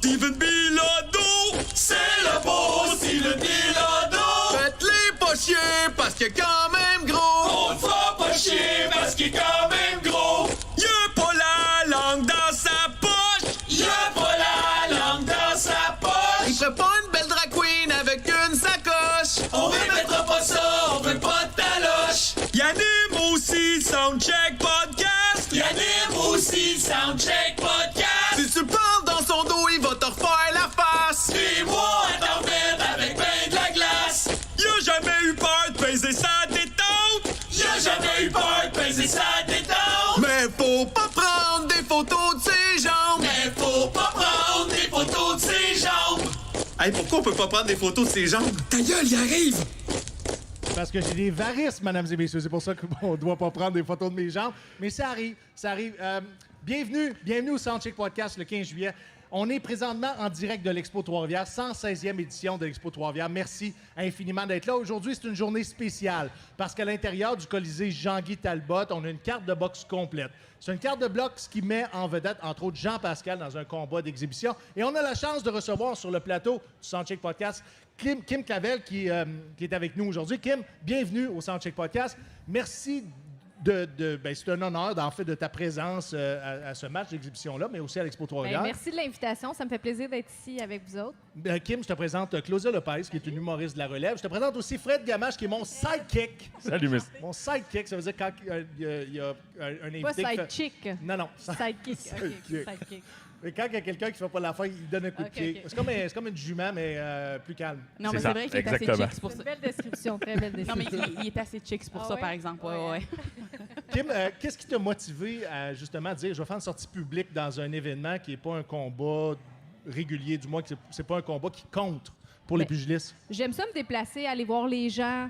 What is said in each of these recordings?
Steven Bilodeau! C'est le beau Steven Bilodeau! Faites-les pas chier parce qu'il est quand même gros! On le fera pas chier parce qu'il est quand même gros! Y'a pas la langue dans sa poche! Y'a pas la langue dans sa poche! Il ferait pas une belle drag queen avec une sacoche! On répétera pas ça, on veut pas de taloche! Y'anime aussi le Soundcheck Podcast! Y'anime aussi le Soundcheck Podcast! Si tu parles dans son dos, il va te refaire la face! Des mois à t'en remettre avec ben de la glace! Y'a jamais eu peur de peser sa détente! Y'a jamais eu peur de peser sa détente! Mais faut pas prendre des photos de ses jambes! Mais faut pas prendre des photos de ses jambes! Hey, pourquoi on peut pas prendre des photos de ses jambes? Ta gueule, il arrive! Parce que j'ai des varices, mesdames et messieurs. C'est pour ça qu'on ne doit pas prendre des photos de mes jambes. Mais ça arrive, ça arrive. Bienvenue au Soundcheck Podcast le 15 juillet. On est présentement en direct de l'Expo Trois-Rivières, 116e édition de l'Expo Trois-Rivières. Merci infiniment d'être là. Aujourd'hui, c'est une journée spéciale parce qu'à l'intérieur du Colisée Jean-Guy Talbot, on a une carte de boxe complète. C'est une carte de boxe qui met en vedette, entre autres, Jean-Pascal dans un combat d'exhibition. Et on a la chance de recevoir sur le plateau du Soundcheck Podcast Kim Clavel qui est avec nous aujourd'hui. Kim, bienvenue au Soundcheck Podcast. Merci c'est un honneur, de ta présence à ce match d'exhibition-là, mais aussi à l'Expo Trois-Rivières. Merci de l'invitation. Ça me fait plaisir d'être ici avec vous autres. Kim, je te présente Claudia Lopez, qui est une humoriste de la relève. Je te présente aussi Fred Gamache, qui est mon sidekick. Salut, merci. Mon sidekick, ça veut dire quand il y a un invité... Pas sidechick. Non. Sidekick. Sidekick. Mais quand il y a quelqu'un qui ne fait pas l'affaire, il donne un coup de pied. Ok. C'est comme une jument, mais plus calme. Non, C'est mais ça, c'est vrai qu'il est assez exactement. chic, c'est pour C'est ça. une belle description, très belle Non, mais description. il est assez chic, c'est pour Ah ça, ouais? par exemple. Ouais. Ouais. Kim, qu'est-ce qui t'a motivé à justement dire je vais faire une sortie publique dans un événement qui n'est pas un combat régulier, du moins que c'est pas un combat qui compte pour les Ben, pugilistes? J'aime ça me déplacer, aller voir les gens.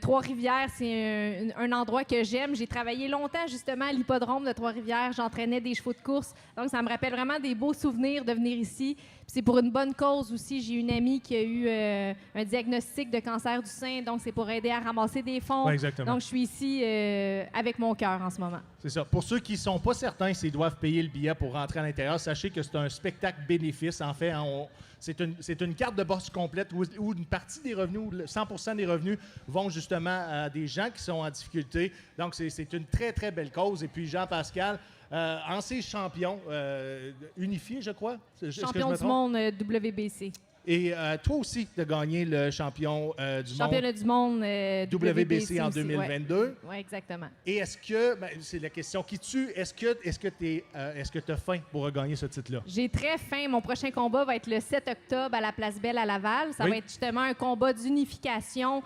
Trois-Rivières, c'est un endroit que j'aime. J'ai travaillé longtemps justement à l'hippodrome de Trois-Rivières. J'entraînais des chevaux de course. Donc, ça me rappelle vraiment des beaux souvenirs de venir ici. Puis c'est pour une bonne cause aussi. J'ai une amie qui a eu un diagnostic de cancer du sein. Donc, c'est pour aider à ramasser des fonds. Ouais, exactement. Donc, je suis ici avec mon cœur en ce moment. C'est ça. Pour ceux qui ne sont pas certains s'ils doivent payer le billet pour rentrer à l'intérieur, sachez que c'est un spectacle bénéfice. En fait, c'est une carte de bourse complète où une partie des revenus, 100% des revenus, vont justement à des gens qui sont en difficulté. Donc, c'est une très, très belle cause. Et puis, Jean-Pascal, ancien champion unifié, je crois. Est-ce que je Champion me du trompe? monde WBC. Et toi aussi, tu as gagné le champion du Championnat du monde WBC en aussi, 2022. Oui, exactement. Et est-ce que, c'est la question qui tue, est-ce que tu as faim pour regagner ce titre-là? J'ai très faim. Mon prochain combat va être le 7 octobre à la Place Belle à Laval. Ça Oui. va être justement un combat d'unification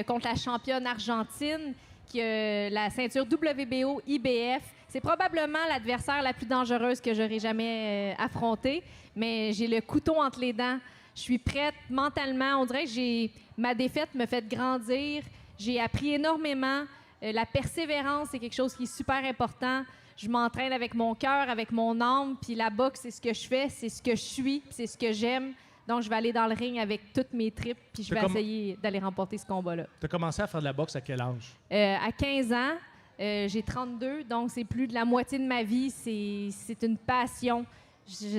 contre la championne argentine qui a la ceinture WBO IBF. C'est probablement l'adversaire la plus dangereuse que j'aurai jamais affrontée, mais j'ai le couteau entre les dents. Je suis prête mentalement. On dirait que ma défaite me fait grandir. J'ai appris énormément. La persévérance, c'est quelque chose qui est super important. Je m'entraîne avec mon cœur, avec mon âme, puis la boxe, c'est ce que je fais, c'est ce que je suis, puis c'est ce que j'aime. Donc, je vais aller dans le ring avec toutes mes tripes, puis je vais essayer d'aller remporter ce combat-là. Tu as commencé à faire de la boxe à quel âge? À 15 ans, j'ai 32, donc c'est plus de la moitié de ma vie. C'est une passion.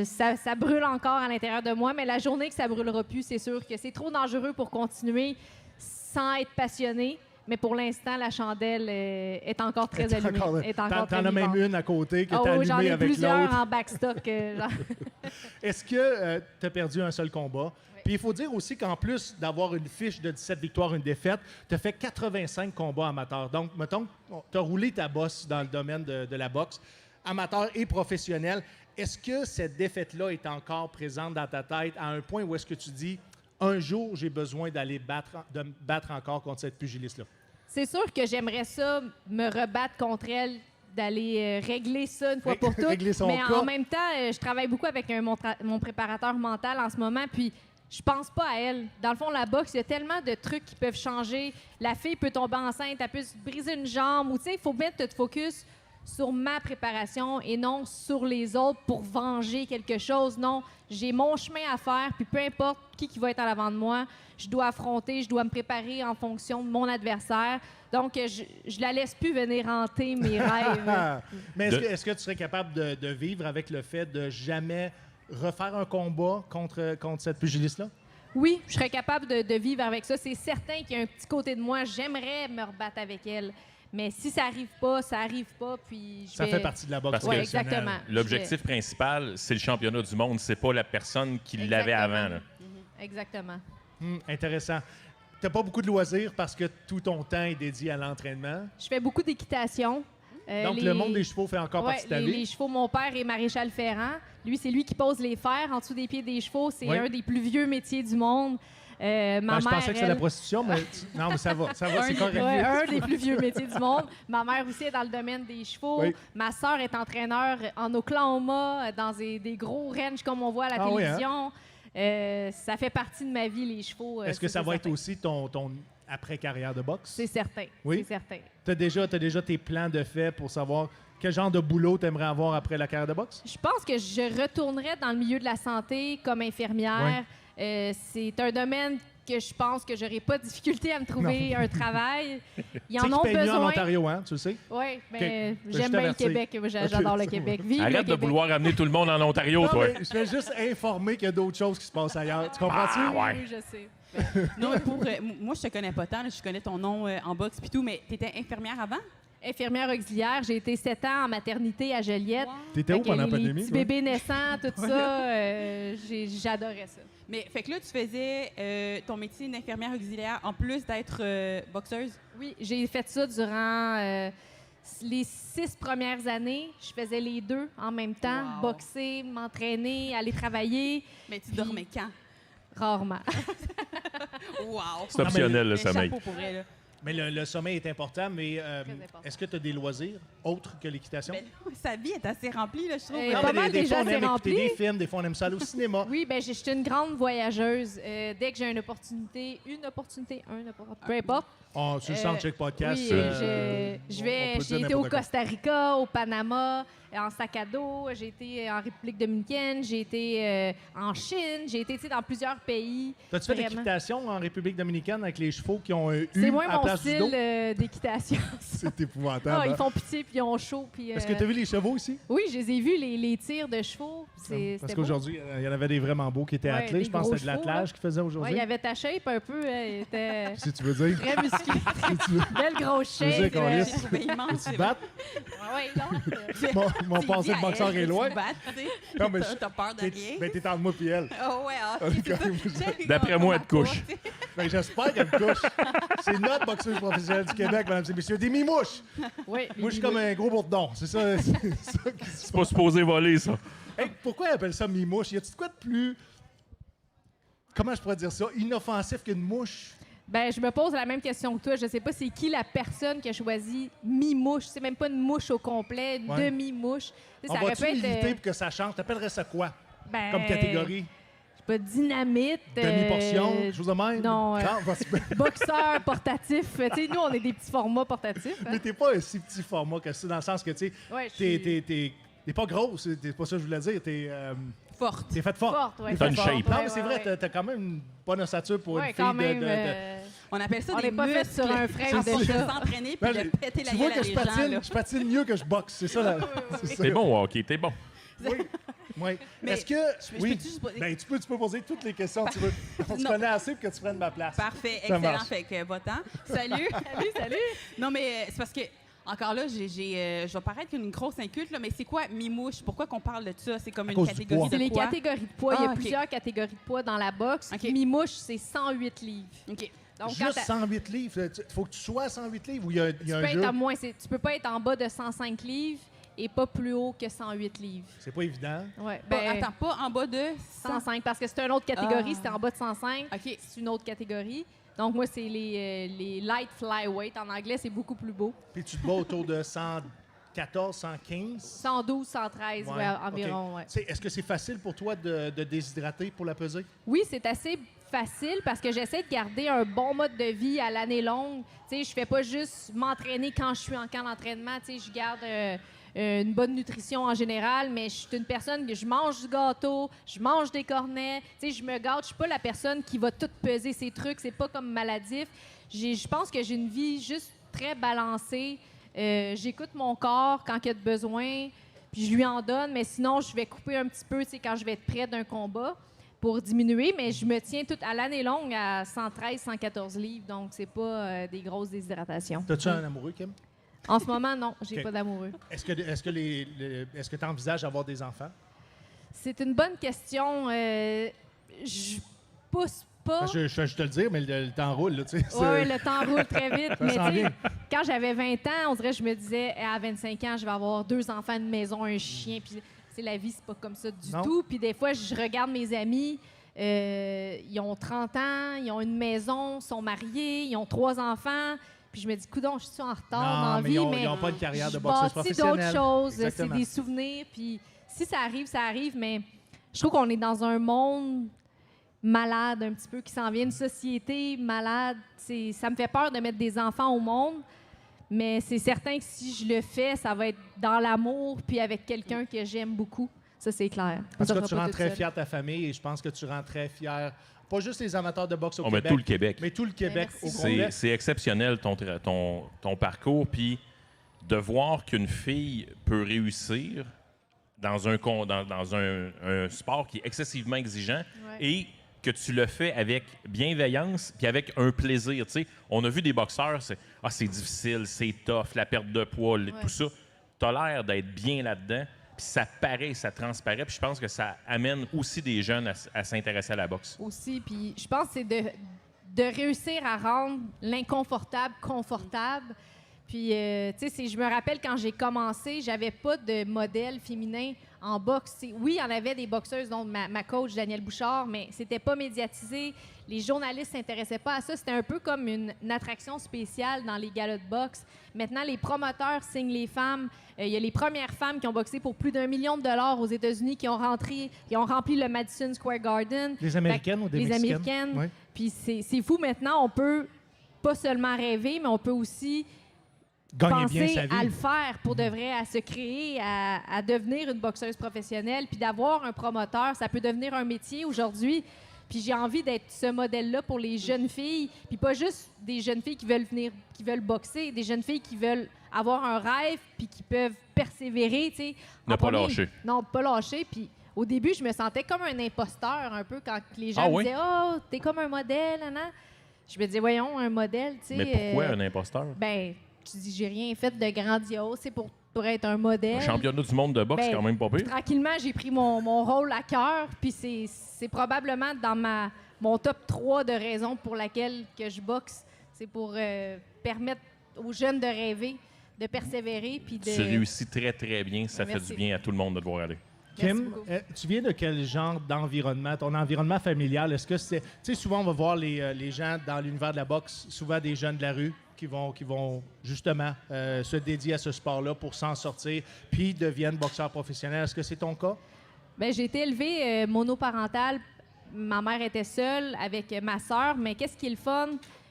Ça brûle encore à l'intérieur de moi, mais la journée que ça brûlera plus, c'est sûr que c'est trop dangereux pour continuer sans être passionné. Mais pour l'instant, la chandelle est encore très allumée. T'en as même une à côté que tu as oui, j'en allumée ai avec plusieurs l'autre. en backstock. Est-ce que tu as perdu un seul combat? Puis il faut dire aussi qu'en plus d'avoir une fiche de 17 victoires, une défaite, tu as fait 85 combats amateurs. Donc, mettons, tu as roulé ta bosse dans le domaine de la boxe, amateur et professionnel. Est-ce que cette défaite-là est encore présente dans ta tête à un point où est-ce que tu dis un jour, j'ai besoin d'aller me battre encore contre cette pugiliste-là? C'est sûr que j'aimerais ça me rebattre contre elle, d'aller régler ça une fois pour toutes. Régler son Mais cas. en même temps, je travaille beaucoup avec mon préparateur mental en ce moment, puis je pense pas à elle. Dans le fond, la boxe, il y a tellement de trucs qui peuvent changer. La fille peut tomber enceinte, elle peut se briser une jambe, ou tu sais, il faut mettre te focus sur ma préparation et non sur les autres pour venger quelque chose. Non, j'ai mon chemin à faire, puis peu importe qui va être en avant de moi, je dois affronter, je dois me préparer en fonction de mon adversaire. Donc, je la laisse plus venir hanter mes rêves. Mais est-ce que tu serais capable de vivre avec le fait de jamais refaire un combat contre cette pugiliste-là? Oui, je serais capable de vivre avec ça. C'est certain qu'il y a un petit côté de moi, j'aimerais me rebattre avec elle. Mais si ça arrive pas, ça arrive pas, puis Ça fait partie de la boxe Parce que Oui, professionnelle. exactement. L'objectif principal, c'est le championnat du monde. C'est pas la personne qui l'avait Exactement. avant. Là. Exactement. Intéressant. T'as pas beaucoup de loisirs parce que tout ton temps est dédié à l'entraînement. Je fais beaucoup d'équitation. Donc, le monde des chevaux fait encore Ouais, partie de ta les vie. chevaux, mon père est maréchal ferrant. Lui, c'est lui qui pose les fers en dessous des pieds des chevaux. C'est Oui. un des plus vieux métiers du monde. Ma Ben, mère, je pensais que c'était la elle- prostitution, mais non, mais ça va, c'est correct. Ouais, un des plus vieux métiers du monde. Ma mère aussi est dans le domaine des chevaux. Oui. Ma sœur est entraîneur en Oklahoma, dans des gros ranges comme on voit à la Ah oui, hein? télévision. Ça fait partie de ma vie, les chevaux. Est-ce que ça va être certain. aussi ton après-carrière de boxe? C'est certain. Oui? C'est certain. T'as déjà tes plans de fait pour savoir quel genre de boulot t'aimerais avoir après la carrière de boxe? Je pense que je retournerais dans le milieu de la santé comme infirmière. C'est un domaine que je pense que j'aurais pas de difficulté à me trouver un travail. Ils en Tu sais ont qu'ils payent mieux en besoin. Ontario, hein, tu le sais? Oui, mais Ok. Je j'aime bien le t'avertis. Québec. Moi, J'adore le Québec. Vive le Arrête de Québec. vouloir amener tout le monde en Ontario, Non, toi. mais je vais juste informer qu'il y a d'autres choses qui se passent ailleurs. Tu comprends-tu? Ah, ouais. Oui, je sais. Non, mais moi, je te connais pas tant. Là, je connais ton nom en boxe puis tout, mais tu étais infirmière avant? Infirmière auxiliaire, j'ai été 7 ans en maternité à Joliette. T'étais où Fait que pendant la les pandémie? petits toi? bébés naissants, tout ça, j'adorais ça. Mais fait que là, tu faisais ton métier d'infirmière auxiliaire en plus d'être boxeuse? Oui, j'ai fait ça durant les 6 premières années. Je faisais les deux en même temps. Wow. Boxer, m'entraîner, aller travailler. Mais tu dormais quand? Rarement. Wow! C'est optionnel, le Mais sommeil. chapeau pour elle, là. Mais le sommeil est important, mais important. est-ce que tu as des loisirs autres que l'équitation? Ben, sa vie est assez remplie, là, je trouve. Euh, Non, pas mais mal des déjà, fois, on c'est aime écouter rempli. des films, des fois, on aime ça aller au cinéma. Oui, ben je suis une grande voyageuse. Dès que j'ai peu importe. Oh, sur le Soundcheck Podcast. Oui, on j'ai peut dire été au n'importe quoi. Costa Rica, au Panama, en sac à dos. J'ai été en République dominicaine. J'ai été en Chine. J'ai été tu sais, dans plusieurs pays. T'as-tu fait de Vraiment. l'équitation en République dominicaine avec les chevaux qui ont eu C'est à moins la mon place du dos? style d'équitation. C'est Ah, épouvantable. ils hein? font pitié puis ils ont chaud. Puis, Est-ce que tu as vu les chevaux ici? Oui, je les ai vus, les tirs de chevaux. Parce C'était beau. qu'aujourd'hui, il y en avait des vraiment beaux qui étaient Ouais, attelés. des Je pense que c'était de gros chevaux, l'attelage là. qu'ils faisaient Ouais, aujourd'hui. il y avait ta shape un peu. Il était Si tu veux dire. très musclé. Belle grosse Je veux dire shape. qu'on J'ai laisse- trouvé immense. Tu te battes? Ouais, non. Mon passé de boxeur est loin. Non, mais T'as peur de T'es rien? ben, t'es entre moi et elle. Oh ouais, ah, En tout cas, D'après moi, elle te couche. Ben, j'espère qu'elle me couche. C'est notre boxeuse professionnelle du Québec, mesdames et messieurs. Des mimouches. Ouais, Moi, je suis comme un gros bourdon. C'est ça, c'est ça qui se C'est pas supposé voler, ça. Hey, pourquoi ils appellent ça mimouche? Y a-tu de quoi de plus... Comment je pourrais dire ça? Inoffensif qu'une mouche? Ben, je me pose la même question que toi. Je sais pas c'est qui la personne qui a choisi mi-mouche. C'est même pas une mouche au complet, une Ouais. demi-mouche. Tu sais, On ça aurait va-tu pu être militer pour que ça change? T'appellerais ça quoi ben, comme catégorie? Je sais pas, dynamite. Demi-portion? Chose de même? non, parce que- boxeur portatif. Tu sais, nous, on est des petits formats portatifs. hein. Mais t'es pas un si petit format que ça, dans le sens que, tu sais, Ouais, je suis t'es pas grosse, c'est pas ça que je voulais dire. Forte. T'es faite forte. forte. Ouais, T'as une forte. shape. Non, Ouais, mais c'est ouais, vrai, ouais. t'as quand même une bonne ossature pour Ouais, une fille quand même. de... On appelle ça On des n'est pas fait muscles. sur un frein À de force de chat. s'entraîner Ben, puis de péter la tu vois gueule que à je des gens, là. patine mieux que je boxe, c'est ça. C'est ça. T'es bon au hockey, t'es bon. Oui. Oui. Mais Est-ce que... je oui. peux-tu juste poser- Ben, tu peux poser toutes les questions que tu veux. On se Non. connaît assez pour que tu prennes ma place. Parfait, Ça excellent. marche. Fait que va-t'en. Salut. Salut. Non, mais c'est parce que, encore là, je vais paraître comme une grosse inculte, là, mais c'est quoi mi-mouche? Pourquoi qu'on parle de ça? C'est comme une cause du catégorie poids. de C'est les quoi? catégories de poids. Il y a Ah, ok. plusieurs catégories de poids dans la boxe. Ok. Mi-mouche, c'est 108 livres. OK. Donc, Juste 108 livres. Il faut que tu sois à 108 livres ou il y a tu un peux jeu. être à moins, tu peux pas être en bas de 105 livres et pas plus haut que 108 livres. C'est pas évident. Ouais, Bon, ben, attends, pas en bas de 100. 105, parce que c'est une autre catégorie. Ah. C'était en bas de 105, OK. c'est une autre catégorie. Donc, moi, c'est les light flyweight. En anglais, c'est beaucoup plus beau. Puis tu te bats autour de 114, 115. 112, 113 ouais, environ. OK. Ouais. Est-ce que c'est facile pour toi de déshydrater pour la peser? Oui, c'est assez facile parce que j'essaie de garder un bon mode de vie à l'année longue. Tu sais, je fais pas juste m'entraîner quand je suis en camp d'entraînement. Tu sais, je garde une bonne nutrition en général, mais je suis une personne que je mange du gâteau, je mange des cornets. Tu sais, je me gâte. Je suis pas la personne qui va tout peser ses trucs. C'est pas comme maladif. Je pense que j'ai une vie juste très balancée. J'écoute mon corps quand il y a de besoin. puis je lui en donne, mais sinon, je vais couper un petit peu, tu sais, quand je vais être près d'un combat pour diminuer, mais je me tiens toute à l'année longue à 113, 114 livres, donc c'est pas des grosses déshydratations. T'as-tu un amoureux, Kim? En ce moment, non, j'ai OK. pas d'amoureux. Est-ce que tu envisages d'avoir des enfants? C'est une bonne question. Je pousse pas. Parce que je te le dire, mais le temps roule, là, tu sais. Oui, le temps roule très vite. Mais s'en tu sais, vient. quand j'avais 20 ans, on dirait que je me disais, à 25 ans, je vais avoir 2 enfants, une maison, un chien. Puis, c'est la vie, c'est pas comme ça du Non. tout. Puis des fois, je regarde mes amis, ils ont 30 ans, ils ont une maison, sont mariés, ils ont 3 enfants. Puis je me dis, coudonc, je suis en retard dans la mais vie, ils n'ont pas une carrière de boxeuse je bâtis professionnelle. d'autres choses, c'est Exactement. des souvenirs. Puis si ça arrive, mais je trouve qu'on est dans un monde malade un petit peu, qui s'en vient, une société malade. Ça me fait peur de mettre des enfants au monde, mais c'est certain que si je le fais, ça va être dans l'amour puis avec quelqu'un que j'aime beaucoup. Ça, c'est clair. En tout Ça cas, sera tu pas rends toute très seule. fier de ta famille et je pense que tu rends très fier, pas juste les amateurs de boxe au Mais Québec, tout le Québec. mais tout le Québec merci au beaucoup. complet. C'est exceptionnel ton parcours. Puis de voir qu'une fille peut réussir dans un sport qui est excessivement exigeant Ouais. et que tu le fais avec bienveillance puis avec un plaisir. Tu sais, on a vu des boxeurs, c'est difficile, c'est tough, la perte de poids, tout ça. Tu as l'air d'être bien là-dedans. Puis ça paraît, ça transparaît. Puis je pense que ça amène aussi des jeunes à s'intéresser à la boxe. Aussi, puis je pense que c'est de réussir à rendre l'inconfortable confortable. Puis, tu sais, je me rappelle quand j'ai commencé, j'avais pas de modèle féminin en boxe. Oui, il y en avait des boxeuses, dont ma coach, Danielle Bouchard, mais c'était pas médiatisé. Les journalistes s'intéressaient pas à ça. C'était un peu comme une attraction spéciale dans les galas de boxe. Maintenant, les promoteurs signent les femmes. Il y a les premières femmes qui ont boxé pour plus d'1 million de dollars aux États-Unis qui ont rempli le Madison Square Garden. Les Américaines ou des Les Mexicaines? Américaines. Oui. Puis c'est fou maintenant, on peut pas seulement rêver, mais on peut aussi Gagner bien penser sa vie. à le faire pour de vrai, à se créer, à devenir une boxeuse professionnelle, puis d'avoir un promoteur, ça peut devenir un métier aujourd'hui. Puis j'ai envie d'être ce modèle-là pour les jeunes filles, puis pas juste des jeunes filles qui veulent boxer, des jeunes filles qui veulent avoir un rêve, puis qui peuvent persévérer, tu sais. Ne En pas premier- lâcher. Non, pas lâcher, puis au début, je me sentais comme un imposteur un peu quand les gens Ah me oui? disaient « Oh, t'es comme un modèle, Anna. » Je me disais « Voyons, un modèle, tu sais. Mais pourquoi un imposteur? Ben, tu dis, j'ai rien fait de grandiose, c'est pour être un modèle. Un championnat du monde de boxe, Ben, c'est quand même pas pire. Tranquillement, j'ai pris mon rôle à cœur, puis c'est probablement dans mon top 3 de raisons pour laquelle que je boxe. C'est pour permettre aux jeunes de rêver, de persévérer, puis de... Tu réussis très, très bien. Ça fait Merci. du bien à tout le monde de te voir aller. Merci Kim, beaucoup. tu viens de quel genre d'environnement? Ton environnement familial, est-ce que c'est... Tu sais, souvent, on va voir les gens dans l'univers de la boxe, souvent des jeunes de la rue qui vont justement se dédier à ce sport-là pour s'en sortir, puis deviennent boxeurs professionnels. Est-ce que c'est ton cas? Ben, j'ai été élevée monoparentale. Ma mère était seule avec ma sœur, mais qu'est-ce qui est le fun?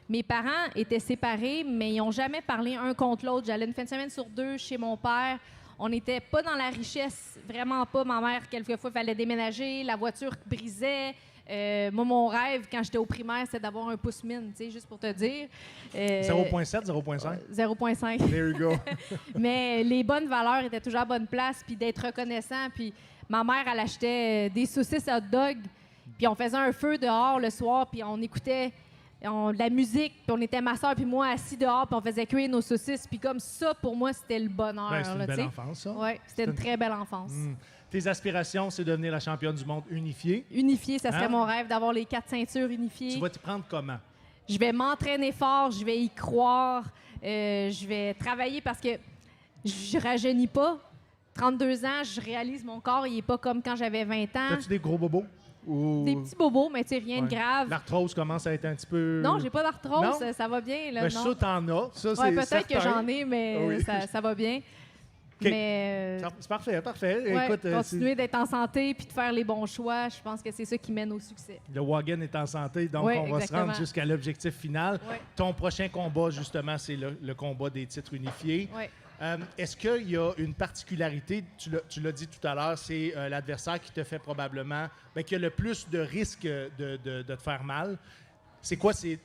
Mes parents étaient séparés, mais ils n'ont jamais parlé un contre l'autre. J'allais une fin de semaine sur 2 chez mon père. On n'était pas dans la richesse, vraiment pas. Ma mère, quelquefois, il fallait déménager, la voiture brisait. Moi, mon rêve, quand j'étais au primaire, c'était d'avoir un pouce-mine, tu sais, juste pour te dire. 0.7, 0.5? 0.5. There you go. Mais les bonnes valeurs étaient toujours à bonne place, puis d'être reconnaissant. Puis ma mère, elle achetait des saucisses hot dog, puis on faisait un feu dehors le soir, puis on écoutait de la musique, puis on était ma soeur puis moi assis dehors, puis on faisait cuire nos saucisses. Puis comme ça, pour moi, c'était le bonheur. Ben, c'est une là, belle tu sais. enfance, ça. Oui, c'était une très belle enfance. Tes aspirations, c'est devenir la championne du monde unifiée. Unifié, ça serait Hein? mon rêve d'avoir les 4 ceintures unifiées. Tu vas te prendre comment? Je vais m'entraîner fort, je vais y croire, je vais travailler parce que je rajeunis pas. 32 ans, je réalise mon corps, il est pas comme quand j'avais 20 ans. As-tu des gros bobos? Ou... Des petits bobos, mais tu sais, rien de Ouais. grave. L'arthrose commence à être un petit peu... Non, j'ai pas d'arthrose, Non? ça va bien. Là, Ben, je suis non. sûr que t'en as. Ça, Ouais, c'est peut-être certain. que j'en ai, mais Oui. ça va bien. OK. Mais C'est parfait, parfait. ouais, Écoute, continuer d'être en santé puis de faire les bons choix, je pense que c'est ça qui mène au succès. le Wagon est en santé, donc Oui, on va se exactement. rendre jusqu'à l'objectif final. Oui. Ton prochain combat, justement, c'est le combat des titres unifiés. Ouais. Est-ce qu'il y a une particularité, tu l'as dit tout à l'heure, c'est l'adversaire qui te fait probablement, qui a le plus de risques de te faire mal. C'est quoi ses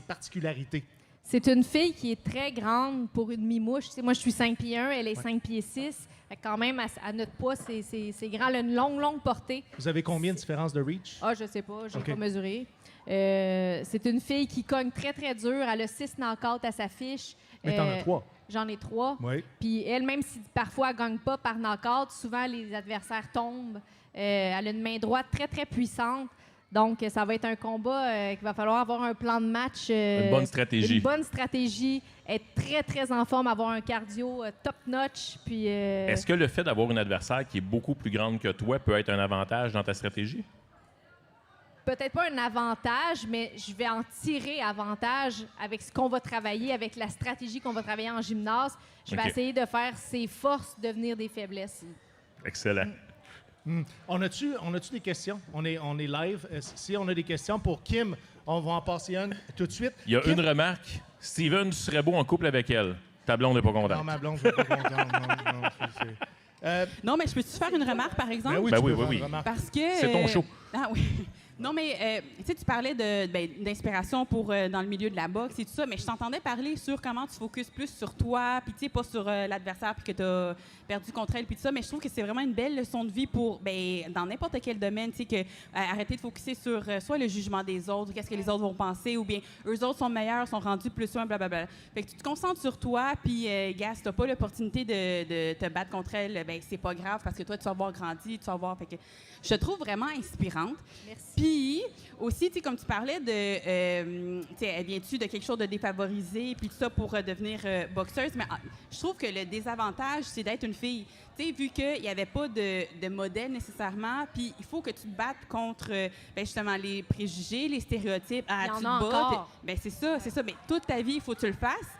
particularités? C'est une fille qui est très grande pour une mimouche. Tu sais, moi, je suis 5 pieds 1, elle est 5 pieds 6. Fait que quand même, à notre poids, c'est grand. Elle a une longue portée. Vous avez combien de différence de reach? Ah, je sais pas, j'ai OK. pas mesuré. C'est une fille qui cogne très dur. Elle a 6 knockouts à sa fiche. Mais t'en as 3. J'en ai 3. Oui. Puis elle, même si parfois elle gagne pas par knockout, souvent les adversaires tombent. Elle a une main droite très puissante. Donc, ça va être un combat qu'il va falloir avoir un plan de match. Une bonne stratégie. Une bonne stratégie. Être très en forme, avoir un cardio top-notch. Puis, Est-ce que le fait d'avoir une adversaire qui est beaucoup plus grande que toi peut être un avantage dans ta stratégie? peut-être pas un avantage, mais je vais en tirer avantage avec ce qu'on va travailler, avec la stratégie qu'on va travailler en gymnase. Je vais OK. essayer de faire ses forces devenir des faiblesses. Excellent. On a-tu des questions? On est live. Si on a des questions pour Kim, on va en passer une tout de suite. Il y a Kim- une remarque. Steven, tu serais beau en couple avec elle. Ta blonde n'est pas Non, contente. ma blonde, je suis pas content. Non, Non, mais je peux-tu faire une remarque, par exemple? Ben oui, Ben tu oui, peux oui, faire oui. une remarque. Parce que... C'est ton show. Ah oui. Non, mais tu sais, tu parlais d'inspiration pour dans le milieu de la boxe et tout ça, mais je t'entendais parler sur comment tu focuses plus sur toi, puis tu sais, pas sur l'adversaire, puis que tu as perdu contre elle, puis tout ça, mais je trouve que c'est vraiment une belle leçon de vie pour, dans n'importe quel domaine, tu sais, que arrêter de focuser sur soit le jugement des autres, qu'est-ce que les autres vont penser, ou bien eux autres sont meilleurs, sont rendus plus loin, blablabla. Fait que tu te concentres sur toi, puis, gars, si t'as pas l'opportunité de te battre contre elle, c'est pas grave, parce que toi, tu vas avoir grandi, tu vas avoir... Fait que je te trouve vraiment inspirante. Merci. Puis aussi, tu sais, comme tu parlais de, tu sais, viens-tu de quelque chose de défavorisé, puis tout ça pour devenir boxeuse, mais je trouve que le désavantage, c'est d'être une fille. Tu sais, vu qu'il n'y avait pas de modèle nécessairement, puis il faut que tu te battes contre, justement, les préjugés, les stéréotypes. Ah, Il y en tu te a bats, encore. c'est ça, c'est ça. Mais toute ta vie, il faut que tu le fasses.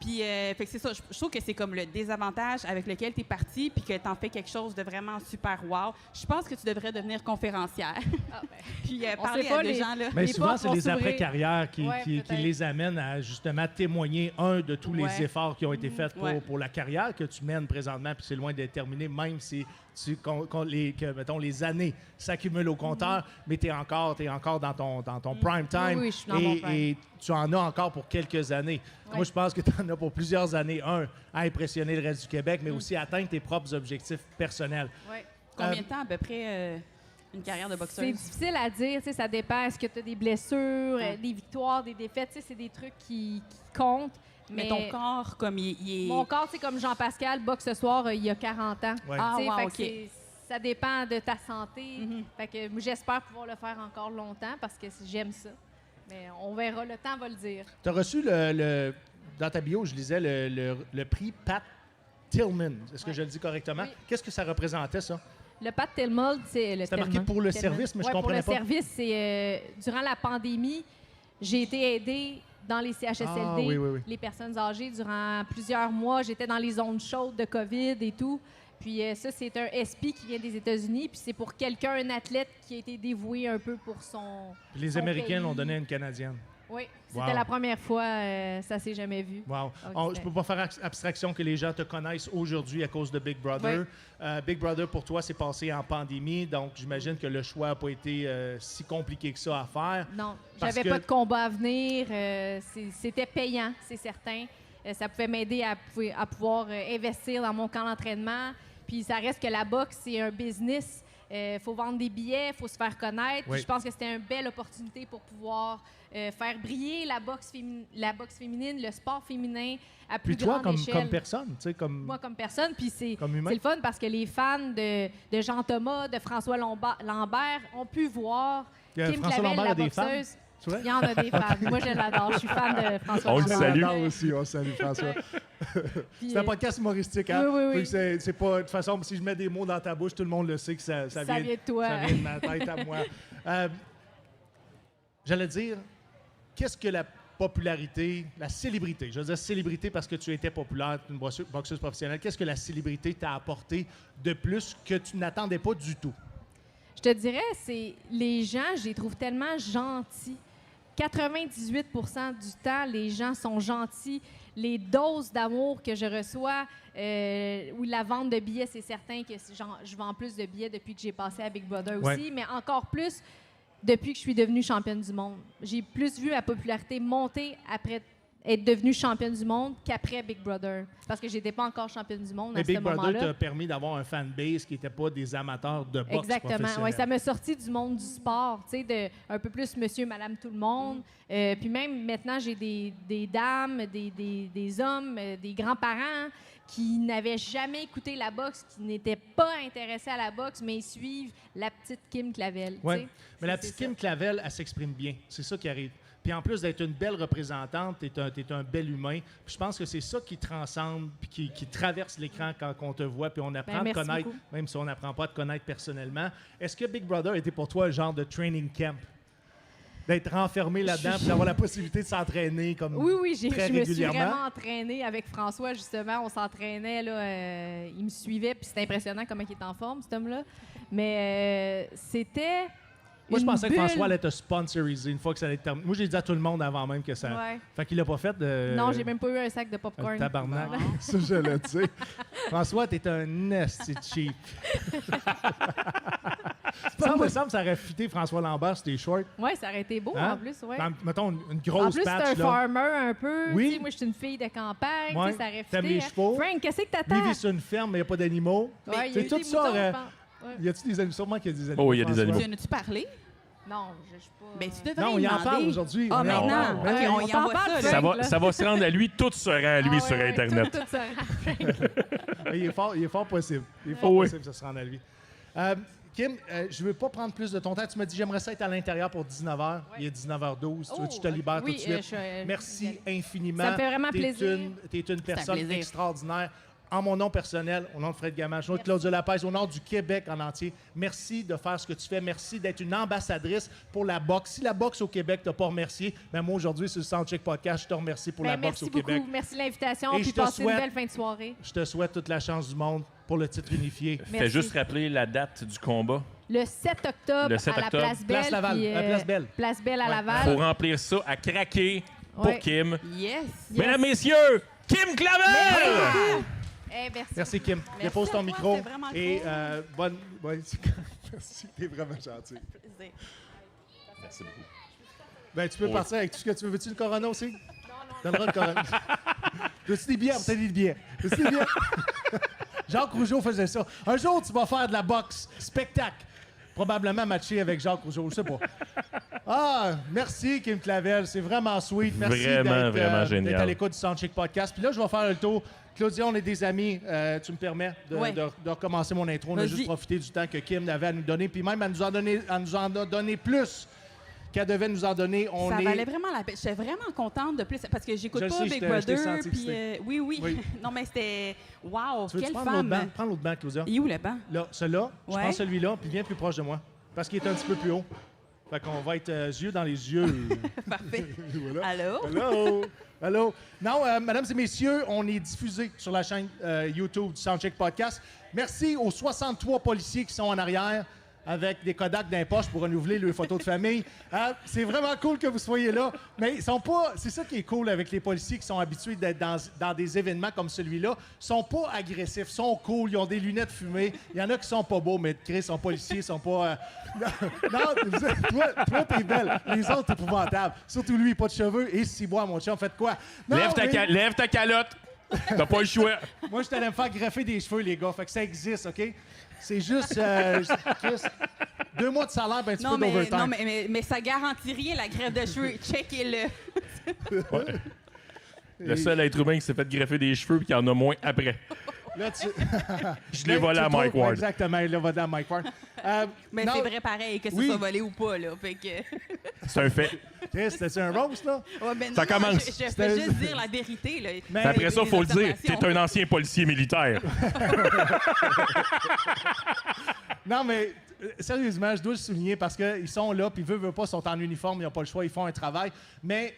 Puis, fait que c'est ça. Je trouve que c'est comme le désavantage avec lequel tu es parti, puis que tu en fais quelque chose de vraiment super wow. Je pense que tu devrais devenir conférencière. Ah, ben. Puis, On parler sait pas, à des les- gens, là. Mais Les souvent, portes c'est vont les s'ouvrir. après-carrières qui Ouais, peut-être. les amènent à justement témoigner, de tous les Ouais. efforts qui ont été faits Ouais. pour la carrière que tu mènes présentement, puis c'est loin d'être terminé, même si mettons, les années s'accumulent au compteur, mais tu es encore dans ton prime time. Oui, je suis dans mon prime. Et tu en as encore pour quelques années. Ouais. Moi, je pense que tu en as pour plusieurs années. À impressionner le reste du Québec, mais aussi atteindre tes propres objectifs personnels. Ouais. Combien de temps, à peu près, une carrière de C'est boxeuse? difficile à dire, tu sais, ça dépend. Est-ce que tu as des blessures, des victoires, des défaites? Tu sais, c'est des trucs qui comptent. Mais ton corps, comme il est... Mon corps, c'est comme Jean-Pascal, boxe ce soir, il y a 40 ans. Ouais. Ah, Tu sais, wow, fait que OK. ça dépend de ta santé. Mhm. Fait que j'espère pouvoir le faire encore longtemps parce que j'aime ça. Mais on verra, le temps va le dire. Tu as reçu dans ta bio, je lisais le prix Pat Tillman. Est-ce que Ouais. je le dis correctement? Oui. Qu'est-ce que ça représentait, ça? Le Pat Tillmold, c'est le C'était marqué Tillman. pour le Tillman. service, mais je Ouais, comprenais pour pas. le service, c'est durant la pandémie, j'ai été aidée dans les CHSLD, Ah, oui, oui, oui. les personnes âgées, durant plusieurs mois. J'étais dans les zones chaudes de COVID et tout. Puis ça, c'est un SP qui vient des États-Unis. Puis c'est pour quelqu'un, un athlète qui a été dévoué un peu pour son... Puis les son Américains pays. l'ont donné à une Canadienne. Oui, c'était Wow. la première fois. Ça s'est jamais vu. Wow. Donc, Je peux pas faire abstraction que les gens te connaissent aujourd'hui à cause de Big Brother. Big Brother, pour toi, c'est passé en pandémie, donc j'imagine que le choix n'a pas été si compliqué que ça à faire. Non, Parce j'avais que- pas de combat à venir. C'était payant, c'est certain. Ça pouvait m'aider à pouvoir investir dans mon camp d'entraînement. Puis ça reste que la boxe, c'est un business. Faut vendre des billets, faut se faire connaître. Puis Oui. je pense que c'était une belle opportunité pour pouvoir faire briller la boxe féminine, le sport féminin à plus Puis toi, grande comme échelle. personne, tu sais, comme... Moi, comme personne, puis c'est Comme humain. c'est le fun parce que les fans de Jean-Thomas, de François Lambert ont pu voir François Kim Clavel, Lambert la a des fans? boxeuse. Tu vois? Il y en a des fans. Moi, je l'adore. Je suis fan de François On le Lambert. salue. Ah, aussi, on salue François. Puis, C'est un podcast humoristique, hein? Oui, oui, oui. Fait que c'est pas... De toute façon, si je mets des mots dans ta bouche, tout le monde le sait que ça Ça vient de toi. Ça vient de ma tête à moi. J'allais dire, qu'est-ce que la popularité, la célébrité, je veux dire célébrité parce que tu étais populaire, une boxeuse professionnelle, qu'est-ce que la célébrité t'a apporté de plus que tu n'attendais pas du tout? Je te dirais, c'est les gens, je les trouve tellement gentils. 98 du temps, les gens sont gentils. Les doses d'amour que je reçois, ou la vente de billets, c'est certain que je vends plus de billets depuis que j'ai passé à Big Brother aussi, Ouais. mais encore plus depuis que je suis devenue championne du monde. J'ai plus vu ma popularité monter après être devenue championne du monde qu'après Big Brother. Parce que j'étais pas encore championne du monde Mais à ce Big Brother moment-là. t'a permis d'avoir un fanbase qui n'était pas des amateurs de boxe Exactement. professionnels. Ouais, ça m'a sorti du monde du sport, tu sais, de un peu plus monsieur, madame, tout le monde. Puis même maintenant, j'ai des dames, des hommes, des grands-parents qui n'avaient jamais écouté la boxe, qui n'étaient pas intéressés à la boxe, mais ils suivent la petite Kim Clavel. tu Oui, sais. mais la C'est petite ça. Kim Clavel, elle s'exprime bien. C'est ça qui arrive. Puis en plus d'être une belle représentante, t'es un bel humain. Puis je pense que c'est ça qui transcende, puis qui traverse l'écran quand on te voit, puis on apprend à te merci connaître, beaucoup. même si on n'apprend pas à te connaître personnellement. Est-ce que Big Brother était pour toi le genre de training camp? D'être renfermé là-dedans, puis d'avoir la possibilité de s'entraîner comme Oui, très je me suis régulièrement? vraiment entraînée avec François, justement. On s'entraînait, là, il me suivait, puis c'était impressionnant comment il est en forme, cet homme-là. Mais c'était Moi, je une pensais que bulle. François allait te sponsoriser une fois que ça allait être terminé. Moi, j'ai dit à tout le monde avant même que ça... Ouais. Fait qu'il l'a pas fait de... Non, j'ai même pas eu un sac de Un popcorn. tabarnak. Ça, je le dis. François, t'es un nasty cheap. Ça me semble que ça aurait fité François Lambert sur tes shorts. Oui, ça aurait été beau, Hein? en plus, ouais. Mettons une En grosse plus, c'est patch, un là. farmer un peu. Oui. Tu sais, moi, je suis une fille de campagne. Ouais. Tu sais, ça aurait T'aimes fité, les hein. chevaux. Frank, qu'est-ce que Lui t'attends? vit sur une ferme, mais il n'y a pas d'animaux. Ouais, il y c'est a eu tout des ça, moutons, aurait- je pense. Ouais. Y a-tu des animaux? Sûrement qu'il y a des animaux. Oh, il y a des François. animaux. Tu en as-tu parlé? Non, je suis pas... Ben, tu devrais Non, y il en demander. parle aujourd'hui. Ah, On en maintenant? parle. OK, Ben, on on y t'en envoie parle, ça. Frank. là. là. Ça va se rendre à lui, tout se rend à lui Ah, sur ouais, ouais, Internet. tout se rend. Il est fort possible. Il est fort Oh, oui. possible que ça se rende à lui. Kim, je ne veux pas prendre plus de ton temps. Tu m'as dit j'aimerais ça être à l'intérieur pour 19h. Il est 19h12. Tu veux que je te libère oui, tout de suite? je Merci infiniment. Ça me fait vraiment T'es plaisir. Tu es une personne plaisir. extraordinaire. En mon nom personnel, au nom de Fred Gamache, au nom de Claudia Lapez, au nom du Québec en entier, merci de faire ce que tu fais. Merci d'être une ambassadrice pour la boxe. Si la boxe au Québec t'a pas remercié, ben moi aujourd'hui sur le Soundcheck Podcast, je te remercie pour Ben, la boxe merci au beaucoup. Québec. Merci de l'invitation. Et Puis je te passez une souhaite- belle fin de soirée. Je te souhaite toute la chance du monde pour le titre unifié. Fais Merci. juste rappeler la date du combat. Le 7 octobre Le 7 à la octobre. Place Belle. Place Laval. puis, Place Belle. Place Belle à Ouais. Laval. Faut remplir ça à craquer pour Ouais. Kim. Yes. Mesdames, messieurs, Kim Clavel! Merci. Merci, Kim. Merci Dépose à ton toi, micro. c'était vraiment Et cool. bonne. Merci, t'es vraiment gentil. Merci beaucoup. Ben, tu peux Oui. partir avec tout ce que tu veux. Veux-tu le Corona aussi? Non. Donneras le Corona. Veux-tu des bières? T'as des bières. Veux-tu des bières? Jacques Rougeau faisait ça. Un jour, tu vas faire de la boxe. Spectacle. Probablement matché avec Jacques Rougeau, je sais pas. Ah, merci Kim Clavel, c'est vraiment sweet. Merci Vraiment, vraiment génial. d'être à l'écoute du Soundcheck Podcast. Puis là, je vais faire le tour. Claudia, on est des amis. Tu me permets Ouais. de recommencer mon intro. On a Vas-y. juste profité du temps que Kim avait à nous donner. Puis même, elle nous en a donné plus qu'elle devait nous en donner. On Ça est... valait vraiment la peine. J'étais vraiment contente de plus parce que j'écoute Je le pas sais, Big je t'ai Brother. senti Puis excité. oui. Oui. Non, mais c'était wow, Tu veux-tu quelle prendre l'autre femme. banc? Prends l'autre banc, Claudia. Et où le banc? Là, celui-là, je Ouais. prends celui-là, puis viens plus proche de moi. Parce qu'il est un petit peu plus haut. Fait qu'on va être yeux dans les yeux. Parfait. Voilà. Allô? Allô? Allô? Non, mesdames et messieurs, on est diffusé sur la chaîne YouTube du Soundcheck Podcast. Merci aux 63 policiers qui sont en arrière avec des Kodak dans les poches pour renouveler leurs photos de famille. C'est vraiment cool que vous soyez là, mais ils sont pas... C'est ça qui est cool avec les policiers qui sont habitués d'être dans des événements comme celui-là. Ils sont pas agressifs, ils sont cool, ils ont des lunettes fumées. Il y en a qui sont pas beaux, mais Chris, sont policiers, ils sont pas... non, toi, t'es belle. Les autres, t'es épouvantable. Surtout lui, pas de cheveux. Et si moi, mon chum, faites quoi? Non, mais- Lève ta calotte. T'as pas le choix. Moi, je suis allé me faire greffer des cheveux, les gars. Fait que ça existe, OK? C'est juste... Chris, 2 mois de salaire, ben un petit Non, peu d'overtime. mais ça garantit rien, la grève de cheveux. Checkez-le. Le seul être humain qui s'est fait greffer des cheveux et qui en a moins après. Là, tu... Je l'ai volé à Tu Mike trouves- Ward. Exactement, il l'a volé à Mike Ward. Mais non, c'est vrai pareil, que ce Oui. soit volé ou pas, là. Fait que... C'est un fait. Chris, c'était un roast, là? Ouais, ben Ça non, commence. Je C'était- fais juste dire la vérité, là. Mais- Après ça, il faut le dire. observations. T'es un ancien policier militaire. Non, mais sérieusement, je dois le souligner parce qu'ils sont là, puis veulent pas, sont en uniforme, ils n'ont pas le choix, ils font un travail. Mais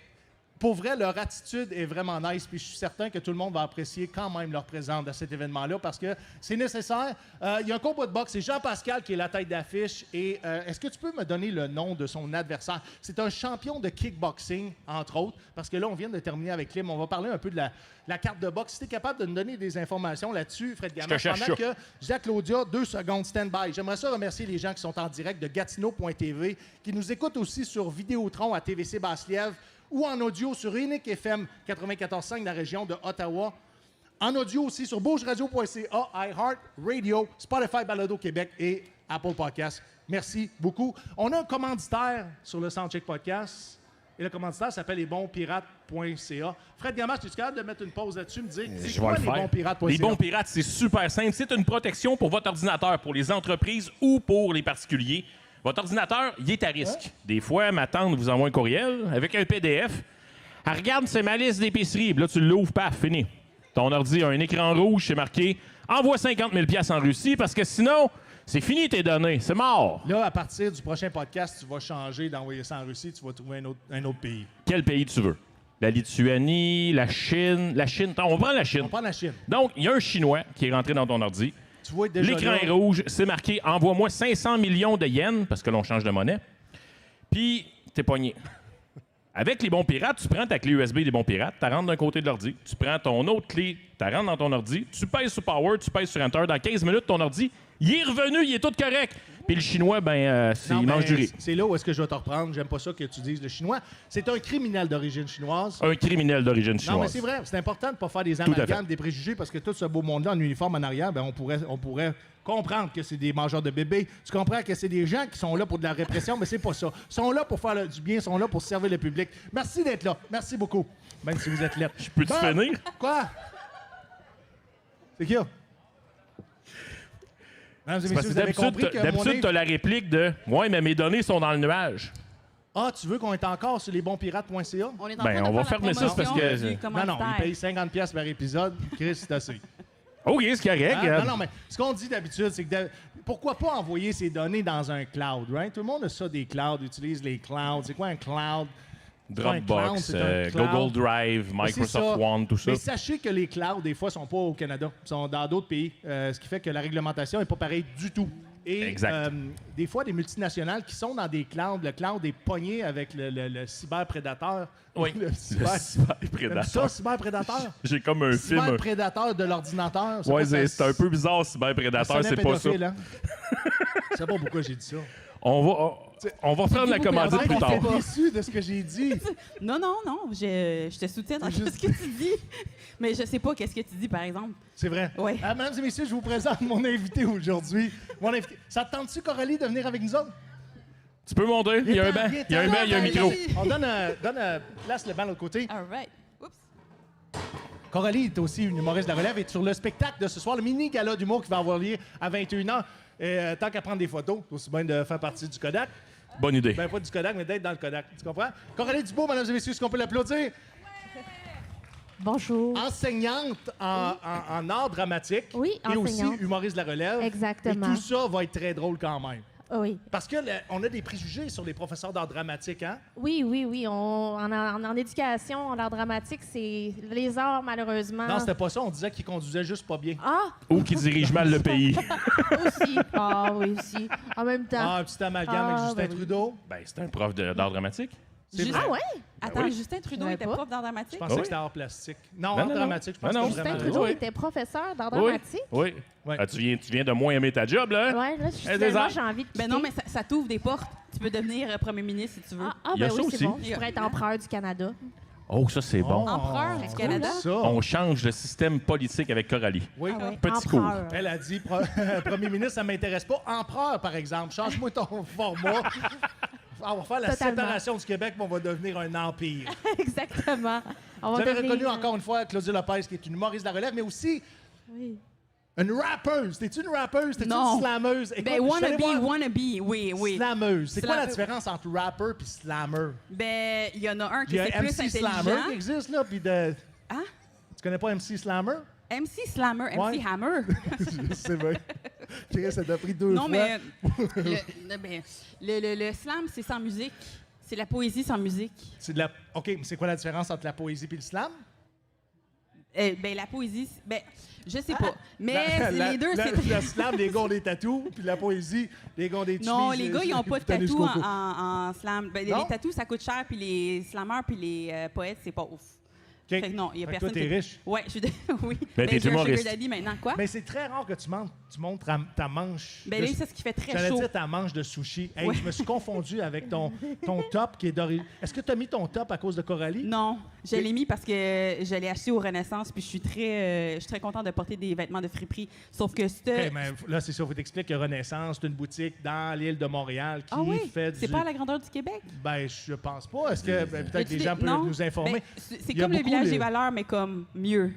pour vrai, leur attitude est vraiment nice, puis je suis certain que tout le monde va apprécier quand même leur présence à cet événement-là parce que c'est nécessaire. Il y a un combat de boxe, c'est Jean-Pascal qui est la tête d'affiche. Et est-ce que tu peux me donner le nom de son adversaire? C'est un champion de kickboxing, entre autres, parce que là, on vient de terminer avec Clem. On va parler un peu de la carte de boxe. Si tu es capable de nous donner des informations là-dessus, Fred Gamache, cherche pendant ça. que je dis à Claudia, 2 secondes, stand-by. J'aimerais ça remercier les gens qui sont en direct de Gatineau.tv, qui nous écoutent aussi sur Vidéotron à TVC Basse-Lièvre, ou en audio sur Unique FM 94.5 de la région de Ottawa. En audio aussi sur bougeradio.ca, iHeartRadio, Spotify Balado Québec et Apple Podcasts. Merci beaucoup. On a un commanditaire sur le Soundcheck Podcast. Et le commanditaire s'appelle lesbonspirates.ca. Fred Gamache, es-tu capable de mettre une pause là-dessus, me dire c'est quoi lesbonspirates.ca? Les bons pirates, c'est super simple. C'est une protection pour votre ordinateur, pour les entreprises ou pour les particuliers. Votre ordinateur, il est à risque. Des fois, ma tante vous envoie un courriel avec un PDF. Elle regarde, c'est ma liste d'épicerie. Puis là, tu l'ouvres, paf, fini. Ton ordi a un écran rouge, c'est marqué « Envoie 50 000 $ en Russie parce que sinon, c'est fini tes données, c'est mort. » Là, à partir du prochain podcast, tu vas changer d'envoyer ça en Russie, tu vas trouver un autre pays. Quel pays tu veux? La Lituanie, la Chine. La Chine, on prend la Chine. On prend la Chine. Donc, il y a un Chinois qui est rentré dans ton ordi. Tu vois déjà L'écran là, est rouge, c'est marqué « Envoie-moi 500 millions de yens » parce que l'on change de monnaie. Puis, t'es pogné. Avec les bons pirates, tu prends ta clé USB des bons pirates, tu rentres d'un côté de l'ordi, tu prends ton autre clé, tu rentres dans ton ordi, tu pèses sur Power, tu pèses sur Enter. Dans 15 minutes, ton ordi, il est revenu, il est tout correct. Puis le chinois, il mange du riz. C'est là où est-ce que je vais te reprendre. J'aime pas ça que tu dises le chinois. C'est un criminel d'origine chinoise. Un criminel d'origine chinoise. Non, mais c'est vrai. C'est important de ne pas faire des à fait. amalgames, des préjugés, parce que tout ce beau monde-là en uniforme en arrière, on pourrait comprendre que c'est des mangeurs de bébés. Tu comprends que c'est des gens qui sont là pour de la répression, mais c'est pas ça. Ils sont là pour faire du bien, ils sont là pour servir le public. Merci d'être là. Merci beaucoup. Même si vous êtes lettres. Je peux-tu finir? Quoi? C'est qui, là? Mesdames et Parce messieurs, que vous avez compris que mon d'habitude, tu as la réplique de « Ouais, mais mes données sont dans le nuage. » Ah, tu veux qu'on est encore sur lesbonspirates.ca? On est en Ben, train de on va faire la fermer ça, c'est parce promotion que- du Non, commanditaire. il paye 50$ par épisode. Chris, c'est assez. OK, c'est correct. Hein? Non, mais ce qu'on dit d'habitude, c'est que pourquoi pas envoyer ces données dans un cloud, right? Tout le monde a ça, des clouds, utilise les clouds. C'est quoi un cloud? C'est pas un cloud, Dropbox, c'est un cloud. Google Drive, Mais c'est Microsoft ça. One, tout ça. Mais sachez que les clouds, des fois, sont pas au Canada. Ils sont dans d'autres pays. Ce qui fait que la réglementation n'est pas pareille du tout. Et Exact. des fois, des multinationales qui sont dans des clouds, le cloud est pogné avec le cyberprédateur. Oui, Le le cyberprédateur. cyberprédateur. Ça, cyberprédateur? J'ai comme un film. Cyberprédateur de l'ordinateur. Ouais, pas c'est un peu bizarre, cyberprédateur, c'est pas ça. Hein? Je sais pas pourquoi j'ai dit ça. On va prendre la commandite plus tard. T'es déçu de ce que j'ai dit. Non, je te soutiens dans ce que tu dis. Mais je sais pas qu'est-ce que tu dis, par exemple. C'est vrai. Ouais. Mesdames et messieurs, je vous présente mon invité aujourd'hui. Ça te tente-tu, Coralie, de venir avec nous autres? Tu peux monter? Il y a un banc, il y a un banc, il y a un micro. On place le banc de l'autre côté. All right. Oups. Coralie est aussi une humoriste de la relève et sur le spectacle de ce soir, le mini-gala d'humour qui va avoir lieu à 21h. Et tant qu'à prendre des photos, c'est aussi bien de faire partie du Kodak. Bonne idée. Ben, pas du Kodak, mais d'être dans le Kodak. Tu comprends? Coralie Dubois, mesdames et messieurs, est-ce qu'on peut l'applaudir? Bonjour. Enseignante en art dramatique. Oui, et aussi enseignante. humoriste de la relève. Exactement. Et tout ça va être très drôle quand même. Oui. Parce que on a des préjugés sur les professeurs d'art dramatique, hein? Oui. En éducation, en art dramatique, c'est les arts, malheureusement. Non, c'était pas ça. On disait qu'ils conduisaient juste pas bien. Ah, Ou qui dirige mal le pays. aussi. Ah, oui, aussi. En même temps. Ah, un petit amalgame avec Justin ben oui. Trudeau. Ben, c'est un prof d'art dramatique. C'est Juste- vrai. Ah, ouais? Attends, oui. Justin Trudeau savais était pas. prof d'art dramatique? Je pensais Ah oui? que c'était art plastique. Non, Ben art non, non. dramatique, je pense Ben non. que c'est Justin vraiment... Trudeau Oui. était professeur d'art Oui. dramatique. Oui. Ouais. Ah, tu viens de moins aimer ta job, là? Ouais, là, je Eh, des moi, arts. j'ai envie de quitter. Ben non, mais ça t'ouvre des portes. Tu peux devenir premier ministre si tu veux. Ah, Il y a ben ça oui, aussi. c'est bon. Je pourrais être empereur du Canada. Oh, ça, c'est bon. Empereur du Canada. Ça. On change le système politique avec Coralie. Oui. Ah ouais, Petit empereur. Elle a dit, premier ministre, ça m'intéresse pas. Empereur, par exemple. Change-moi ton format. On va faire la Totalement. séparation du Québec, puis on va devenir un empire. Exactement. On Vous va avez devenir- reconnu encore une fois Claudia Lopez, qui est une humoriste de la relève, mais aussi Oui. une rappeuse. T'es-tu une rappeuse? T'es-tu Non. une slammeuse? Écoute, Ben, je suis allé voir- wannabe, oui. Slameuse. C'est quoi la Slammer. différence entre rapper et slammer? Ben, il y en a un Il qui y a est plus MC Slammer intelligent. qui existe, là, puis de... Hein? Tu connais pas MC Slammer? MC Slammer, Ouais. MC Hammer. C'est vrai. Chris, ça t'a pris deux Non, fois. mais le slam, c'est sans musique. C'est la poésie sans musique. C'est de la... OK, mais c'est quoi la différence entre la poésie et le slam? Ben, la poésie, ben, je sais pas. Mais La- les deux, la- c'est Le slam, les gars ont des tatous, puis la poésie, les gars ont des Non, chemises, les gars, ils n'ont pas de tennis tatou coco. en slam. Ben, Non? les tatous, ça coûte cher, puis les slammers, puis les poètes, c'est pas ouf. Fait que non, il y a Fait que personne. toi, t'es riche. Ouais, je suis oui. Ben, t'es j'ai un humoriste. sugar daddy maintenant, quoi? Mais c'est très rare que tu montres ta manche. Ben de- là, c'est ce qui fait très J'allais chaud. dire ta manche de sushi. Hey, Ouais. je me suis confondu avec ton top qui est d'origine. Est-ce que tu as mis ton top à cause de Coralie? Non, je l'ai mis parce que je l'ai acheté au Renaissance, puis je suis très contente de porter des vêtements de friperie. Sauf que c'était... OK, mais là, c'est ça. Faut t'expliquer que Renaissance, c'est une boutique dans l'île de Montréal qui Ah oui? fait C'est du... pas à la grandeur du Québec? Ben, je pense pas. Est-ce que peut-être que les gens peuvent Non. nous informer? Ben, c'est Il y a comme le beaucoup village les- des valeurs, mais comme mieux.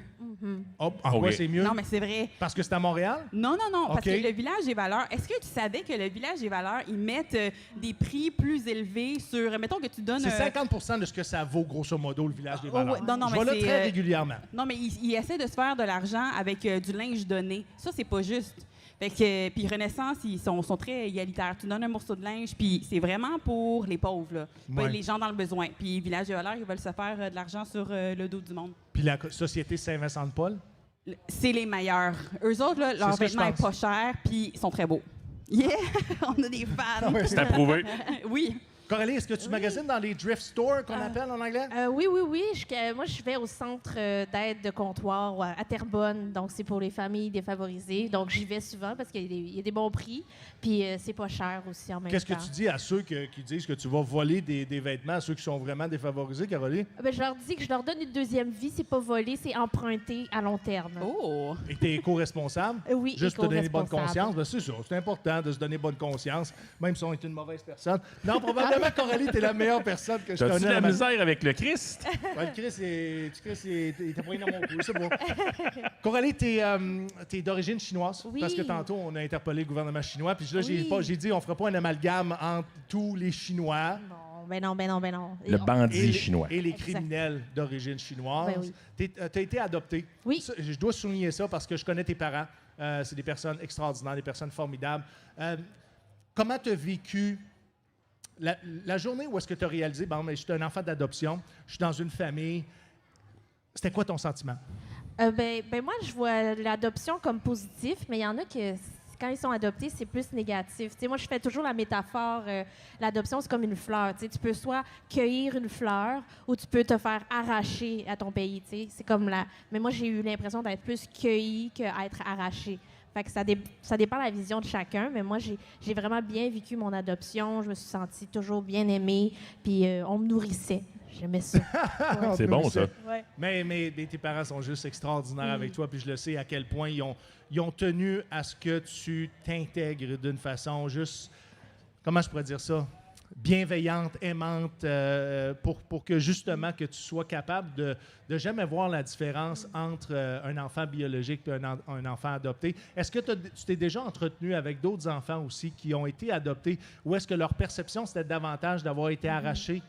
Oh, en quoi OK. c'est mieux? Non, mais c'est vrai. Parce que c'est à Montréal? Non, parce OK. que le village des valeurs, est-ce que tu savais que le village des valeurs, ils mettent des prix plus élevés sur, mettons que tu donnes... C'est 50 de ce que ça vaut, grosso modo, le village des Oh, ouais. valeurs. Non, je mais vais là c'est, très régulièrement. Non, mais ils essaient de se faire de l'argent avec du linge donné. Ça, c'est pas juste. Fait que, puis Renaissance, ils sont très égalitaires. Tu donnes un morceau de linge, puis c'est vraiment pour les pauvres, là. Pas Ouais. les gens dans le besoin. Puis Village des valeurs, ils veulent se faire de l'argent sur le dos du monde. Puis la Société Saint-Vincent-de-Paul? C'est les meilleurs. Eux autres, là, leur ce que je vêtement est pense. pas cher, puis ils sont très beaux. Yeah! On a des fans. C'est approuvé. Oui. Coralie, est-ce que tu magasines dans les thrift stores qu'on appelle en anglais? Oui. Moi, je vais au centre d'aide de comptoir à Terrebonne. Donc, c'est pour les familles défavorisées. Donc, j'y vais souvent parce qu'il y a des bons prix. Puis, c'est pas cher aussi en même temps. Qu'est-ce que tu dis à ceux qui disent que tu vas voler des vêtements à ceux qui sont vraiment défavorisés, Caroline? Ben, je leur dis que je leur donne une deuxième vie. C'est pas voler, c'est emprunter à long terme. Oh! Et tu es éco-responsable? Oui, Juste te donner bonne éco-responsable. conscience. Ben, c'est ça, c'est important de se donner bonne conscience, même si on est une mauvaise personne. Non, probablement, Coralie, tu es la meilleure personne que je T'as-tu de connais. la ma- misère avec le Christ? Ouais, le Chris, il était pas dans mon cou, c'est bon. Coralie, t'es d'origine chinoise. Oui. Parce que tantôt, on a interpellé le gouvernement chinois. Puis là, Oui. j'ai dit, on fera pas un amalgame entre tous les Chinois Non, ben non. Le bandit et, chinois. et les Exact. criminels d'origine chinoise. Ben oui. T'as été adopté. Oui. Ça, je dois souligner ça parce que je connais tes parents. C'est des personnes extraordinaires, des personnes formidables. Comment tu as vécu la journée où est-ce que tu as réalisé, bon, mais je suis un enfant d'adoption, je suis dans une famille. C'était quoi ton sentiment? Ben moi, je vois l'adoption comme positif, mais il y en a que quand ils sont adoptés, c'est plus négatif. Tu sais, moi, je fais toujours la métaphore, l'adoption, c'est comme une fleur. Tu sais, tu peux soit cueillir une fleur ou tu peux te faire arracher à ton pays. Tu sais, c'est comme Mais moi, j'ai eu l'impression d'être plus cueillie qu'être arrachée. Fait que ça dépend de la vision de chacun, mais moi, j'ai vraiment bien vécu mon adoption. Je me suis sentie toujours bien aimée, puis on me nourrissait. J'aimais ça. C'est bon, ça. Ouais. Mais tes parents sont juste extraordinaires avec toi, puis je le sais à quel point ils ont tenu à ce que tu t'intègres d'une façon juste, comment je pourrais dire ça, bienveillante, aimante, pour que justement que tu sois capable de jamais voir la différence entre un enfant biologique et un enfant adopté. Est-ce que tu t'es déjà entretenu avec d'autres enfants aussi qui ont été adoptés, ou est-ce que leur perception, c'était davantage d'avoir été arrachés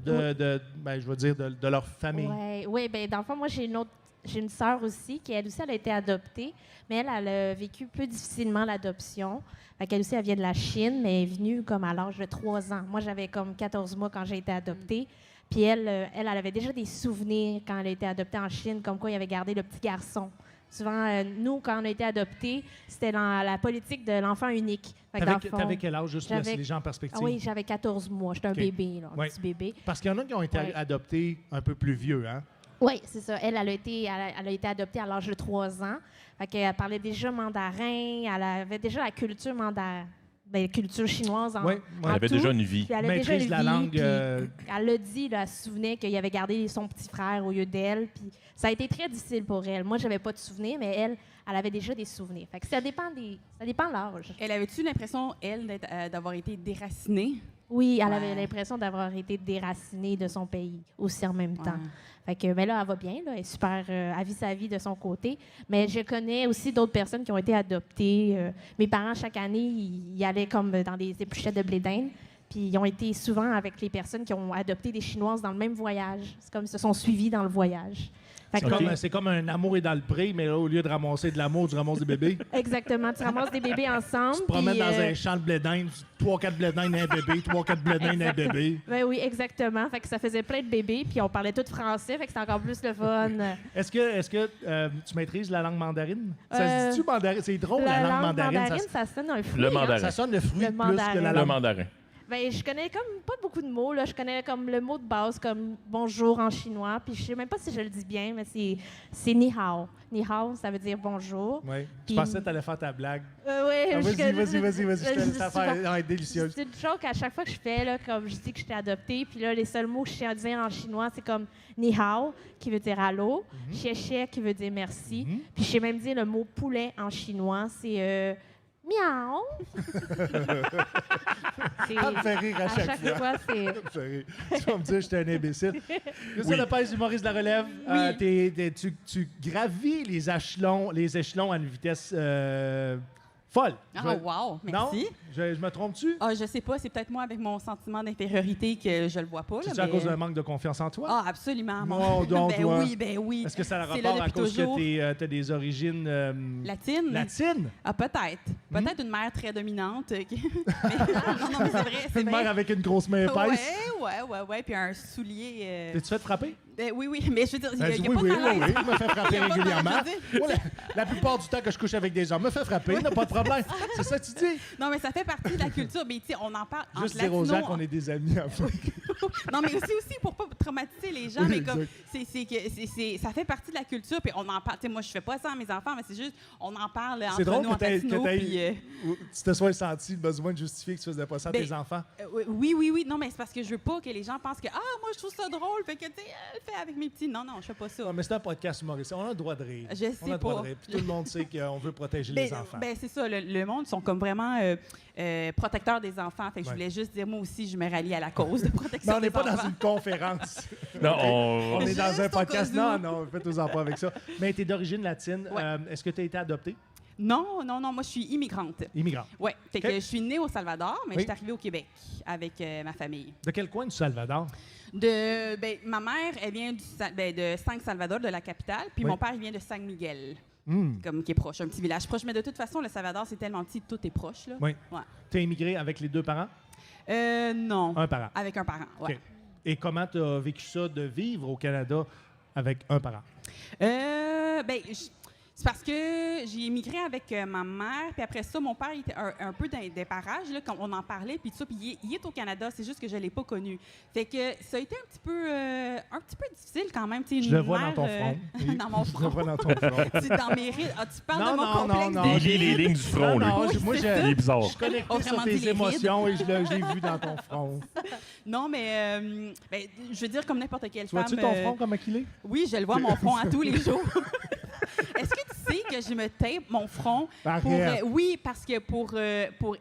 de leur famille? Oui, ben dans le fond, moi, j'ai une sœur aussi, qui elle aussi, elle a été adoptée, mais elle a vécu plus difficilement l'adoption. Fait qu'elle aussi, elle vient de la Chine, mais elle est venue comme à l'âge de 3 ans. Moi, j'avais comme 14 mois quand j'ai été adoptée. Puis elle avait déjà des souvenirs quand elle a été adoptée en Chine, comme quoi il avait gardé le petit garçon. Souvent, nous, quand on a été adoptés, c'était dans la politique de l'enfant unique. Fait que dans le fond, T'avais quel âge, juste pour laisser j'avais- les gens en perspective? Ah oui, j'avais 14 mois. J'étais un OK. bébé, là, un Ouais. petit bébé. Parce qu'il y en a qui ont été Ouais. adoptés un peu plus vieux, hein? Oui, c'est ça. Elle a été adoptée à l'âge de 3 ans. Fait qu'elle parlait déjà mandarin. Elle avait déjà la culture culture chinoise en, Ouais, ouais. en Elle avait tout. déjà une vie. Puis elle a Maîtrise déjà une la vie, langue, puis elle l'a dit, là, elle se souvenait qu'il avait gardé son petit frère au lieu d'elle. Puis ça a été très difficile pour elle. Moi, j'avais pas de souvenirs, mais elle avait déjà des souvenirs. Fait que ça dépend de l'âge. Elle avait-tu l'impression, elle, d'avoir été déracinée? Oui, elle Ouais. avait l'impression d'avoir été déracinée de son pays aussi en même temps. Ouais. Fait que, mais là, elle va bien, là, elle est super, elle vit sa vie de son côté. Mais je connais aussi d'autres personnes qui ont été adoptées. Mes parents, chaque année, ils allaient comme dans des épluchettes de blé d'Inde. Puis ils ont été souvent avec les personnes qui ont adopté des Chinoises dans le même voyage. C'est comme ils se sont suivis dans le voyage. Fait que- C'est comme un amour est dans le pré, mais là, au lieu de ramasser de l'amour, tu ramasses des bébés. Exactement. Tu ramasses des bébés ensemble. Tu te promènes puis, dans un champ de blé d'Inde, 3-4 blé d'Inde, un bébé, 3-4 blé d'Inde, un bébé. Ben oui, exactement. Fait que ça faisait plein de bébés, puis on parlait tout français, fait que c'était encore plus le fun. Est-ce que tu maîtrises la langue mandarine? Ça se dit-tu mandarine? C'est drôle, la langue mandarine. ça sonne un fruit. Le hein. mandarin. Ça sonne le fruit Le plus mandarin. que la Le langue. mandarin. Ben, je connais comme pas beaucoup de mots. Là. Je connais comme le mot de base, comme bonjour en chinois. Puis je sais même pas si je le dis bien, mais c'est ni hao. Ni hao, ça veut dire bonjour. Oui. Je Puis- pensais que tu allais faire ta blague. Oui, Ah, vas-y. Je te laisse la faire. Elle est délicieuse. C'est une chose qu'à chaque fois que je fais, là, comme je dis que je t'ai adoptée, puis là, les seuls mots que je sais à dire en chinois, c'est comme ni hao, qui veut dire allô, xie xie, qui veut dire merci. Puis je sais même dire le mot poulet en chinois, c'est miaou. Ça me fait rire à chaque fois. c'est. Ça me fait rire. Tu vas me dire que j'étais un imbécile. Lucien Lopez, humoriste de la relève, tu gravis les échelons à une vitesse folle. Ah, wow, merci. Non? Je me trompe-tu? Ah, je sais pas, c'est peut-être moi avec mon sentiment d'infériorité que je le vois pas. Là, C'est-tu à cause d'un manque de confiance en toi? Ah, absolument. Non, donc, ben toi. oui, ben oui. Est-ce que ça a C'est rapport là à depuis cause toujours. que tu as des origines Latine? latines? Ah, peut-être. Peut-être une mère très dominante. non, mais c'est vrai, c'est Une vrai. mère avec une grosse main épaisse? Ouais. Puis un soulier. T'es-tu fait frapper? Oui, mais je veux dire, il n'y a, Elle dit pas de malaise. oui, je me fais frapper Il y a pas de régulièrement. malaise, je veux Moi, la plupart du temps que je couche avec des hommes, me fait frapper, n'a pas de problème. C'est ça que tu dis? Non, mais ça fait partie de la culture. Mais tu sais, on en parle Juste entre dire aux gens latinos. qu'on est des amis à fois. Non, mais aussi pour pas traumatiser les gens, Oui, mais comme exact. ça fait partie de la culture, puis on en parle. Tu sais, moi, je fais pas ça à mes enfants, mais c'est juste, on en parle entre C'est drôle nous, que entre latinos, puis, tu te sois senti le besoin de justifier que tu faisais pas ça à Ben, tes enfants. oui. Non, mais c'est parce que je veux pas que les gens pensent que, moi, je trouve ça drôle, fait que, tu sais, fais avec mes petits. Non, je fais pas ça. Non, mais c'est un podcast humoriste. On a le droit de rire. Je sais On a le droit pas. de rire. Puis tout le monde sait qu'on veut protéger les enfants. Ben, c'est ça. Le monde sont comme vraiment protecteurs des enfants. Fait que je Ouais. voulais juste dire, moi aussi, je me rallie à la cause de protection Mais on des n'est pas enfants. dans une conférence. Non, On est dans Juste un au podcast. cas où. Non, faites-en pas avec ça. Mais tu es d'origine latine. Ouais. Est-ce que tu as été adopté? Non, moi, je suis immigrante. Immigrant. Oui, fait que OK. je suis née au Salvador, mais Oui. je suis arrivée au Québec avec ma famille. De quel coin du Salvador? Ma mère, elle vient de San Salvador, de la capitale, puis Oui. mon père, il vient de San Miguel, Hmm. comme qui est proche, un petit village proche. Mais de toute façon, le Salvador, c'est tellement petit, tout est proche. Là. Oui. Ouais. Tu as immigré avec les deux parents? Non. Un parent. Avec un parent, ouais. OK. Et comment tu as vécu ça de vivre au Canada avec un parent? C'est parce que j'ai immigré avec ma mère, puis après ça, mon père il était un peu dans des parages, là, quand on en parlait, puis tout ça, puis il est au Canada, c'est juste que je ne l'ai pas connu. Fait que ça a été un petit peu difficile quand même. Tu sais, Je une le vois dans mère, ton front. Oui, dans mon Je le front. vois dans ton front. C'est dans mes rides. Ah, tu parles Non, de mon non, complexe non, des il lit les rides? lignes du front, lui. Non, Oui, moi, c'est je Il est bizarre. je suis connecté sur Autrement dit, tes les émotions et je l'ai vu dans ton front. Non, mais je veux dire, comme n'importe quelle Tu femme... vois-tu ton front comme il est? Oui, je le vois, mon front, à tous les jours. Est-ce que tu sais que je me tape mon front pour... Arrête. oui, parce que pour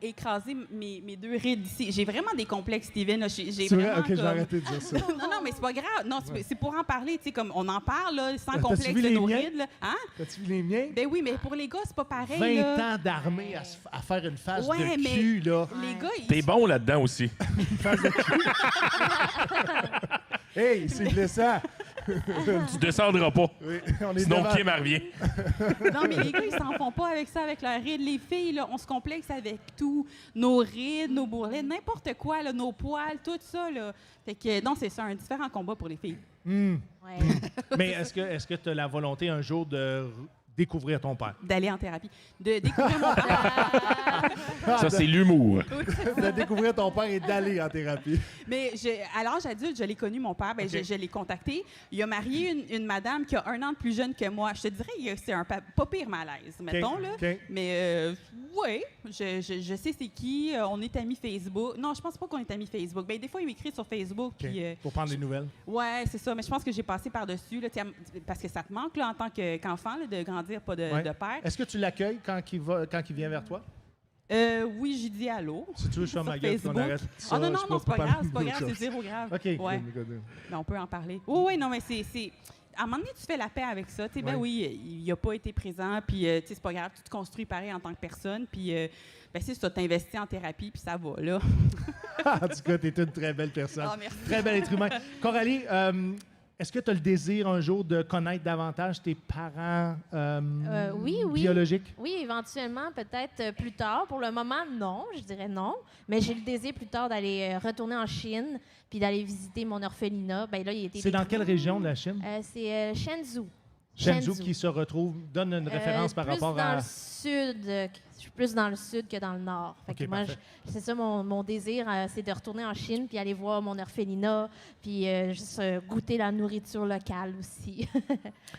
écraser mes deux rides ici. J'ai vraiment des complexes, Steven. Là. J'ai C'est vrai? vraiment OK, je vais comme- arrêter de dire ça. Non, mais c'est pas grave. Non, c'est pour en parler, tu sais, comme on en parle, là, sans T'as-tu complexe vu de les nos miens? rides. Là. Hein? T'as-tu vu les miens? Ben oui, mais pour les gars, c'est pas pareil. 20 là. ans d'armée à faire une face Ouais, de mais- cul, là. Les gars, ils... T'es bon là-dedans aussi. Hey, c'est blessant. Tu descendras pas. Oui, on est Sinon, devant. Kim elle revient. Non, mais les gars, ils s'en font pas avec ça, avec leurs rides. Les filles, là, on se complexe avec tout. Nos rides, nos bourrelets, n'importe quoi, là, nos poils, tout ça. Là. Fait que, non, c'est ça, un différent combat pour les filles. Hmm. Ouais. Mais est-ce que tu as la volonté un jour de découvrir ton père? D'aller en thérapie. De découvrir mon père. Ça, c'est l'humour. De découvrir ton père et d'aller en thérapie. Mais à l'âge adulte, je l'ai connu, mon père. Ben, OK. je l'ai contacté. Il a marié une madame qui a 1 an de plus jeune que moi. Je te dirais que c'est un pas pire malaise, mettons. Là. OK. Mais oui, je sais c'est qui. On est amis Facebook. Non, je pense pas qu'on est amis Facebook. Ben, des fois, il m'écrit sur Facebook. OK. Puis, Pour prendre des nouvelles. ouais, c'est ça. Mais je pense que j'ai passé par-dessus. Là, parce que ça te manque là, en tant qu'enfant là, de grandir, pas de Ouais. père. Est-ce que tu l'accueilles quand il vient vers toi? Oui, j'ai dit allô. Si tu veux, je ferme Sur ma gueule, qu'on Facebook. arrête. Ah non, je non, peux non, c'est pas parler grave, c'est pas d'autre grave, c'est chose. zéro grave. OK, Ouais. good. Mais on peut en parler. Oui, non, mais c'est... À un moment donné, tu fais la paix avec ça. Tu sais, ben Ouais. oui, il n'a pas été présent, puis tu sais, c'est pas grave, tu te construis pareil en tant que personne, puis ben c'est ça, t'investis en thérapie, puis ça va, là. En tout cas, tu es une très belle personne. Ah, merci. Très bel être humain. Coralie, est-ce que tu as le désir un jour de connaître davantage tes parents Oui. biologiques? Oui, éventuellement, peut-être plus tard. Pour le moment, non, je dirais non. Mais j'ai le désir plus tard d'aller retourner en Chine puis d'aller visiter mon orphelinat. Ben là, il était C'est dans quelle région de la Chine? C'est Shenzhou. Shenzhou Shenzhou. qui se retrouve, donne une référence par rapport plus dans à... le sud. Je suis plus dans le sud que dans le nord. Fait que Ok, moi, parfait. c'est ça mon désir, c'est de retourner en Chine puis aller voir mon orphelinat puis juste goûter la nourriture locale aussi.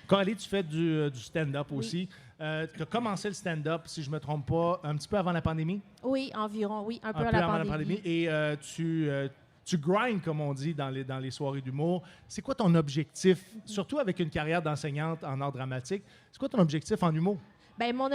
Coralie, tu fais du stand-up aussi. Tu as commencé le stand-up, si je ne me trompe pas, un petit peu avant la pandémie? Oui, environ, oui, un peu Un à peu la avant pandémie. la pandémie. Et tu grindes, comme on dit, dans les soirées d'humour. C'est quoi ton objectif, surtout avec une carrière d'enseignante en art dramatique, c'est quoi ton objectif en humour? Ben mon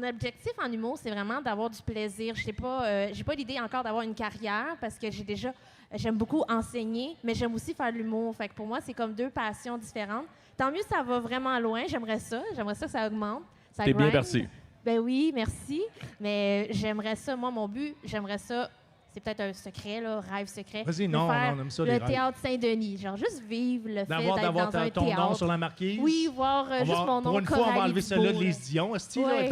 objectif en humour, c'est vraiment d'avoir du plaisir. J'ai pas l'idée encore d'avoir une carrière parce que j'aime beaucoup enseigner, mais j'aime aussi faire de l'humour. Fait que pour moi, c'est comme deux passions différentes. Tant mieux, ça va vraiment loin. J'aimerais ça que ça augmente. Ça T'es bien grind. parti. Ben oui, merci. Mais j'aimerais ça. Moi, mon but, j'aimerais ça. C'est peut-être un secret, là, rêve secret. Vas-y, de non, faire on aime ça, les le rêves. théâtre Saint-Denis. Genre, juste vivre le fait d'être D'avoir dans un ton nom théâtre. sur la marquise? Oui, voir On juste va- mon nom, pour une fois, on va Coralie enlever celle-là de Dubois, Lise Dion. Esti, là, Ouais.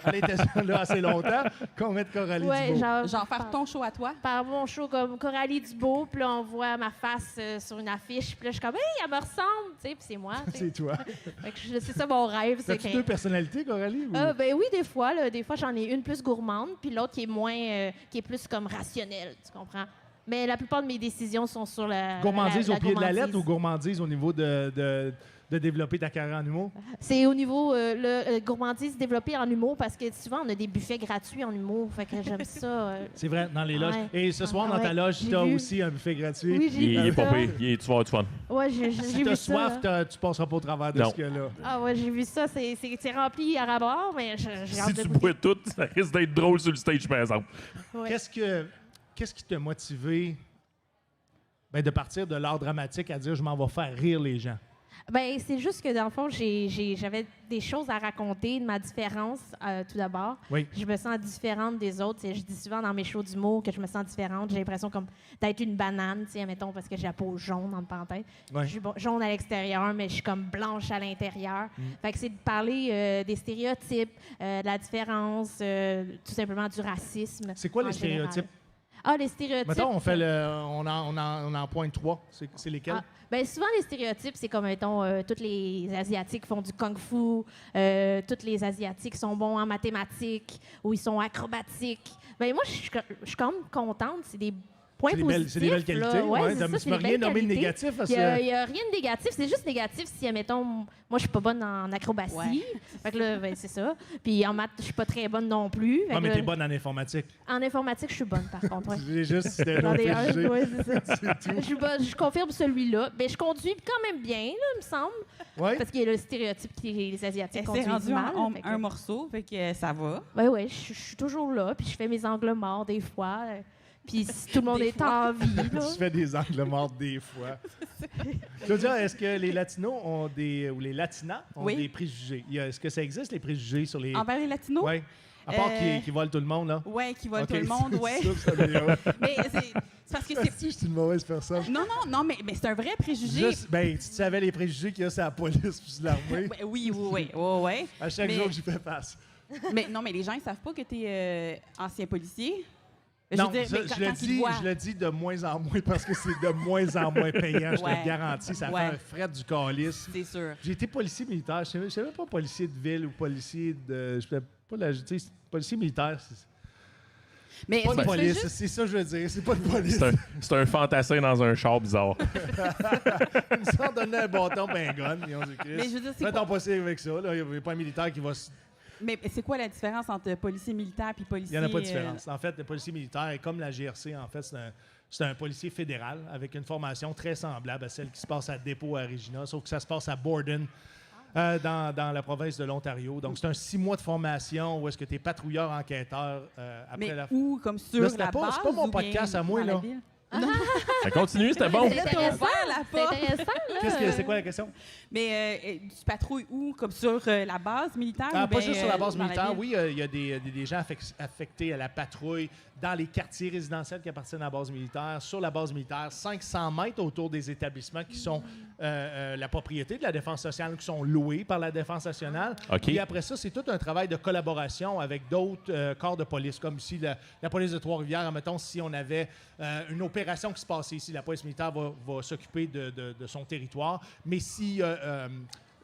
elle était là assez longtemps qu'on mette Coralie Ouais, Dubois. Genre faire ton show à toi. par mon show comme Coralie Dubois, puis là, on voit ma face sur une affiche, puis là, je suis comme, hey, elle me ressemble, tu sais, puis c'est moi. tu sais. C'est toi. Fait que c'est ça mon rêve. C'est As-tu que... deux personnalités, Coralie? ou- Ben oui, des fois. Là, des fois, j'en ai une plus gourmande, puis l'autre qui est moins, qui est plus comme rationnelle, tu comprends? Mais la plupart de mes décisions sont sur la Gourmandise la au pied de la gourmandise. lettre ou gourmandise au niveau de développer ta carrière en humour? C'est au niveau gourmandise développée en humour, parce que souvent, on a des buffets gratuits en humour, fait que j'aime ça. C'est vrai, dans les loges. Ouais. Et ce soir, Ah, dans ta ouais, loge, j'ai tu as vu. aussi un buffet gratuit. Oui, j'ai Il vu est pas ça. pire. Tu vas avoir du fun. Ouais, j'ai Si vu t'as ça. soif, tu passeras pas au travers de Non. ce qu'il y a là. Ah ouais, j'ai vu ça. C'est rempli à rabord, mais j'ai hâte Si de tu goûter. bois tout, ça risque d'être drôle sur le stage, par exemple. Ouais. Qu'est-ce qui t'a motivé de partir de l'art dramatique à dire je m'en vais faire rire les gens? Ben, c'est juste que dans le fond, j'avais des choses à raconter de ma différence, tout d'abord. Oui. Je me sens différente des autres. Je dis souvent dans mes shows d'humour que je me sens différente. J'ai l'impression comme d'être une banane, mettons, parce que j'ai la peau jaune, en parenthèse. Ouais. Je suis jaune à l'extérieur, mais je suis comme blanche à l'intérieur. Fait que c'est de parler des stéréotypes, de la différence, tout simplement du racisme. C'est quoi en les général. stéréotypes? Ah, les stéréotypes. Mettons, on en pointe 3. C'est lesquels? Ah, ben souvent, les stéréotypes, c'est comme, mettons, tous les Asiatiques font du kung-fu, tous les Asiatiques sont bons en mathématiques ou ils sont acrobatiques. Ben moi, je suis quand même contente. C'est des points positifs. C'est des belles qualités. là. Ouais, Ouais, c'est ça, tu c'est m'as des rien belles nommé de qualités. négatif. Parce Il n'y a, que... rien de négatif. C'est juste négatif si, mettons, moi, je suis pas bonne en acrobatie. Ouais. Fait que là, ben, c'est ça. Puis en maths, je suis pas très bonne non plus. Fait Non, que mais là, t'es bonne en informatique. en informatique, je suis bonne, par contre. Ouais. J'ai juste c'était J'en un ai un, préjugé. ouais, c'est ça. C'est tout. Je confirme celui-là. Ben, je conduis quand même bien, là, il me semble. Ouais? Parce qu'il y a le stéréotype que les Asiatiques C'est conduisent rendu mal. fait que- un morceau, fait que ça va. Ouais, je suis toujours là, puis je fais mes angles morts des fois. Puis si tout le monde est en vie, là. Tu fais des angles morts des fois. Claudia, est-ce que les Latinos ou les Latinas ont Oui. des préjugés? Est-ce que ça existe, les préjugés sur les... Envers les Latinos? Oui. À part Euh, qui volent tout le monde, là. Ouais, qui volent Ok, tout le monde, c'est ouais. ça, ça m'énerve. Mais c'est parce que c'est. Si je suis une mauvaise personne. Non, mais c'est un vrai préjugé. Juste, si tu savais les préjugés qu'il y a sur la police puis sur l'armée, Ouais, oui. à chaque Mais- jour, j'y fais face. Mais non, mais les gens, ils savent pas que tu es ancien policier. Non, veux dire, ça, mais quand je ils te voient- le dis de moins en moins parce que c'est de moins en moins payant, je te Ouais. le garantis. Ça Ouais. fait un fret du calice. C'est sûr. J'ai été policier militaire. Je ne savais pas policier de ville ou policier de... Je sais pas la... Tu sais, policier militaire, c'est Mais pas de est-ce que tu fais police. juste- C'est ça que je veux dire. C'est pas de police. C'est un fantassin dans un char bizarre. Ils se sont donné un bâton ben gun. Ils ont dit, Chris, Mais je veux dire, c'est fais quoi- ton possible avec ça. Il n'y a pas un militaire qui va... Mais c'est quoi la différence entre policier militaire et Il policier... n'y en a pas de différence. En fait, le policier militaire, comme la GRC, en fait, c'est un policier fédéral avec une formation très semblable à celle qui se passe à Dépôt à Regina, sauf que ça se passe à Borden, dans la province de l'Ontario. Donc, c'est un 6 mois de formation où est-ce que tu es patrouilleur enquêteur après Mais la... où, comme sur Là, c'était la pas- base c'est pas mon ou bien podcast à moi, dans la là. ville? Ça continue, c'était bon. C'est Là, t'as intéressant. ouvert la C'est porte. intéressant, là. C'est quoi la question? Mais tu patrouilles où? Comme sur la base militaire? ou Pas bien, juste sur la base dans militaire. ville? Oui, il y a des gens affectés à la patrouille dans les quartiers résidentiels qui appartiennent à la base militaire, sur la base militaire, 500 mètres autour des établissements qui sont la propriété de la Défense sociale, qui sont loués par la Défense nationale. OK. Et après ça, c'est tout un travail de collaboration avec d'autres corps de police, comme ici la police de Trois-Rivières. Mettons, si on avait une opération opération qui se passe ici. La police militaire va s'occuper de son territoire. Mais si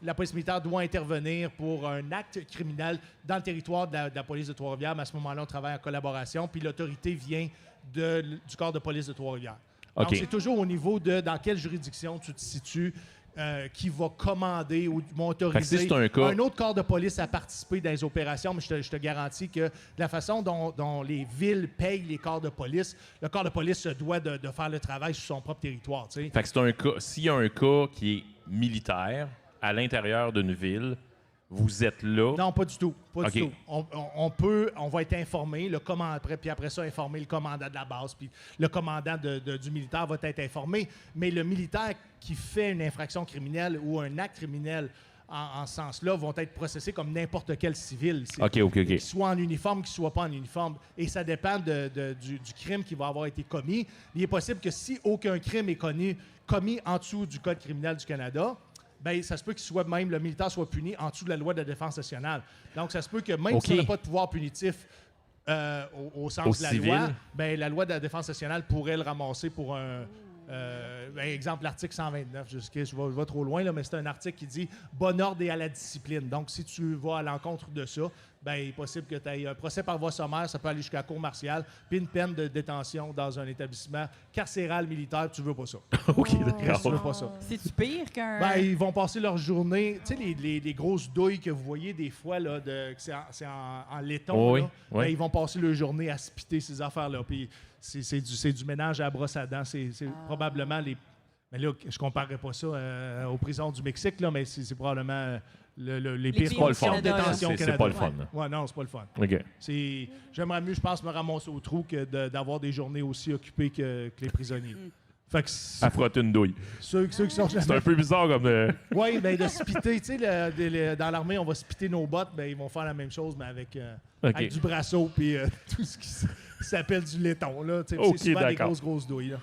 la police militaire doit intervenir pour un acte criminel dans le territoire de la police de Trois-Rivières, mais à ce moment-là, on travaille en collaboration, puis l'autorité vient du corps de police de Trois-Rivières. OK. Donc, c'est toujours au niveau de dans quelle juridiction tu te situes, qui va commander ou autoriser Fait que si c'est un autre corps de police à participer dans les opérations. Mais je te garantis que la façon dont les villes payent les corps de police, le corps de police se doit de faire le travail sur son propre territoire. Tu sais. Fait que c'est un cas. S'il y a un cas qui est militaire à l'intérieur d'une ville, vous êtes là. Non, pas du tout. Pas OK. du tout. On va être informé, puis après ça, informer le commandant de la base, puis le commandant du militaire va être informé. Mais le militaire qui fait une infraction criminelle ou un acte criminel en ce sens-là vont être processés comme n'importe quel civil ici. OK. Qu'il soit en uniforme, qu'il soit pas en uniforme. Et ça dépend du crime qui va avoir été commis. Il est possible que si aucun crime est commis en dessous du Code criminel du Canada, bien, ça se peut que même le militaire soit puni en dessous de la loi de la défense nationale. Donc, ça se peut que même si on n'a pas de pouvoir punitif au sens de la civil. loi, bien, la loi de la défense nationale pourrait le ramasser pour un... exemple, l'article 129, je vais trop loin, là, mais c'est un article qui dit « bon ordre et à la discipline ». Donc, si tu vas à l'encontre de ça, bien, il est possible que tu aies un procès par voie sommaire, ça peut aller jusqu'à la cour martiale, puis une peine de détention dans un établissement carcéral militaire, tu veux pas ça. OK, Tu d'accord. veux pas ça. C'est-tu pire qu'un... Ben, ils vont passer leur journée. Tu sais, les grosses douilles que vous voyez des fois, là, que c'est en laiton, Oui, là, oui. ben, ils vont passer leur journée à spiter ces affaires-là. Puis c'est du ménage à la brosse à dents. C'est probablement les. Mais là, je ne comparerais pas ça aux prisons du Mexique, là, mais c'est probablement les pires pires au conditions de Canada, là. détention au C'est Canada. pas le fun. là. Ouais, non, c'est pas le fun. OK. J'aimerais mieux, je pense, me ramasser au trou que d'avoir des journées aussi occupées que les prisonniers. Fait que À frotter une douille. ceux qui sont C'est un peu bizarre comme. Oui, bien de spiter, tu sais, dans l'armée, on va spiter nos bottes, ben ils vont faire la même chose, mais avec du brasso puis tout ce qui s'appelle du laiton, là. Tu sais, Ok, c'est souvent des d'accord. grosses douilles, là.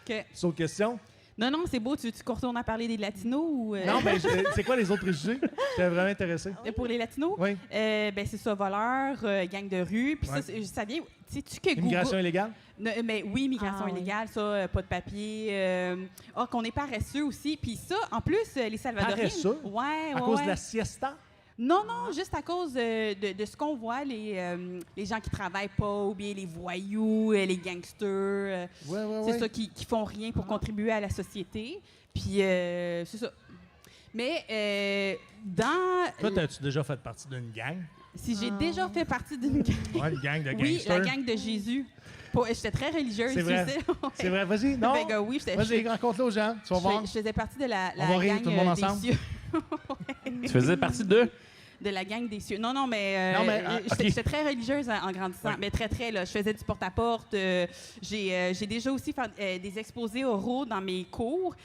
OK. C'est autre question? Non, c'est beau. Tu retournes à parler des Latinos ou... Non, ben c'est quoi les autres préjugés? J'étais vraiment intéressé. Pour les Latinos? Oui. Ben c'est ça, voleurs, gang de rue. Puis Ouais. ça vient... Sais-tu que Immigration Google... illégale? Mais oui, migration Ah, oui. illégale, ça, pas de papier. Qu'on est paresseux aussi. Puis ça, en plus, les Salvadoriens... Paresseux? Ouais, À cause de la siesta? Non, juste à cause de ce qu'on voit, les gens qui travaillent pas, ou bien les voyous, les gangsters. Ouais. C'est ça, qui font rien pour contribuer à la société. Puis, c'est ça. Mais Toi, as-tu déjà fait partie d'une gang? si j'ai déjà fait partie d'une gang... Ouais, une gang de Oui, gangsters. la gang de Jésus. J'étais très religieuse, C'est vrai. tu sais. C'est vrai, vas-y, non? Fait que oui, Vas-y, raconte-le aux gens, tu vas voir. je faisais partie de la On va rire gang tout le monde des ensemble. cieux. Tu faisais partie de. De la gang des cieux. Non, mais, Non, mais, j'étais très religieuse en grandissant. Ouais. Mais très, là. Je faisais du porte-à-porte. J'ai déjà aussi fait des exposés oraux dans mes cours,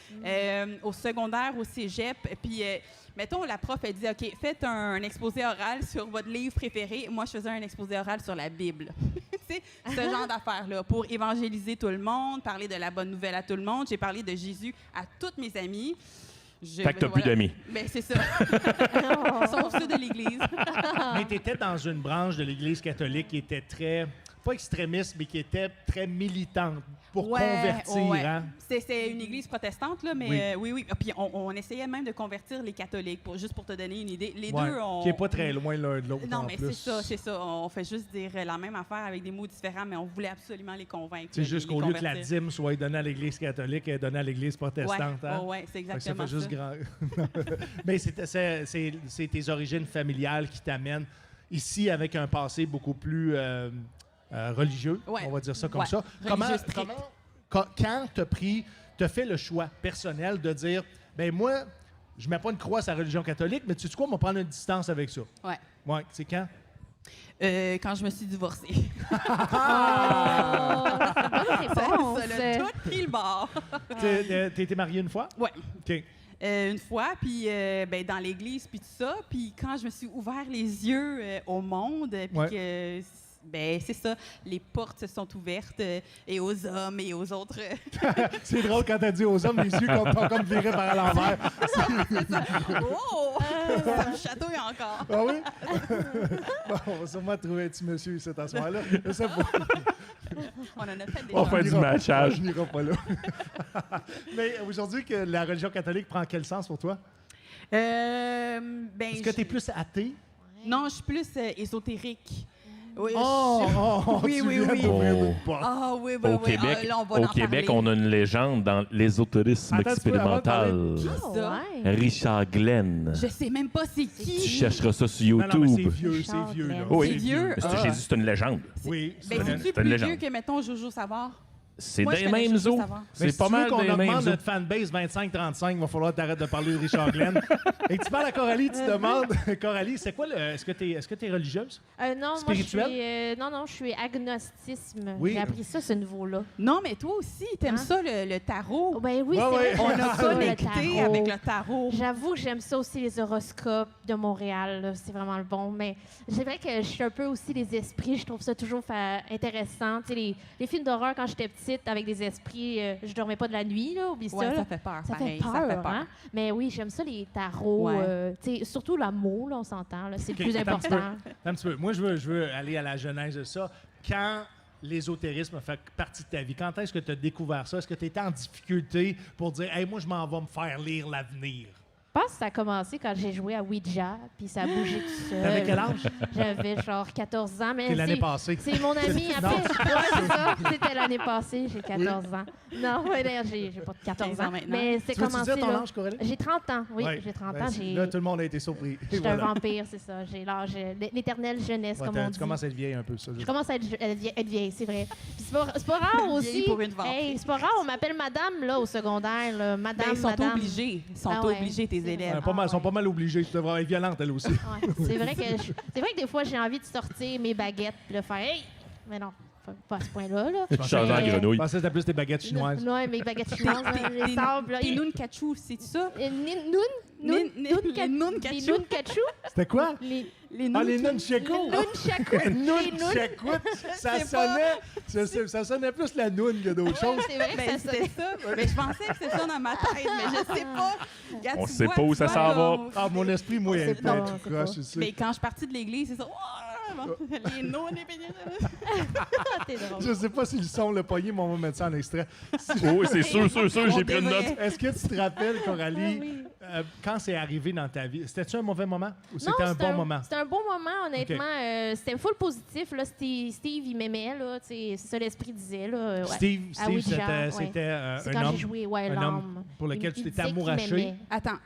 au secondaire, au cégep. Puis, mettons, la prof, elle dit, OK, faites un exposé oral sur votre livre préféré. Moi, je faisais un exposé oral sur la Bible. Tu sais, ce genre d'affaires-là, pour évangéliser tout le monde, parler de la bonne nouvelle à tout le monde. J'ai parlé de Jésus à toutes mes amies. Fait que t'as plus d'amis. Ben, c'est ça. Sauf ceux de l'Église. Mais tu étais dans une branche de l'Église catholique qui était très, pas extrémiste, mais qui était très militante pour convertir. ouais. Hein? C'est une église protestante, là, mais oui. Puis on essayait même de convertir les catholiques, juste pour te donner une idée. Les Ouais, deux, on... qui n'est pas très loin l'un de l'autre. Non, en mais plus. c'est ça. On fait juste dire la même affaire avec des mots différents, mais on voulait absolument les convaincre. C'est juste les qu'au lieu que la convertir. dîme soit donnée à l'Église catholique, elle est donnée à l'Église protestante. Hein? Ouais, c'est Fait que ça exactement fait juste grand. Mais c'est tes origines familiales qui t'amènent ici avec un passé beaucoup plus religieux, Ouais. on va dire ça comme Ouais. ça. Religieux strict. Quand t'as fait le choix personnel de dire, ben moi, je mets pas une croix sur la religion catholique, mais tu sais quoi, on va prendre une distance avec ça. Ouais. Ouais, c'est quand? Quand je me suis divorcée. Réponse. Ça l'a tout pris le bord. T'as été mariée une fois? Ouais. OK. Une fois, puis dans l'église, puis tout ça. Puis quand je me suis ouvert les yeux au monde, puis Ouais. que, c'est ça, les portes se sont ouvertes et aux hommes et aux autres. C'est drôle quand t'as dit aux hommes, les yeux t'ont comme viré par l'envers. Oh! Ça me chatouille encore. Ah oui? Bon, on va sûrement trouver un petit monsieur ici à ce moment-là. Je sais pas. On en a fait des On fait du matchage. Je n'irai pas là. Mais aujourd'hui, que la religion catholique prend quel sens pour toi? Est-ce que tu es plus athée? Non, je suis plus ésotérique. Oui, Oui, oui, tu viens oui. d'ouvrir Oh. une porte. Ah oui, Au Québec, là, on va en au Québec, parler. on a une légende dans l'ésotérisme Attends, tu peux avant de expérimental. Oh, Ça? ouais. Richard Glenn. Je sais même pas c'est Tu qui. chercheras ça sur Non, non, mais YouTube. c'est vieux, Richard c'est vieux. Là. Glenn. Oui. C'est vieux? Mais Ah. J'ai dit c'est une légende. Oui. Ben, c'est- c'est-tu une plus légende. vieux que, mettons, Jojo Savard? C'est Moi, je des connais mêmes Jojo eaux. Savard. Mais C'est si pas tu veux mal qu'on des mêmes augmente eaux. notre fanbase 25-35, il va falloir t'arrêter de parler de Richard Glenn. Et que tu parles à Coralie, tu te demandes, Coralie, c'est quoi le. Est-ce que tu es religieuse? Non, Spirituel? moi, je suis, non, je suis agnostisme. Oui. J'ai appris ça, ce niveau-là. Non, mais toi aussi, t'aimes Hein? ça, le tarot. Oh, ben oui, Ouais, c'est ouais. vrai. On que a j'aime ça, le connecté tarot. avec le tarot. J'avoue que j'aime ça aussi, les horoscopes de Montréal. là. C'est vraiment le bon. Mais c'est vrai que je suis un peu aussi les esprits. Je trouve ça toujours intéressant. Tu sais, les films d'horreur, quand j'étais petite, avec des esprits, je dormais pas de la nuit. Là, oublie Ouais, ça. ça là. fait peur, Ça pareil. fait peur, Ça fait peur. hein? Mais oui, j'aime ça, les tarots. Ouais. Tu sais, surtout l'amour, là, on s'entend. là. C'est Ok, le plus attends un petit important. Un petit peu. Moi, je veux aller à la genèse de ça. Quand l'ésotérisme fait partie de ta vie, quand est-ce que tu as découvert ça? Est-ce que tu étais en difficulté pour dire, hey, moi, je m'en vais me faire lire l'avenir? Je pense que ça a commencé quand j'ai joué à Ouija, puis ça a bougé tout seul. T'avais quel âge? J'avais genre 14 ans. Mais C'est l'année c'est- passée. C'est mon ami. Après, ouais, c'est ça. C'était l'année passée, j'ai 14 ans. Non, ouais, d'ailleurs, j'ai pas de 14 15 ans. ans maintenant. Mais c'est Tu veux-tu commencé. dire ton là. âge, Coralie? J'ai 30 ans, oui. Ouais. J'ai 30 Ben, ans. là, tout le monde a été surpris. Je suis Voilà. un vampire, c'est ça. J'ai l'âge, l'éternelle jeunesse, Ouais, comme on tu dit. commences à être vieille un peu, ça. Je commence à être vieille, c'est vrai. Puis c'est pas rare aussi. Vieille pour une vampire. Hey, c'est pas rare, on m'appelle madame là, au secondaire. Là. Madame, Ben, ils sont madame. obligés. Ils sont Ah ouais. obligés, tes C'est élèves. Ils sont ouais. pas mal obligés. Tu devrais être violente, elle aussi. Ouais, c'est vrai que des fois j'ai envie de sortir mes baguettes et de faire hey, mais non, pas à ce point-là là. Tu changes en Mais- grenouille. Je pensais que c'était plus tes baguettes chinoises. Ouais, mes baguettes chinoises, les sables. Les nunchaku, c'est ça? Les Les nunchaku. C'était quoi? Les Les Ah, les nunchaku. nunchaku! nunchaku. Nunchaku! Ça sais sonnait... Ça sonnait plus la noune que d'autres choses. C'est vrai que Ben, ça c'était ça. Mais je pensais que c'était ça dans ma tête, mais je sais pas. Regarde, On tu sait vois, pas où tu ça vois, s'en va. comme- Ah, mon esprit, moi, il est C'est pas, tout c'est croche, pas. je sais. Mais quand je suis partie de l'église, c'est ça. Les noms, les Ah, t'es drôle. Je sais pas si le son l'a pogné, mais on va mettre ça en extrait. Oui, c'est sûr, On j'ai pris une devrait. note. Est-ce que tu te rappelles, Coralie, Ah oui. quand c'est arrivé dans ta vie, c'était-tu un mauvais moment ou Non, c'était un bon moment? C'était un bon moment, honnêtement. C'était full positif. Là. Steve, il m'aimait. Là, c'est ça l'esprit disait. Là. Ouais. Steve, À Ouija, c'était ouais. C'est un quand homme, j'ai joué, ouais, un l'âme. homme pour lequel tu Il t'étais disait qu'il amouraché. m'aimait. Attends,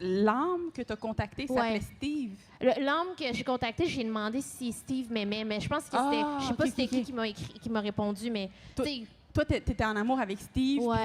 l'âme que tu as contactée s'appelait Ouais. Steve. L'homme que j'ai contacté, j'ai demandé si Steve m'aimait, mais je pense que c'était. Ah, Je sais pas ok, c'était ok, qui m'a écrit, qui m'a répondu, mais. Toi- tu sais, Toi, tu étais en amour avec Steve, Ouais.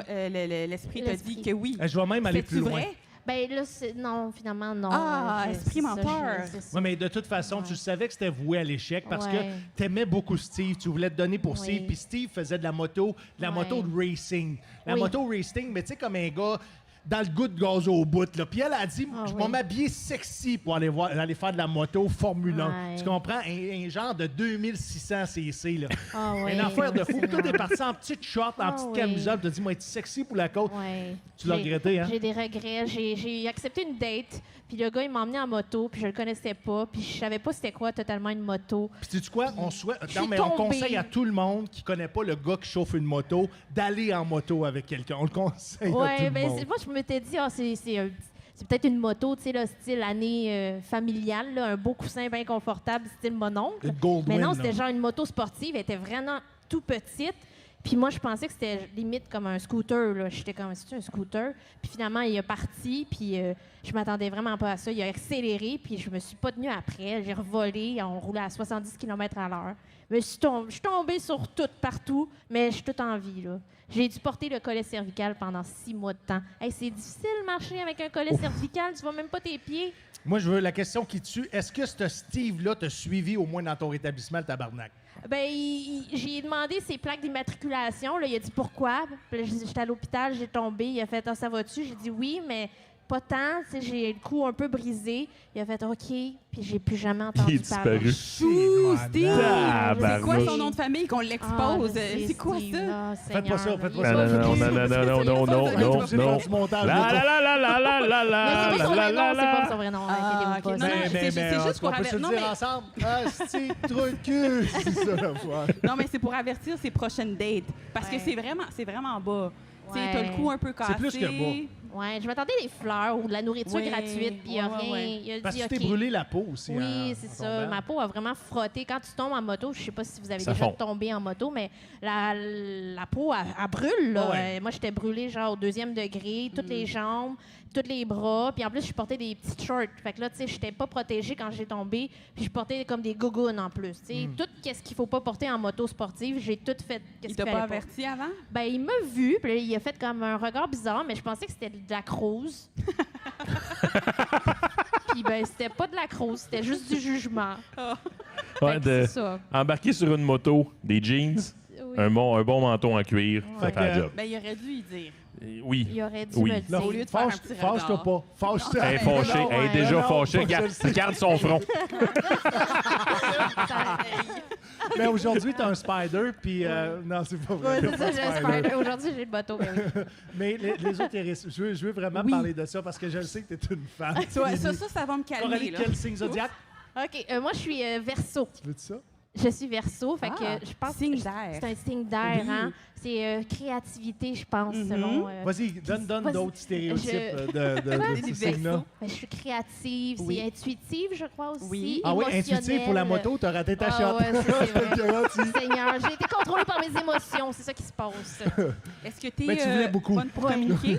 puis là, l'esprit t'a L'esprit. dit que oui. Je vais même aller C'est-tu plus loin. vrai? ben là, non, finalement, non. Ah, esprit c'est ça, menteur. c'est ça. Oui, mais de toute façon, Ouais. tu savais que c'était voué à l'échec parce Ouais. que tu aimais beaucoup Steve, tu voulais te donner pour Oui. Steve, puis Steve faisait de la moto Ouais. de racing. La Oui. moto racing, mais tu sais, comme un gars dans le goût de gaz au bout. Là. Puis elle a dit, Ah je oui. vais m'habiller sexy pour aller faire de la moto Formule 1. Ouais. Tu comprends? Un genre de 2600 cc. Là. Ah, ouais, Une affaire de ouais, fou. c'est Tout est vrai. parti en petite short, en Ah petite oui. camisole. Tu as dit, moi, être sexy pour la côte. Ouais. Tu l'as J'ai- regretté, hein? J'ai des regrets. J'ai accepté une date, puis le gars, il m'a emmené en moto, puis je le connaissais pas, puis je savais pas c'était quoi totalement une moto. Puis sais-tu quoi? On souhaite. Je suis Non, mais on tombée. conseille à tout le monde qui connaît pas le gars qui chauffe une moto d'aller en moto avec quelqu'un. On le conseille à tout Ouais, le ben monde. moi, je m'étais dit, ah, c'est peut-être une moto, tu sais, là, style année familiale, là, un beau coussin bien confortable, style mon oncle. Une Goldwyn, Mais non, là. c'était genre une moto sportive, elle était vraiment tout petite. Puis moi, je pensais que c'était limite comme un scooter. Là. J'étais comme, c'est un scooter? Puis finalement, il est parti, puis je m'attendais vraiment pas à ça. Il a accéléré, puis je me suis pas tenue après. J'ai revolé, on roulait à 70 km/h. Je suis tombée sur tout, partout, mais je suis toute en vie, là. J'ai dû porter le collet cervical pendant 6 mois de temps. Hey, c'est difficile de marcher avec un collet cervical, tu vois même pas tes pieds. Moi, je veux la question qui tue. Est-ce que ce Steve-là t'a suivi au moins dans ton rétablissement, le tabarnak? Ben, j'ai demandé ses plaques d'immatriculation. Là. Il a dit pourquoi. Puis là, j'étais à l'hôpital, j'ai tombé. Il a fait ah, ça va-tu? J'ai dit oui, mais pas tant. Tu sais, j'ai le cou un peu brisé. Il a fait OK, puis j'ai plus jamais entendu Il est parler. disparu. Chou, Steve! Tabarnouche. C'est quoi son nom de famille qu'on Ah, l'expose? je sais, C'est quoi Steve, ça? là, Faites pas ça, Seigneur, faites il pas est ça. Non, non, non, non, non, non, non, J'ai non, fait non. du montage. La la la la la la la Non, c'est pas son vrai nom, la c'est pas la. son vrai nom. Ah, inquiétez-vous ok. pas. Non, non, c'est en juste tout pour cas, on peut se avertir. le Non, dire mais- ensemble. Asti, trou de cul. C'est ça l'affaire. Non, mais c'est pour avertir ses prochaines dates. Parce que Ouais. c'est vraiment bas. Tu sais, Ouais. t'as le cou un peu cassé. C'est plus que bas. Ouais, je m'attendais à des fleurs ou de la nourriture Ouais, gratuite, puis il a ouais, rien. ouais. Il a Parce dit que tu OK. t'es brûlé la peau aussi. Oui, en c'est tombant. ça. Ma peau a vraiment frotté. Quand tu tombes en moto, je sais pas si vous avez Ça déjà fond. tombé en moto, mais la peau, elle brûle. Là. Ouais. Moi, j'étais brûlée genre au 2e degré, toutes les jambes, tous les bras. Puis en plus, je portais des petites shorts. Fait que là, tu sais, j'étais pas protégée quand j'ai tombé. Puis je portais comme des gougounes en plus. Tu sais, tout ce qu'il faut pas porter en moto sportive, j'ai tout fait. Il Qu'est-ce t'a qu'il pas fallait pas. averti avant? Ben, il m'a vu, puis là, il a fait comme un regard bizarre, mais je pensais que c'était de la crouse. Puis ben, c'était pas de la crouse, c'était juste du jugement. Ouais, Fait que de c'est ça. embarquer sur une moto, des jeans, Oui. un bon manteau en cuir, ça Fait fait la que- job. Ben, il aurait dû y dire. Oui. Il aurait dû Oui. me le Là, dire. Au lieu de faire un fâche- petit Fâche-toi regard. pas. Fâche-toi. Elle est fâchée, Non, elle est ouais, déjà non, fâchée. faut que Regarde, je le- regarde son front. Mais aujourd'hui, t'as un spider, puis... non, c'est pas vrai. Ouais, t'as c'est pas ça, de j'espère. spider. Aujourd'hui, j'ai le bateau. Ben oui. Mais les autres, je veux vraiment Oui. parler de ça parce que je le sais que t'es une fan. Ouais, ça va me calmer. Coralie, Là. quel signe zodiac? OK, moi, je suis Verseau. Tu veux ça? Je suis Verseau, fait Ah, que je pense signe que d'air. c'est un signe d'air. Oui. Hein? C'est créativité, je pense, Mhm. selon... Vas-y, donne vas-y. d'autres stéréotypes Je- de Des ce signe-là. Verseaux. Ben, je suis créative, Oui. c'est intuitive, je crois aussi. Oui. Ah oui, intuitif pour la moto, t'as raté ta Ah shot. ouais, ça, c'est vrai. Je te garantis. Seigneur, j'ai été contrôlée par mes émotions, c'est ça qui se passe. Est-ce que tu Mais tu voulais beaucoup. bonne pour communiquer?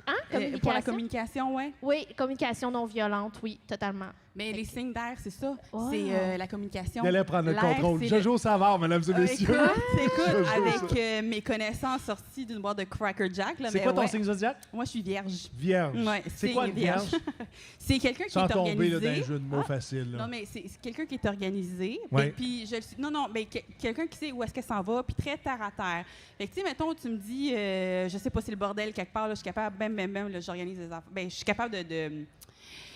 Hein? Communication? Pour la communication, oui. Oui, communication non violente, oui, totalement. Mais les signes d'air, c'est ça. Wow. C'est la communication. Il allait prendre le L'air, contrôle. c'est Jojo Savard, mesdames et messieurs. Écoute, Je avec mes connaissances sorties d'une boîte de Cracker Jack. Là, C'est mais quoi ton ouais, signe zodiac? Moi, je suis vierge. Vierge. Ouais, c'est signe quoi une vierge? C'est quelqu'un qui Sans est tomber organisé. là, dans un jeu de mots facile. là. Non, mais c'est quelqu'un qui est organisé. Ouais. Et puis, je le suis. Non, mais quelqu'un qui sait où est-ce qu'elle s'en va, puis très terre à terre. Fait que, tu sais, mettons, tu me dis, je sais pas, c'est le bordel quelque part, là, je suis capable, là, j'organise les affaires. Ben, je suis capable de mettre de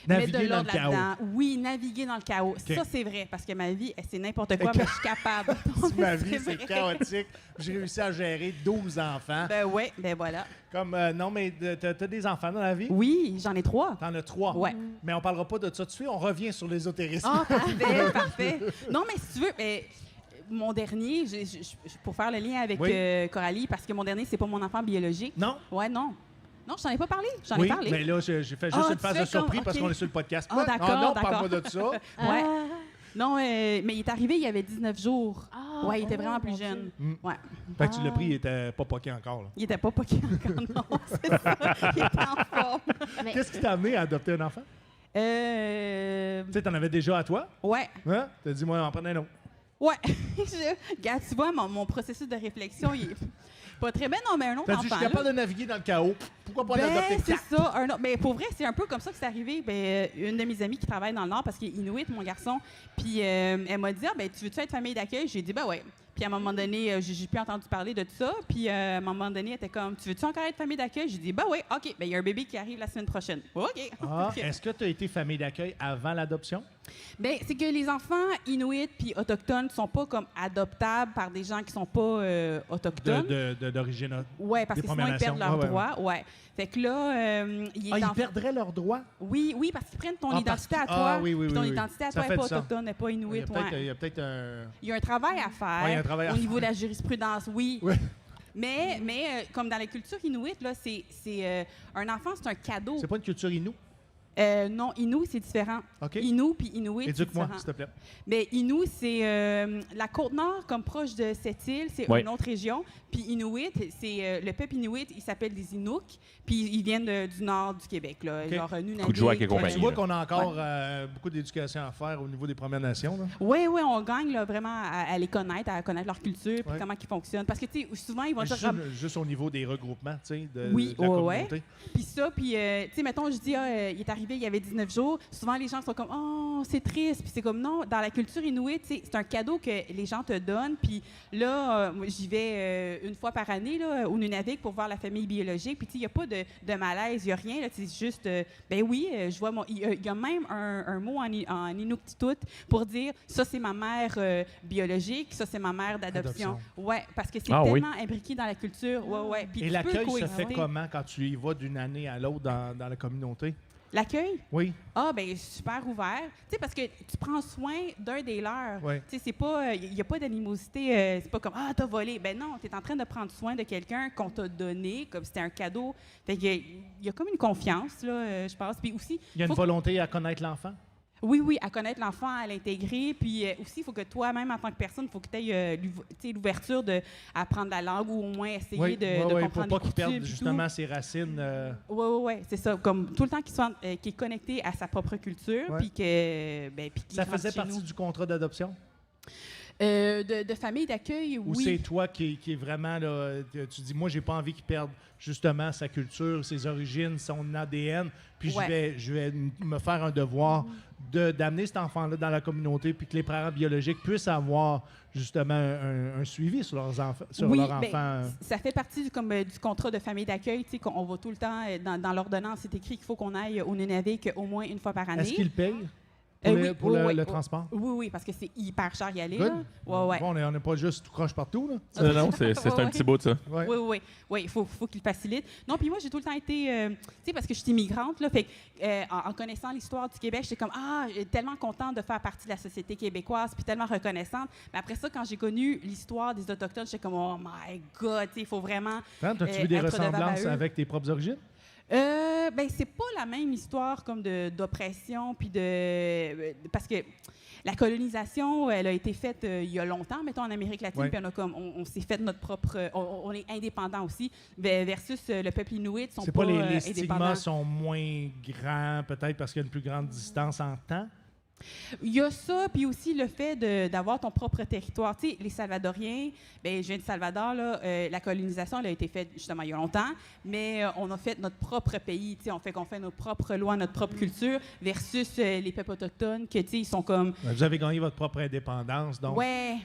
Naviguer dans le l'ordre chaos. là-dedans. Oui, naviguer dans le chaos. OK. Ça, c'est vrai, parce que ma vie, c'est n'importe quoi, mais je suis capable. Ma vie, c'est vrai. chaotique. J'ai réussi à gérer 12 enfants. Ben ouais, ben voilà. Comme, non, mais t'as des enfants dans la vie? Oui, j'en ai 3. T'en as 3. Ouais. Mais on parlera pas de ça tout de suite. On revient sur l'ésotérisme. Ah, parfait, parfait. Non, mais si tu veux, mon dernier, pour faire le lien avec Oui. Coralie, parce que mon dernier, c'est pas mon enfant biologique. Non? Ouais, non. Non, je t'en ai pas parlé. J'en Oui, ai parlé. mais là, j'ai fait juste Ah, une tu phase fais de surprise comme- parce OK. qu'on est sur le podcast. Ah, d'accord, non, d'accord. parle-moi de ça. Ouais. Ah. Non, mais il est arrivé, il avait 19 jours. Ah, Ouais, il était oh, vraiment mon plus Dieu. jeune. Mm. Ouais. Fait que tu l'as pris, il était pas poqué encore. là. Il était pas poqué encore, non. C'est ça. Il était en forme. Mais- Qu'est-ce qui t'a amené à adopter un enfant? Tu sais, t'en avais déjà à toi? Ouais. Hein? T'as dit, moi, on en prenait un autre. Ouais. Regarde, tu vois, mon processus de réflexion, il est pas très bien. Non, mais un autre T'as enfant. dit, je suis là. capable de naviguer dans le chaos. Pourquoi pas Ben, l'adopter? c'est ça. Un autre. Mais pour vrai, c'est un peu comme ça que c'est arrivé. Ben, une de mes amies qui travaille dans le Nord, parce qu'il est Inuit, mon garçon, puis elle m'a dit, ben, tu veux-tu être famille d'accueil? J'ai dit, ben ouais. Puis à un moment donné, j'ai plus entendu parler de tout ça. Puis à un moment donné, elle était comme, tu veux-tu encore être famille d'accueil? J'ai dit, ben oui, OK. Ben il y a un bébé qui arrive la semaine prochaine. OK. Ah, OK. est-ce que tu as été famille d'accueil avant l'adoption? Ben, c'est que les enfants Inuits puis autochtones sont pas comme adoptables par des gens qui sont pas autochtones. D'origine. Ouais, parce des que sinon ils Premières perdent leurs Nations. Ouais, droits. Ouais. Fait que là, il est Ah, ils en- perdraient leurs droits? Oui, oui, parce qu'ils prennent ton Ah, identité parce à que- toi. ah, oui, oui, puis ton oui, oui. identité à Ça toi fait n'est pas du sens. autochtone, n'est pas Il y Inuit. a peut-être Ouais. il y a peut-être un... Il y a un travail à faire Ouais, il y a un travail à au niveau de la jurisprudence, oui. Oui. Mais comme dans la culture inuit, là, c'est un enfant, c'est un cadeau. C'est pas une culture inou? Non, Inou, c'est différent. OK. Inou puis Inuit, c'est Éduque-moi, différent. s'il te plaît. Mais Inou, c'est la Côte-Nord, comme proche de Sept-Îles, c'est Ouais. une autre région. Puis Inuit, c'est le peuple Inuit, il s'appelle des Inuks, puis ils viennent du nord du Québec, là, OK. genre Nunavik. Coup-de-joie et compagnie. Tu vois là. qu'on a encore beaucoup d'éducation à faire au niveau des Premières Nations. Là. Oui, oui, on gagne là, vraiment à les connaître, à connaître leur culture, puis Ouais. comment ils fonctionnent. Parce que, tu sais, souvent, ils vont dire... Juste au niveau des regroupements, tu sais, de, Oui, de la ouais, communauté. Puis ça, puis, tu sais, mettons, je dis, il est arrivé, il y avait 19 jours. Souvent, les gens sont comme, oh, oh, c'est triste. Puis c'est comme, non, dans la culture inuit, c'est un cadeau que les gens te donnent. Puis là, moi, j'y vais une fois par année là, au Nunavik pour voir la famille biologique. Puis il n'y a pas de malaise, il n'y a rien. C'est juste, ben oui, je vois il y a même un mot en Inuktitut pour dire, ça, c'est ma mère biologique, ça, c'est ma mère d'adoption. Oui, parce que c'est tellement imbriqué dans la culture. Ouais. Puis et l'accueil se fait comment quand tu y vas d'une année à l'autre dans la communauté? L'accueil? Oui. Ah, bien, super ouvert. Tu sais, parce que tu prends soin d'un des leurs. Oui. Tu sais, c'est pas... Il n'y a pas d'animosité. C'est pas comme, ah, t'as volé. Ben non, tu es en train de prendre soin de quelqu'un qu'on t'a donné, comme si c'était un cadeau. Fait qu'il y a comme une confiance, là, je pense. Puis aussi... Il y a une volonté à connaître l'enfant? Oui, à connaître l'enfant, à l'intégrer. Puis aussi, il faut que toi-même, en tant que personne, il faut que tu aies l'ouverture d'apprendre la langue ou au moins essayer de comprendre les coutumes. Pour pas qu'il perde justement ses racines. Oui, c'est ça. Comme tout le temps qu'il est connecté à sa propre culture. Puis que, qu'il ça faisait partie du contrat d'adoption? De famille d'accueil, oui. Ou c'est toi qui est vraiment, là, tu dis, moi, j'ai pas envie qu'il perde justement sa culture, ses origines, son ADN, puis je vais me faire un devoir d'amener cet enfant-là dans la communauté, puis que les parents biologiques puissent avoir justement un suivi sur leurs enfants. Ça fait partie du contrat de famille d'accueil, tu sais, qu'on va tout le temps, dans l'ordonnance, c'est écrit qu'il faut qu'on aille au Nunavik au moins une fois par année. Est-ce qu'ils payent? Pour le transport? Oui, parce que c'est hyper cher y aller. Bon, on n'est pas juste tout croche partout. Là. Non, c'est un petit bout de ça. Oui, il faut qu'il facilite. Non, puis moi, j'ai tout le temps été... tu sais, parce que je suis immigrante, là, fait en connaissant l'histoire du Québec, j'étais comme, tellement contente de faire partie de la société québécoise, puis tellement reconnaissante. Mais après ça, quand j'ai connu l'histoire des Autochtones, j'étais comme, oh my God, il faut vraiment... As-tu vu des ressemblances avec tes propres origines? C'est pas la même histoire comme d'oppression puis parce que la colonisation elle a été faite il y a longtemps, mettons en Amérique latine, puis on s'est fait notre propre on est indépendant aussi versus le peuple inuit sont pas les stigmas sont moins grands peut-être parce qu'il y a une plus grande distance en temps. Il y a ça, puis aussi le fait d'avoir ton propre territoire. Tu sais, les Salvadoriens, je viens de Salvador, là, la colonisation elle a été faite justement il y a longtemps, mais on a fait notre propre pays, tu sais, on fait nos propres lois, notre propre culture, versus les peuples autochtones, que tu sais, ils sont comme... Vous avez gagné votre propre indépendance, donc... Ouais.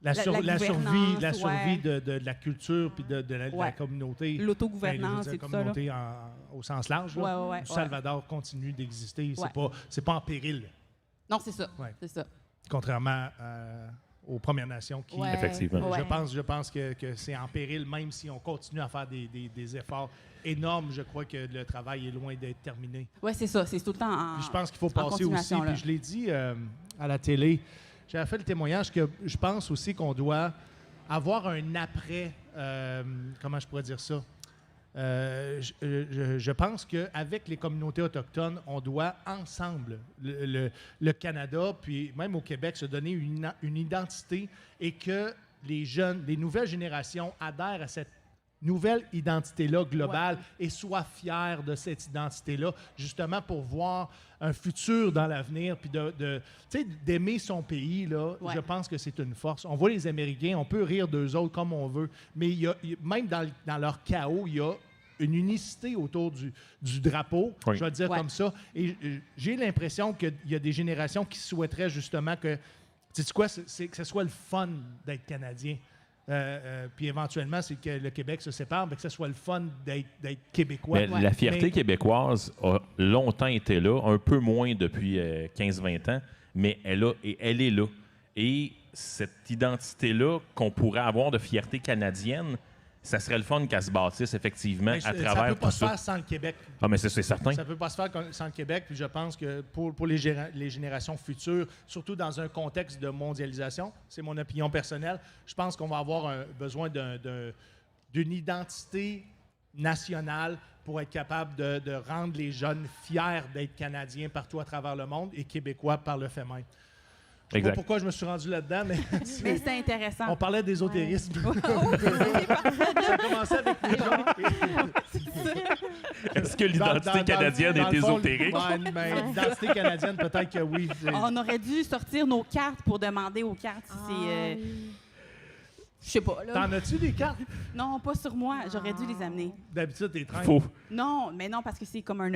La survie de la culture puis de la communauté. L'autogouvernance et tout ça. La communauté au sens large. Le Salvador continue d'exister. C'est pas en péril. Non, c'est ça. C'est ça. Contrairement aux Premières Nations qui... Effectivement. Je pense que c'est en péril, même si on continue à faire des efforts énormes. Je crois que le travail est loin d'être terminé. Oui, c'est ça. C'est tout le temps en puis je pense qu'il faut passer aussi, puis je l'ai dit à la télé, j'avais fait le témoignage que je pense aussi qu'on doit avoir un après... comment je pourrais dire ça? Je pense qu'avec les communautés autochtones, on doit ensemble, le Canada, puis même au Québec, se donner une identité et que les nouvelles générations adhèrent à cette nouvelle identité-là globale et soient fiers de cette identité-là, justement pour voir un futur dans l'avenir, puis d'aimer son pays, là, je pense que c'est une force. On voit les Américains, on peut rire d'eux autres comme on veut, mais même dans leur chaos, il y a une unicité autour du drapeau, je vais le dire comme ça. Et j'ai l'impression qu'il y a des générations qui souhaiteraient justement que, tu sais quoi, que ce soit le fun d'être Canadien. Puis éventuellement, c'est que le Québec se sépare, mais que ce soit le fun d'être québécois. La fierté québécoise a longtemps été là, un peu moins depuis 15-20 ans, mais elle est là. Et cette identité-là qu'on pourrait avoir de fierté canadienne, ça serait le fun qu'elle se bâtisse effectivement à travers tout ça. Ça ne peut pas se faire sans le Québec. Ah, mais c'est certain. Ça ne peut pas se faire sans le Québec. Puis je pense que pour les générations futures, surtout dans un contexte de mondialisation, c'est mon opinion personnelle, je pense qu'on va avoir besoin d'une identité nationale pour être capable de rendre les jeunes fiers d'être Canadiens partout à travers le monde et Québécois par le fait même. Je ne sais pas pourquoi je me suis rendu là-dedans, mais c'est intéressant. On parlait d'ésotérisme. Ça a commencé avec les gens. Est-ce que l'identité canadienne est ésotérique? L'identité canadienne, peut-être que oui. On aurait dû sortir nos cartes pour demander aux cartes si c'est... Je sais pas, là. T'en as-tu des cartes? Non, pas sur moi. J'aurais dû les amener. D'habitude, t'es traînes. Faux. Non, mais non, parce que c'est comme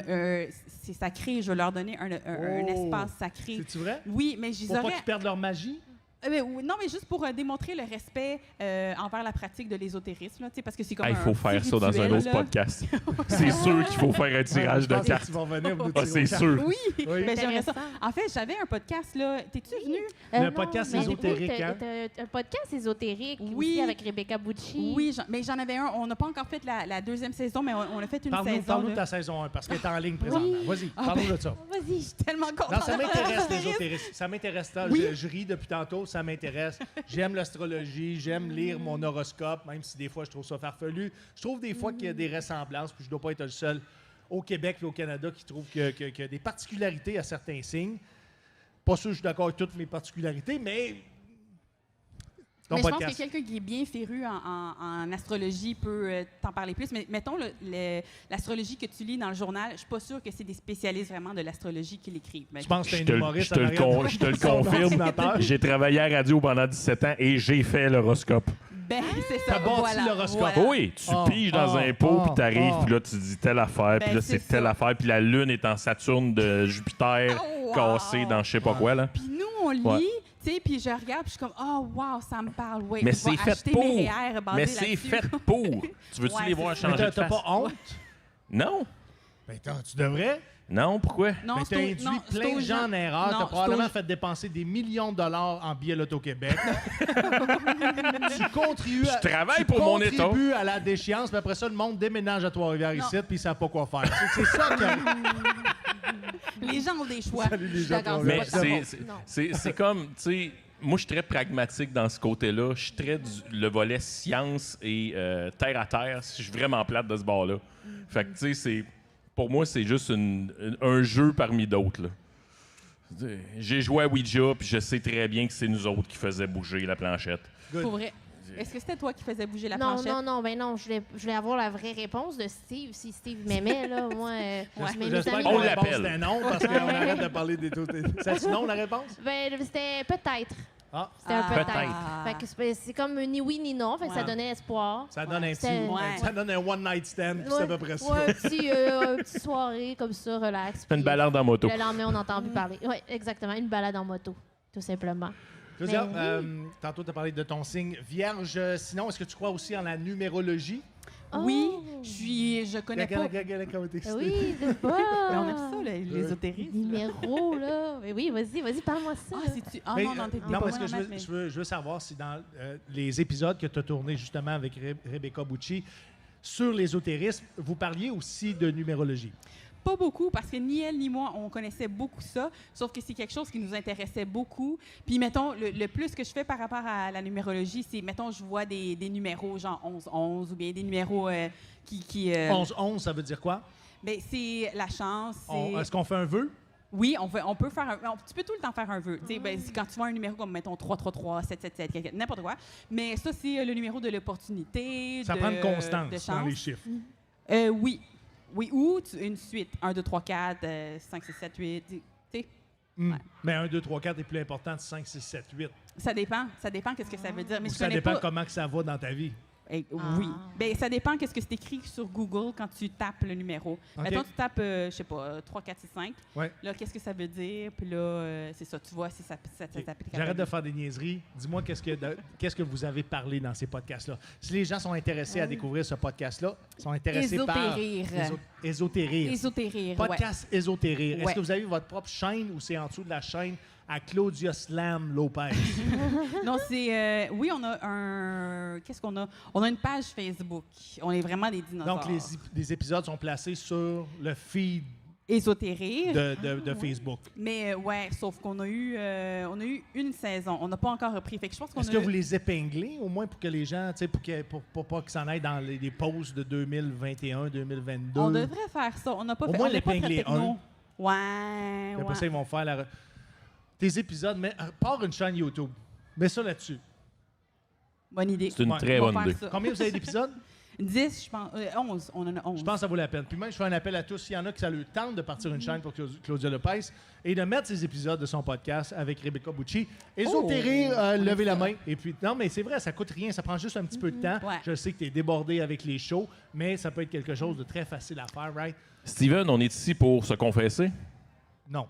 c'est sacré. Je veux leur donner un espace sacré. C'est-tu vrai? Oui, mais je les Pour pas aurais... qu'ils perdent leur magie? non, mais juste pour démontrer le respect envers la pratique de l'ésotérisme, là, parce que c'est comme Il faut un faire petit ça dans un rituel, autre là. podcast. C'est sûr qu'il faut faire un tirage Je de pense que cartes. tu vas venir nous Ah, tirer c'est aux sûr. cartes. Oui, Oui. mais j'aimerais ça. Intéressant. En fait, j'avais un podcast, là. T'es-tu venu? Le Non, podcast mais ésotérique, oui, hein? t'as un podcast ésotérique Oui. aussi avec Rebecca Bucci. Oui, mais j'en avais un. On n'a pas encore fait la deuxième saison, mais on a fait une Parle-nous saison. de là. ta saison 1 parce qu'elle est en ligne présentement. Vas-y, parle-nous de ça. Vas-y. Je suis tellement contente. Non, ça m'intéresse, l'ésotérisme. l'ésotérisme. Ça m'intéresse. Oui. Je ris depuis tantôt, ça m'intéresse. J'aime l'astrologie, j'aime lire mon horoscope, même si des fois je trouve ça farfelu. Je trouve des fois qu'il y a des ressemblances, puis je ne dois pas être le seul au Québec et au Canada qui trouve qu'il y a des particularités à certains signes. Pas sûr que je suis d'accord avec toutes mes particularités, mais... Ton Mais je pense podcast. que quelqu'un qui est bien féru en astrologie peut t'en parler plus. Mais mettons, l'astrologie que tu lis dans le journal, je suis pas sûre que c'est des spécialistes vraiment de l'astrologie qui l'écrivent. Mais Je pense que Je c'est te un le- humoriste. je te le en arrière de je te le son confirme. ordinateur. J'ai travaillé à la radio pendant 17 ans et j'ai fait l'horoscope. ben, c'est ça. T'as bâti voilà, l'horoscope. voilà. Oui, tu Ah, piges dans ah, un pot, ah, puis t'arrives, ah. puis là, tu dis telle affaire, puis Ben, là, c'est c'est telle ça. affaire, puis la Lune est en Saturne de Jupiter, Oh, wow. cassée dans je sais pas quoi, là. Puis nous, on lit, Ouais. tu sais, puis je regarde, puis je suis comme, oh, wow, ça me parle. Ouais, Mais je vais c'est fait acheter pour. mes REER basés Mais c'est là-dessus. fait pour. Tu veux-tu Ouais, les voir c'est Mais changer de t'as face? pas honte? Non. Ben, tu devrais. Non, pourquoi? Non, Mais c'est t'as au- induit non, c'est plein aux de gens gens. en erreur. Non, T'as c'est probablement aux- fait dépenser des millions de dollars en billets Loto-Québec. Tu contribues Je travaille pour mon État. contribues à la déchéance, puis après ça, le monde déménage à Trois-Rivières Non. ici, puis ils savent pas quoi faire. C'est ça que... Les gens ont des choix. Salut, les Je suis gens, d'accord, toi, Mais Ouais, c'est pas de ta c'est- faute. Non. c'est comme, tu sais, moi, je suis très pragmatique dans ce côté-là. Je suis très le volet science et terre à terre. Je suis vraiment plate de ce bord-là. Fait que, tu sais, pour moi, c'est juste un jeu parmi d'autres, là. J'ai joué à Ouija, puis je sais très bien que c'est nous autres qui faisaient bouger la planchette. Pour vrai. Est-ce que c'était toi qui faisais bouger la Non, planchette? non, je voulais avoir la vraie réponse de Steve. Si Steve m'aimait, là, moi, mais mes J'espère amis... que On la réponse l'appelle. c'était non, parce qu'on arrête de parler des taux. C'est non, la réponse? Ben, c'était peut-être. Ah, C'était un Ah. peut-être. Fait que c'est comme ni oui ni non. Fait que ça Ouais. donnait espoir. ça donne un petit... C'était- Ouais. Ça donne un one-night stand, puis c'est à peu près ça. Ouais, un petit soirée comme ça, relax. Fais une puis balade en moto. Le lendemain, on n'entend plus parler. Oui, exactement. Une balade en moto, tout simplement. Claudia, Mais tantôt, tu as parlé de ton signe vierge. Sinon, est-ce que tu crois aussi en la numérologie? Oui, Oh! je connais pas. Comment t'es excitée. Oui, c'est pas. Ben, on aime ça, l'ésotérisme. Numéro, là. Mais oui, vas-y, parle-moi ça. Ah, là. c'est-tu... Ah Mais, non, non, t'es non, pas parce que bonne en maths, mais- je veux savoir si dans les épisodes que tu as tournés justement avec Rebecca Bucci sur l'ésotérisme, vous parliez aussi de numérologie. Pas beaucoup, parce que ni elle ni moi, on connaissait beaucoup ça, sauf que c'est quelque chose qui nous intéressait beaucoup. Puis, mettons, le plus que je fais par rapport à la numérologie, c'est, mettons, je vois des numéros genre 11-11 ou bien des numéros qui 11-11, ça veut dire quoi? ben, c'est la chance. c'est- Est-ce qu'on fait un vœu? Oui, on peut faire tu peux tout le temps faire un vœu. Tu sais, ben, quand tu vois un numéro comme, mettons, 333, 777, n'importe quoi. Mais ça, c'est le numéro de l'opportunité, Ça de prend une constance de dans les chance. chiffres. Oui. Oui, ou une suite. 1, 2, 3, 4, 5, 6, 7, 8. Tu sais, Hmm. Mais 1, 2, 3, 4 est plus important que 5, 6, 7, 8. ça dépend. Ça dépend qu'est-ce que ça veut dire. Mais Ou je ça connais dépend pas... comment que ça va dans ta vie. Oui. Ben, ça dépend qu'est-ce que c'est écrit sur Google quand tu tapes le numéro. OK. Mettons, tu tapes, je sais pas, 3, 4, 6, 5. Ouais. Là, qu'est-ce que ça veut dire? Puis là, c'est ça. Tu vois si ça s'applique à ta J'arrête de vie. faire des niaiseries. Dis-moi qu'est-ce que vous avez parlé dans ces podcasts-là. Si les gens sont intéressés à découvrir ce podcast-là, sont intéressés par... Ésotérir. Ésotérir, Podcast Ésotérir. Est-ce Ouais. que vous avez votre propre chaîne ou c'est en dessous de la chaîne à Claudia Slam Lopez? Non, c'est... oui, on a un... Qu'est-ce qu'on a? On a une page Facebook. On est vraiment des dinosaures. Donc, les épisodes sont placés sur le feed Ésotérir. de Facebook. Mais ouais, sauf qu'on a eu une saison. On n'a pas encore repris. Fait que je pense qu'on Est-ce a... que vous les épinglez, au moins pour que les gens, tu sais, pour pas qu'ils s'en aillent dans les posts de 2021, 2022? On devrait faire ça. On n'a pas Au fait... moins on n'est pas très l'épingler techno. Ouais, Puis après ouais. ça, ils vont faire tes épisodes, mais part une chaîne YouTube. Mets ça là-dessus. Bonne idée. C'est une Ouais, très On va bonne faire idée. ça. Combien vous avez d'épisodes? 10, je pense. 11. On en a 11. Je pense que ça vaut la peine. Puis même, je fais un appel à tous. S'il y en a qui ça leur tente de partir une chaîne pour Claudia Lopez et de mettre ces épisodes de son podcast avec Rebecca Bucci. Ésotérir, levez la main. Et puis, non, mais c'est vrai, ça coûte rien. Ça prend juste un petit peu de temps. Ouais. Je sais que tu es débordé avec les shows, mais ça peut être quelque chose de très facile à faire, right? Steven, on est ici pour se confesser. Non.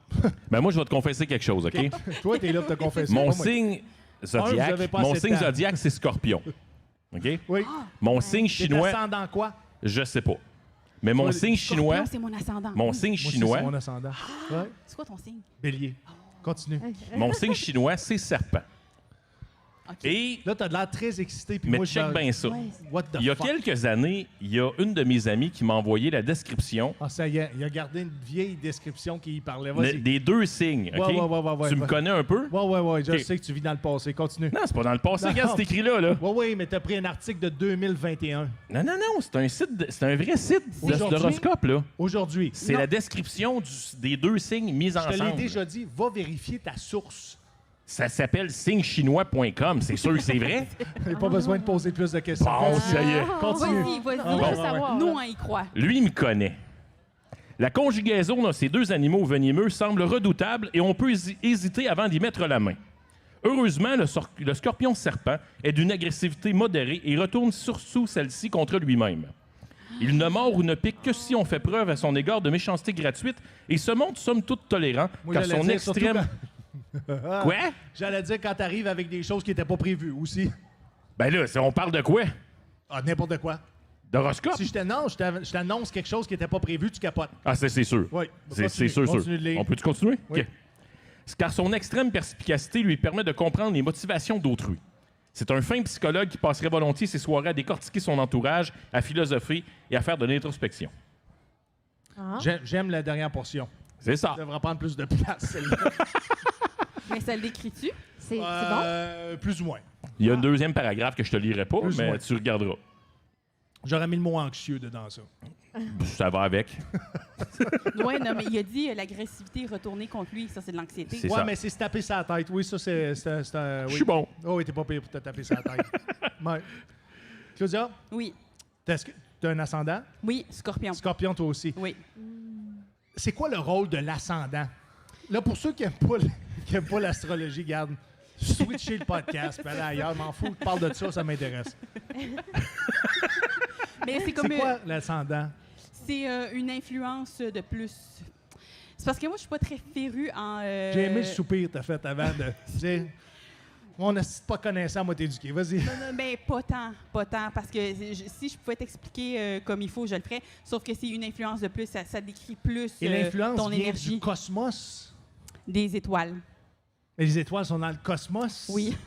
Ben moi, je vais te confesser quelque chose, OK? Toi, tu es là pour te confesser. Mon pas moi. signe vous avez zodiac, pas mon assez de signe temps. zodiac, c'est Scorpion. OK? Oui. Mon signe T'es chinois, ascendant quoi? je sais pas. Mais mon Toi, signe Scorpion, chinois, c'est mon ascendant. mon signe Moi aussi, chinois, c'est mon ascendant. Ouais. C'est quoi ton signe? Bélier. Continue. mon signe chinois, c'est serpent. OK. Et Là, tu as l'air très excité. Puis mais moi, check bien ça. What the Il y a fuck? quelques années, il y a une de mes amies qui m'a envoyé la description Ah, ça y est, il a gardé une vieille description qui y parlait. Vas-y. des deux signes. OK? Ouais, Tu me connais un peu? Ouais, je Ok. sais que tu vis dans le passé. Continue. Non, c'est pas dans le passé. Non. Regarde, c'est écrit là. Ouais, mais t'as pris un article de 2021. Non, c'est un site, c'est un vrai site Aujourd'hui? d'horoscope, là. Aujourd'hui. C'est Non, la description des deux signes mis je te l'ai ensemble. déjà dit, va vérifier ta source. Ça s'appelle signechinois.com. C'est sûr que c'est vrai? J'ai pas besoin de poser plus de questions. Bon, ça y est. Continue. Vas-y. Ah, On ouais, veut ouais, savoir. Nous, là. on y croit. Lui, il me connaît. La conjugaison de ces deux animaux venimeux semble redoutable et on peut hésiter avant d'y mettre la main. Heureusement, le scorpion serpent est d'une agressivité modérée et retourne surtout celle-ci contre lui-même. Il ne mord ou ne pique que si on fait preuve à son égard de méchanceté gratuite et se montre somme toute tolérant Moi, car j'allais son dire, surtout extrême... Quoi? J'allais dire quand t'arrives avec des choses qui n'étaient pas prévues aussi. Ben là, on parle de quoi? Ah, n'importe quoi. D'horoscope? Si je t'annonce quelque chose qui n'était pas prévu, tu capotes. Ah, c'est sûr. Oui. C'est Continue. sûr. Continue de lire. On peut-tu continuer? Oui. OK. Car son extrême perspicacité lui permet de comprendre les motivations d'autrui. C'est un fin psychologue qui passerait volontiers ses soirées à décortiquer son entourage, à philosopher et à faire de l'introspection. Ah. J'aime la dernière portion. C'est ça. Ça devrait prendre plus de place, celle-là. Mais ça l'écrit-tu? C'est bon? Plus ou moins. Il y a un deuxième paragraphe que je te lirai pas, Plus ou mais moins. tu regarderas. J'aurais mis le mot anxieux dedans ça. Ça va avec. Oui, non, mais il a dit l'agressivité retournée contre lui. Ça, c'est de l'anxiété. C'est Ouais, ça. mais c'est se taper sa tête. Oui, ça, c'est Je oui. suis bon. Oh, oui, t'es pas payé pour te taper sa tête. Ouais. Claudia, Oui. t'as un ascendant? Oui, scorpion. Scorpion, toi aussi. Oui. C'est quoi le rôle de l'ascendant? Là, pour ceux qui n'aiment pas l'astrologie, garde, switcher le podcast, puis aller ailleurs, m'en fous, parle de ça, ça m'intéresse. Mais c'est comme C'est quoi l'ascendant? c'est une influence de plus. C'est parce que moi, je suis pas très férue en. J'ai aimé le soupir que t'as fait avant de dire on n'est pas connaissant, moi, t'es éduqué. Vas-y. Ben, pas tant, parce que si je pouvais t'expliquer comme il faut, je le ferais. Sauf que c'est une influence de plus, ça décrit plus Et l'influence ton vient énergie du cosmos. des étoiles. Et les étoiles sont dans le cosmos. Oui,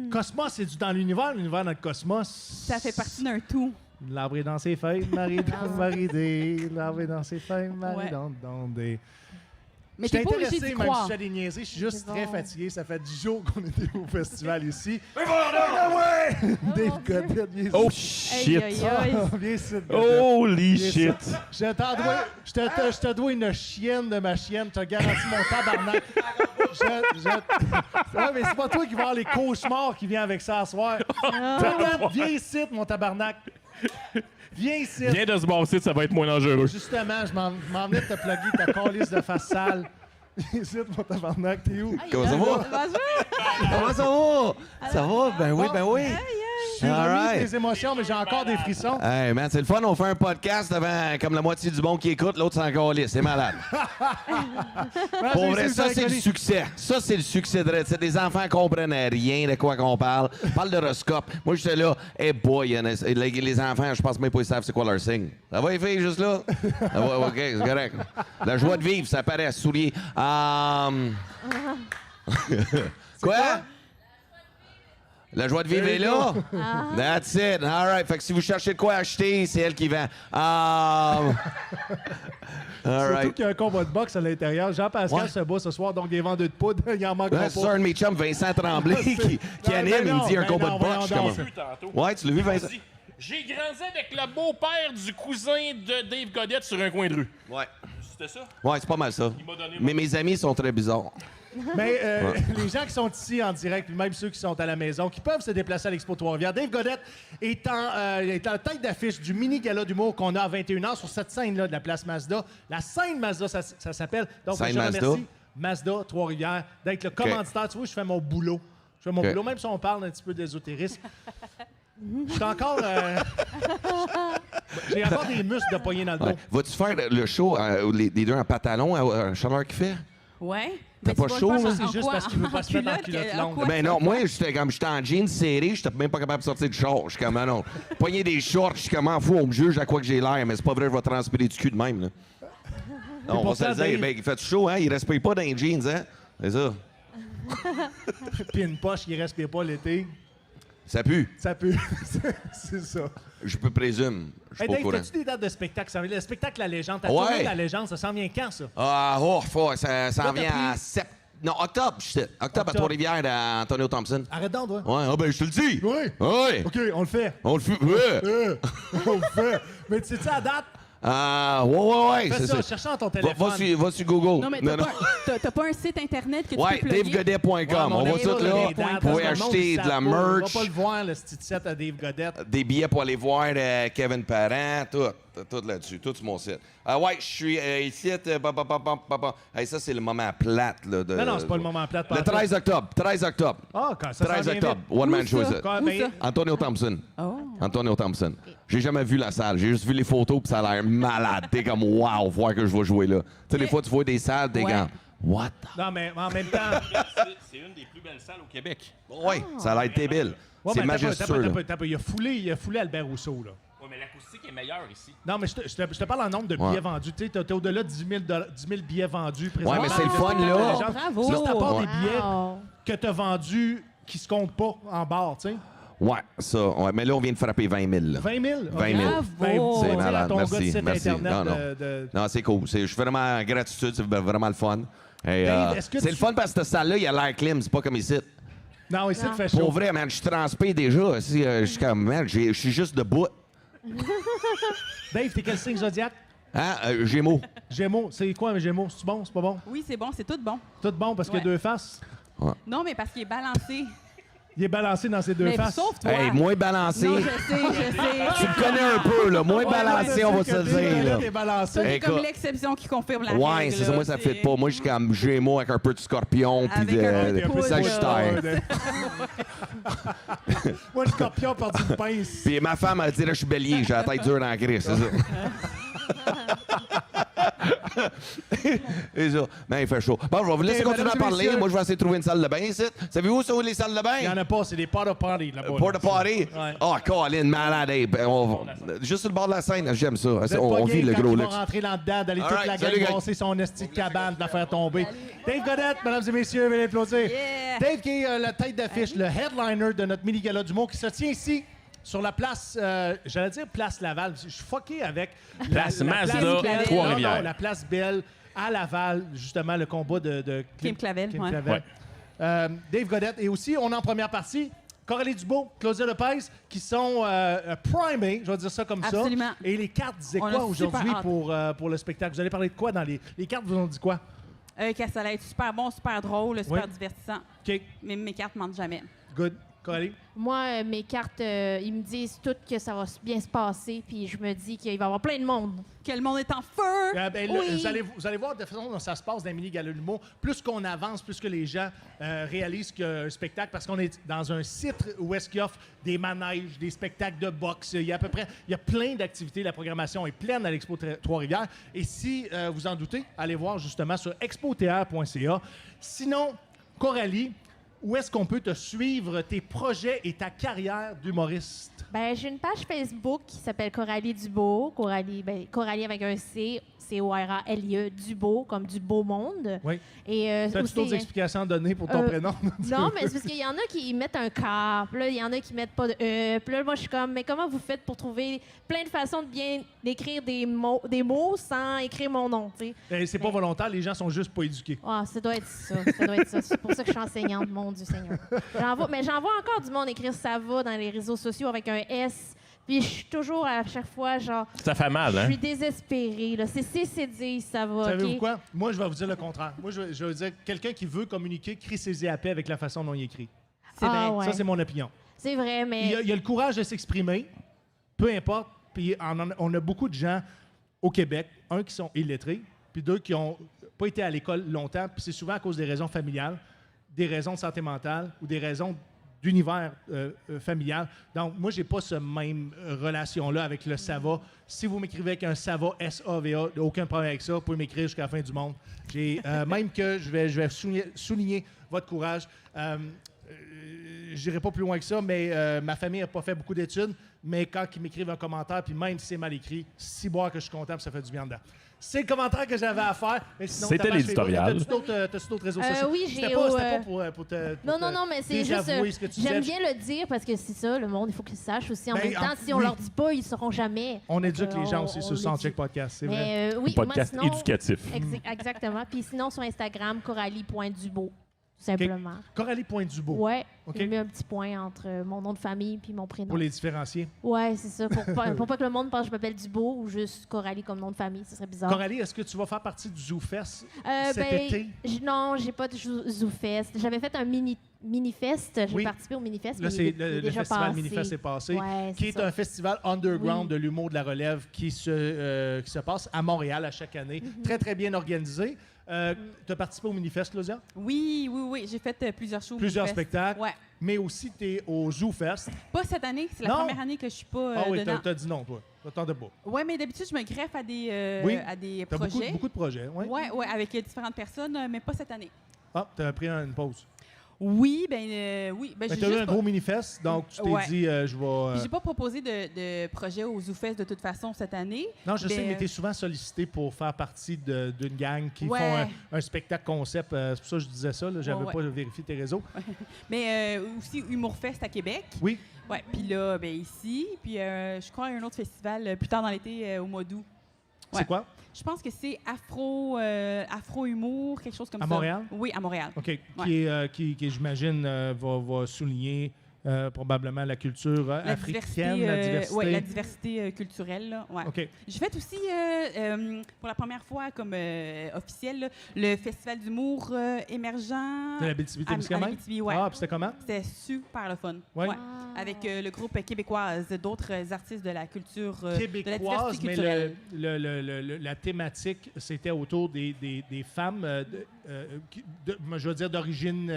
Cosmos, c'est dans l'univers dans le cosmos. ça fait partie d'un tout. L'arbre est dans ses feuilles, Marie dans Marie des. L'arbre est dans ses feuilles, Marie Ouais. dans des. Mais Je suis t'es pas obligé intéressé, d'y même si croire. je fais des niaiseries, je suis juste C'est très bon. fatigué. Ça fait 10 jours qu'on était au festival ici. Ouais! Dave Goddard, viens ici. Oh, Aïe, shit. aïe, aïe. Ah, viens ici, Goddard. Holy Viens shit. ici. Je te dois une chienne de ma chienne. Je te garantis mon tabarnak. Ouais, mais c'est pas toi qui vas avoir les cauchemars qui viennent avec ça ce soir. Goddard, viens ici, mon tabarnak. Viens ici. Viens de ce bon site, ça va être moins dangereux. Justement, je m'en venais de te plugger ta calice de face sale. Viens ici, mon tabarnak. T'es où? Comment ça va? Comment ça va? Ça va? Ben oui, ben oui. Je suis All remis right. des émotions, mais j'ai encore des frissons. Hey, man, c'est le fun. On fait un podcast devant comme la moitié du monde qui écoute, l'autre s'en calisse. C'est malade. Pour vrai, ça, c'est le succès. Ça, c'est le succès de c'est des enfants qui comprennent rien de quoi qu'on parle. Parle d'horoscope. Moi, j'étais là. Hey boy, les enfants, je pense même pas ils savent c'est quoi leur signe. Ça va, les filles, juste là? Ça va, OK, c'est correct. La joie de vivre, ça paraît à soulier. Quoi? La joie de vivre est là? That's it. All right. Fait que si vous cherchez de quoi acheter, c'est elle qui vend. All Surtout right. qu'il y a un combat de boxe à l'intérieur. Jean-Pascal Ouais. se bat ce soir, donc des vendeurs de poudre, il en manquera Ouais, pas. c'est ça, un de mes chums, Vincent Tremblay, qui Ben anime. Il me dit un non, combat ben de non, boxe. voyons Je suis donc. comme- Tantôt. Ouais, tu l'as vu, Vincent? J'ai grandi avec le beau-père du cousin de Dave Goddard sur un coin de rue. Ouais. C'était ça? Ouais, c'est pas mal ça. Il m'a donné Mais mes amis sont très bizarres. Mais les gens qui sont ici en direct, puis même ceux qui sont à la maison, qui peuvent se déplacer à l'Expo Trois-Rivières, Dave Godette est en tête d'affiche du mini-gala d'humour qu'on a à 21h sur cette scène-là de la place Mazda. La scène Mazda, ça s'appelle. Donc, Scène je Mazda. remercie Mazda Trois-Rivières d'être le commanditaire. Tu vois, je fais mon boulot. Boulot, même si on parle un petit peu d'ésotérisme. Je suis encore... J'ai encore des muscles de poignée dans le dos. Ouais. Vas-tu faire le show, les deux en pantalon, à chaleur qu'il fait? Ouais. T'as Mais pas tu vas chaud, le faire là? C'est juste quoi? parce qu'il veut pas se mettre en culotte, culotte en longue. quoi? Ben non, moi, j'étais en jeans serré, j'étais même pas capable de sortir du char. Je suis comme, ah non. Poigner des shorts, je suis comme, en fou, on me juge à quoi que j'ai l'air, mais c'est pas vrai, je vais transpirer du cul de même, là. Non, on pour va se ça, le dire, Dave- ben, il fait chaud, hein? Il respire pas dans les jeans, hein? C'est ça. Puis une poche qui respire pas l'été. Ça pue. Ça pue. C'est ça. Je peux présume. Je suis Hey pas au Dave, courant. as-tu des dates de spectacle? Le spectacle La Légende, ta Ouais. tournée de La Légende, ça s'en vient quand, ça? Ah, ça Là, en vient t'as à pris- Non, octobre, je sais. Octobre à Trois-Rivières, à Antonio Thompson. Arrête donc, toi. Ouais, ah ben, je te le dis. Oui. Oui. OK, on le fait. On le fait. Ouais. On le fait. Mais tu sais-tu à date? Ah, ouais, Fais c'est ça, ça. cherche dans ton Va, téléphone. va sur Google. Non, mais t'as pas un site Internet que tu Ouais, peux plugger? davegodet.com. On va tout là. Vous pouvez acheter de la On va merch, pas le voir, le petit set à Dave Godette. des billets pour aller voir Kevin Parent, tout là-dessus, tout sur mon site. Ouais, je suis ici. Hey, ça, c'est le moment plate. Là, de... Non, c'est pas le moment plate. Le 13 octobre. 13 octobre. Ah, quand ça 13 s'en vient octobre. vite. One man Où show, ça? ça. Quand- Où ben, ça? Antonio Thompson. Oh. Antonio Thompson. J'ai jamais vu la salle. J'ai juste vu les photos, puis ça a l'air malade. T'es comme, wow, voir que je vais jouer là. Tu sais, des fois, tu vois des salles, t'es Ouais. comme, what the... Non, mais en même temps... C'est une des plus belles salles au Québec. Oui, ça a l'air débile. Ouais, C'est mais majestueux, là. t'as pas. Il a foulé Albert Rousseau, là. Ouais, mais l'acoustique est meilleure ici. Non, mais je te parle en nombre de Ouais. billets vendus. Tu sais, t'es au-delà de 10 000 billets vendus présentement. Ouais, mais c'est le fun, là. Genre, Bravo. Juste à part Ouais. des billets Wow. que t'as vendus qui se comptent pas en barre, tu sais. Ouais, ça. Ouais, mais là, on vient de frapper 20 000. Là. 20 000? 20 000. Bravo. C'est C'est malade, ton merci, gars de site merci. Internet Non, non. Non, c'est cool. Je suis vraiment en gratitude. C'est vraiment le fun. Et, Dave, est-ce que c'est tu- le fun parce que cette salle-là, il y a l'air clim. C'est pas comme ici. Non, ici, Non. te fait chaud. Pour vrai, man, je suis transpiré déjà. Si, je suis comme, man, je suis juste debout. Dave, t'es quel signe zodiac? Hein? Gémeaux. Gémeaux. C'est quoi un Gémeaux? C'est bon? C'est pas bon? Oui, c'est bon, c'est tout bon. Tout bon parce qu'il y a Ouais. deux faces. Non, mais parce qu'il est balancé. Il est balancé dans ses deux Mais faces. sauf toi. Hey, moins balancé. Non, je sais. Tu me connais un peu, là. Moins balancé, on va se le dire, là. T'es balancé. Toi, t'es Écoute. comme l'exception qui confirme la règle. Ouais, c'est ça. là. Moi, ça fait pas. Moi, je suis comme Gémeaux avec un peu de scorpion puis Avec un peu de de poudre. Sagittaire. Moi, le scorpion a perdu une pince. Puis ma femme, elle dit, là, je suis bélier, j'ai la tête dure dans la crise, c'est ça. C'est ça. Ben, il fait chaud. Bon, je vais vous laisser Ok, continuer à mesdames et parler. messieurs. Moi, je vais essayer de trouver une salle de bain ici. Savez-vous où sont les salles de Il y en bain? a pas, c'est des porta party là-bas. Porta party? Ouais. Oh, Colin, malade. Hey, ben, juste sur le bord de la scène, j'aime ça. Vous êtes On pas vit gay le quand gros il va luxe. rentrer là-dedans, d'aller All toute right, la salut, gang gang. brasser son esti de cabane, de la faire tomber. Dave Godette, mesdames et messieurs, veuillez l'applaudir. Yeah. Dave qui est la tête d'affiche, le headliner de notre mini-gala d'humour qui se tient ici, sur la place, j'allais dire place Laval. Je suis fucké avec Place Mazda, Belle. Trois-Rivières. Non, la place Belle à Laval, justement, le combat de Kim Clavel, ouais. Ouais. Dave Godette. Et aussi, on a en première partie Coralie Dubois, Claudia Lepez, qui sont primés, je vais dire ça comme Absolument. ça. Et les cartes disaient On a quoi super aujourd'hui hâte. pour le spectacle? Vous allez parler de quoi dans les cartes? Vous ont dit quoi? Que ça allait être super bon, super drôle, super Oui. divertissant. OK, Mais mes cartes mentent jamais. good. Coralie? Moi, mes cartes, ils me disent toutes que ça va bien se passer, puis je me dis qu'il va y avoir plein de monde. Que le monde est en feu! Ben, Oui. vous allez voir de la façon dont ça se passe dans les mini-galas de l'humour. Plus qu'on avance, plus que les gens réalisent qu'un spectacle, parce qu'on est dans un site où est-ce qu'il offre des manèges, des spectacles de boxe. Il y a plein d'activités. La programmation est pleine à l'Expo Trois-Rivières. Et si vous en doutez, allez voir justement sur expotr.ca. Sinon, Coralie, où est-ce qu'on peut te suivre, tes projets et ta carrière d'humoriste? Ben, j'ai une page Facebook qui s'appelle Coralie Dubois. Coralie avec un C, C-O-R-A-L-I-E, Dubois, comme du beau monde. Oui. Et As-tu aussi, d'autres explications à donner pour ton prénom? Non, mais c'est parce qu'il y en a qui mettent un K, puis là, il y en a qui mettent pas de E. Puis là, moi, je suis comme, mais comment vous faites pour trouver plein de façons de bien d'écrire des mots sans écrire mon nom, tu sais? C'est pas volontaire, les gens sont juste pas éduqués. Ah, ça doit être ça. Ça doit être ça. C'est pour ça que je suis enseignante, mon Dieu Seigneur. J'en vois encore du monde écrire ça va dans les réseaux sociaux avec un S Puis je suis toujours, à chaque fois, genre... Ça fait mal, Je hein? suis désespérée, là. C'est dit, ça va, Savez-vous OK? quoi? Moi, je vais vous dire le contraire. Moi, je vais vous dire, quelqu'un qui veut communiquer, crie ses épées avec la façon dont il écrit. C'est vrai. Ouais. Ça, c'est mon opinion. C'est vrai, mais... Il y a le courage de s'exprimer, peu importe. Puis on a beaucoup de gens au Québec, un qui sont illettrés, puis deux qui n'ont pas été à l'école longtemps, puis c'est souvent à cause des raisons familiales, des raisons de santé mentale ou des raisons d'univers familial. Donc, moi, j'ai pas ce même relation-là avec le SAVA. Si vous m'écrivez avec un SAVA, S-A-V-A, aucun problème avec ça. Vous pouvez m'écrire jusqu'à la fin du monde. Même que je vais souligner votre courage. Je n'irai pas plus loin que ça, mais ma famille n'a pas fait beaucoup d'études. Mais quand ils m'écrivent un commentaire, puis même si c'est mal écrit, si boire que je suis content, puis ça fait du bien dedans. C'est le commentaire que j'avais à faire. Mais sinon, C'était ta page l'éditorial. Facebook, t'as-tu d'autres réseaux sociaux? oui, C'était j'ai pas pour te Non, mais c'est juste... désavouer ce que tu J'aime disais. bien le dire parce que c'est ça, le monde, il faut qu'ils sachent aussi. En Ben, même temps, si on oui. leur dit pas, ils ne sauront jamais. On éduque Donc, les gens aussi on sur le Soundcheck dit. Podcast, c'est vrai. Mais oui, Podcast moi, sinon... éducatif. Exactement. Puis sinon, sur Instagram, Coralie.Dubo, tout simplement. Coralie.Dubo. Ouais, OK. j'ai mis un petit point entre mon nom de famille puis mon prénom. Pour les différencier. Ouais, c'est ça. Pour pas que le monde pense que je m'appelle Dubo ou juste Coralie comme nom de famille. Ce serait bizarre. Coralie, est-ce que tu vas faire partie du ZooFest cet été? Non, j'ai pas de ZooFest. J'avais fait un mini-fest. J'ai Oui. participé au mini-fest. Là, mais c'est il est le déjà festival passé. Minifest est passé, Ouais, qui est ça. un festival underground Oui. de l'humour de la relève qui se passe à Montréal à chaque année. Mm-hmm. Très, très bien organisé. Tu as participé au Minifest, Claudia? Oui. J'ai fait plusieurs shows. Plusieurs Minifest. spectacles. Ouais. Mais aussi, tu es au ZooFest. Pas cette année, c'est la Non. première année que je suis pas Ah oui, dedans. t'as dit non, toi. T'attendais pas. Ouais, mais d'habitude, je me greffe à des, Oui. à des T'as projets. beaucoup de projets, oui? Ouais, avec différentes personnes, mais pas cette année. Ah, t'as pris une pause. Oui, ben Mais j'ai t'as eu juste un pas... gros Minifest, donc tu t'es Ouais. dit, je vais... Puis j'ai pas proposé de projet au ZooFest de toute façon cette année. Non, je sais, Ben, mais tu es souvent sollicité pour faire partie d'une gang qui Ouais. font un spectacle concept. C'est pour ça que je disais ça. J'avais Ouais. pas vérifié tes réseaux. Mais aussi Humour Fest à Québec. Oui. Ouais, puis là, ben ici. Puis je crois qu'il y a un autre festival plus tard dans l'été, au mois d'août. Ouais. C'est quoi? Je pense que c'est Afro-Humour, quelque chose comme À ça. Montréal? Oui, à Montréal. OK. Ouais. Qui j'imagine, va souligner probablement la culture africaine, la diversité. Oui, la diversité culturelle. Là. Ouais. OK. J'ai fait aussi, pour la première fois comme officiel, là, le Festival d'humour émergent. De la BTB-Témiscamingue? à Abitibi, ouais. Ah, puis c'était comment? C'était super le fun. Ouais. Avec le groupe québécoise, d'autres artistes de la culture de la Québécoise, diversité mais culturelle. la thématique, c'était autour des femmes, je veux dire, d'origine...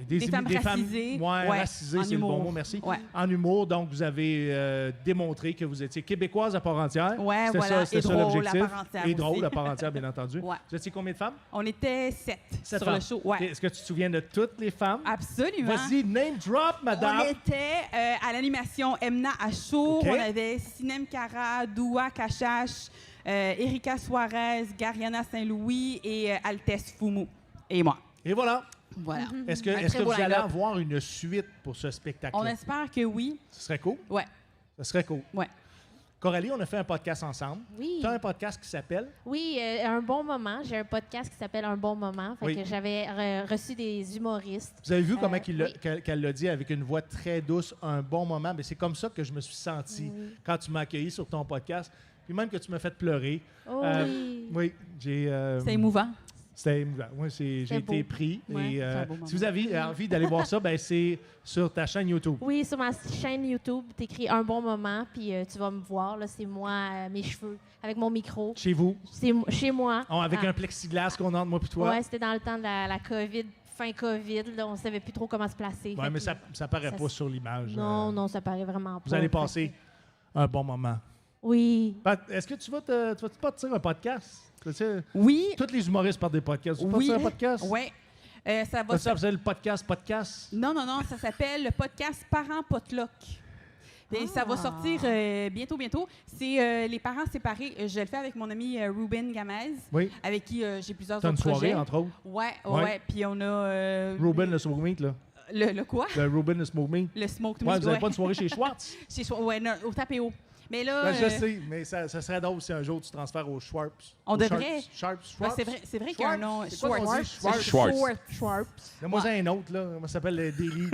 Des femmes racisées. Ouais, Ouais, racisées, en c'est le bon humour. mot, merci. Ouais. En humour, donc vous avez démontré que vous étiez québécoise à part entière. Ouais, C'était voilà. c'était Et ça drôle l'objectif. à part entière Et aussi. drôle à part entière, bien entendu. Ouais. Vous étiez combien de femmes? On était 7 Sept sur femmes. le show. Ouais. Est-ce que tu te souviens de toutes les femmes? Absolument. Vas-y, name drop, madame. On était à l'animation Emna Achour, OK. on avait Sinem Cara, Doua Kachash, Erika Suarez, Gariana Saint-Louis et Altesse Foumou. Et moi. Et voilà. Voilà. Est-ce que, Un est-ce très que beau vous allez line-up. avoir une suite pour ce spectacle-là? On espère que oui. Ce serait cool. Ouais. Ce serait cool. Ouais. Coralie, on a fait un podcast ensemble. Oui. Tu as un podcast qui s'appelle... Oui, Un bon moment. J'ai un podcast qui s'appelle Un bon moment. Fait Oui. que j'avais reçu des humoristes. Vous avez vu comment oui. qu'elle l'a dit avec une voix très douce, un bon moment. Mais c'est comme ça que je me suis senti quand tu m'as accueilli sur ton podcast. Puis même que tu m'as fait pleurer. Oh oui. Oui, j'ai... C'est émouvant. C'était émouvant. Moi, j'ai C'était été beau. pris. Ouais, Et, c'est un beau moment. si vous avez envie d'aller voir ça, ben, c'est sur ta chaîne YouTube. Oui, sur ma chaîne YouTube, t'écris Un bon moment, puis tu vas me voir. Là, c'est moi, mes cheveux, avec mon micro. Chez vous, C'est chez moi. avec Ah. un plexiglas qu'on entre, moi puis toi. Ouais, c'était dans le temps de la COVID, fin COVID. Là, on savait plus trop comment se placer. Ouais, Fait mais que- ça paraît ça pas sur l'image. Non, ça paraît vraiment pas. Vous allez Fait passer un bon moment. que- Oui. Pat, est-ce que tu vas pas te tirer un podcast? Tu sais, Oui. tous les humoristes partent des podcasts. Tu vas Oui. faire un podcast? Ouais. Ça va. Ça, vous avez le podcast? Non, ça s'appelle le podcast Parents Potluck. Et ça va sortir bientôt. C'est les parents séparés. Je le fais avec mon ami Ruben Gamez, Oui. avec qui j'ai plusieurs T'as une autres soirée, projets. entre autres. Ouais. Ouais. Puis on a Ruben, le Smoke Meat, là. le quoi? Le Ruben, le Smoke Meat. Le Smoked Ouais, Meat. vous n'avez pas une soirée chez Schwartz? Ouais, non, au Tapéo. Mais là, Ben, je sais, mais ça serait drôle si un jour tu transfères aux Schwartz. On Aux devrait. Schwartz. ouais, c'est vrai qu'il y a un nom. C'est quoi qu'on dit? Schwartz. Schwartz. Moi, j'ai un autre, là. Moi, ça s'appelle le Daily.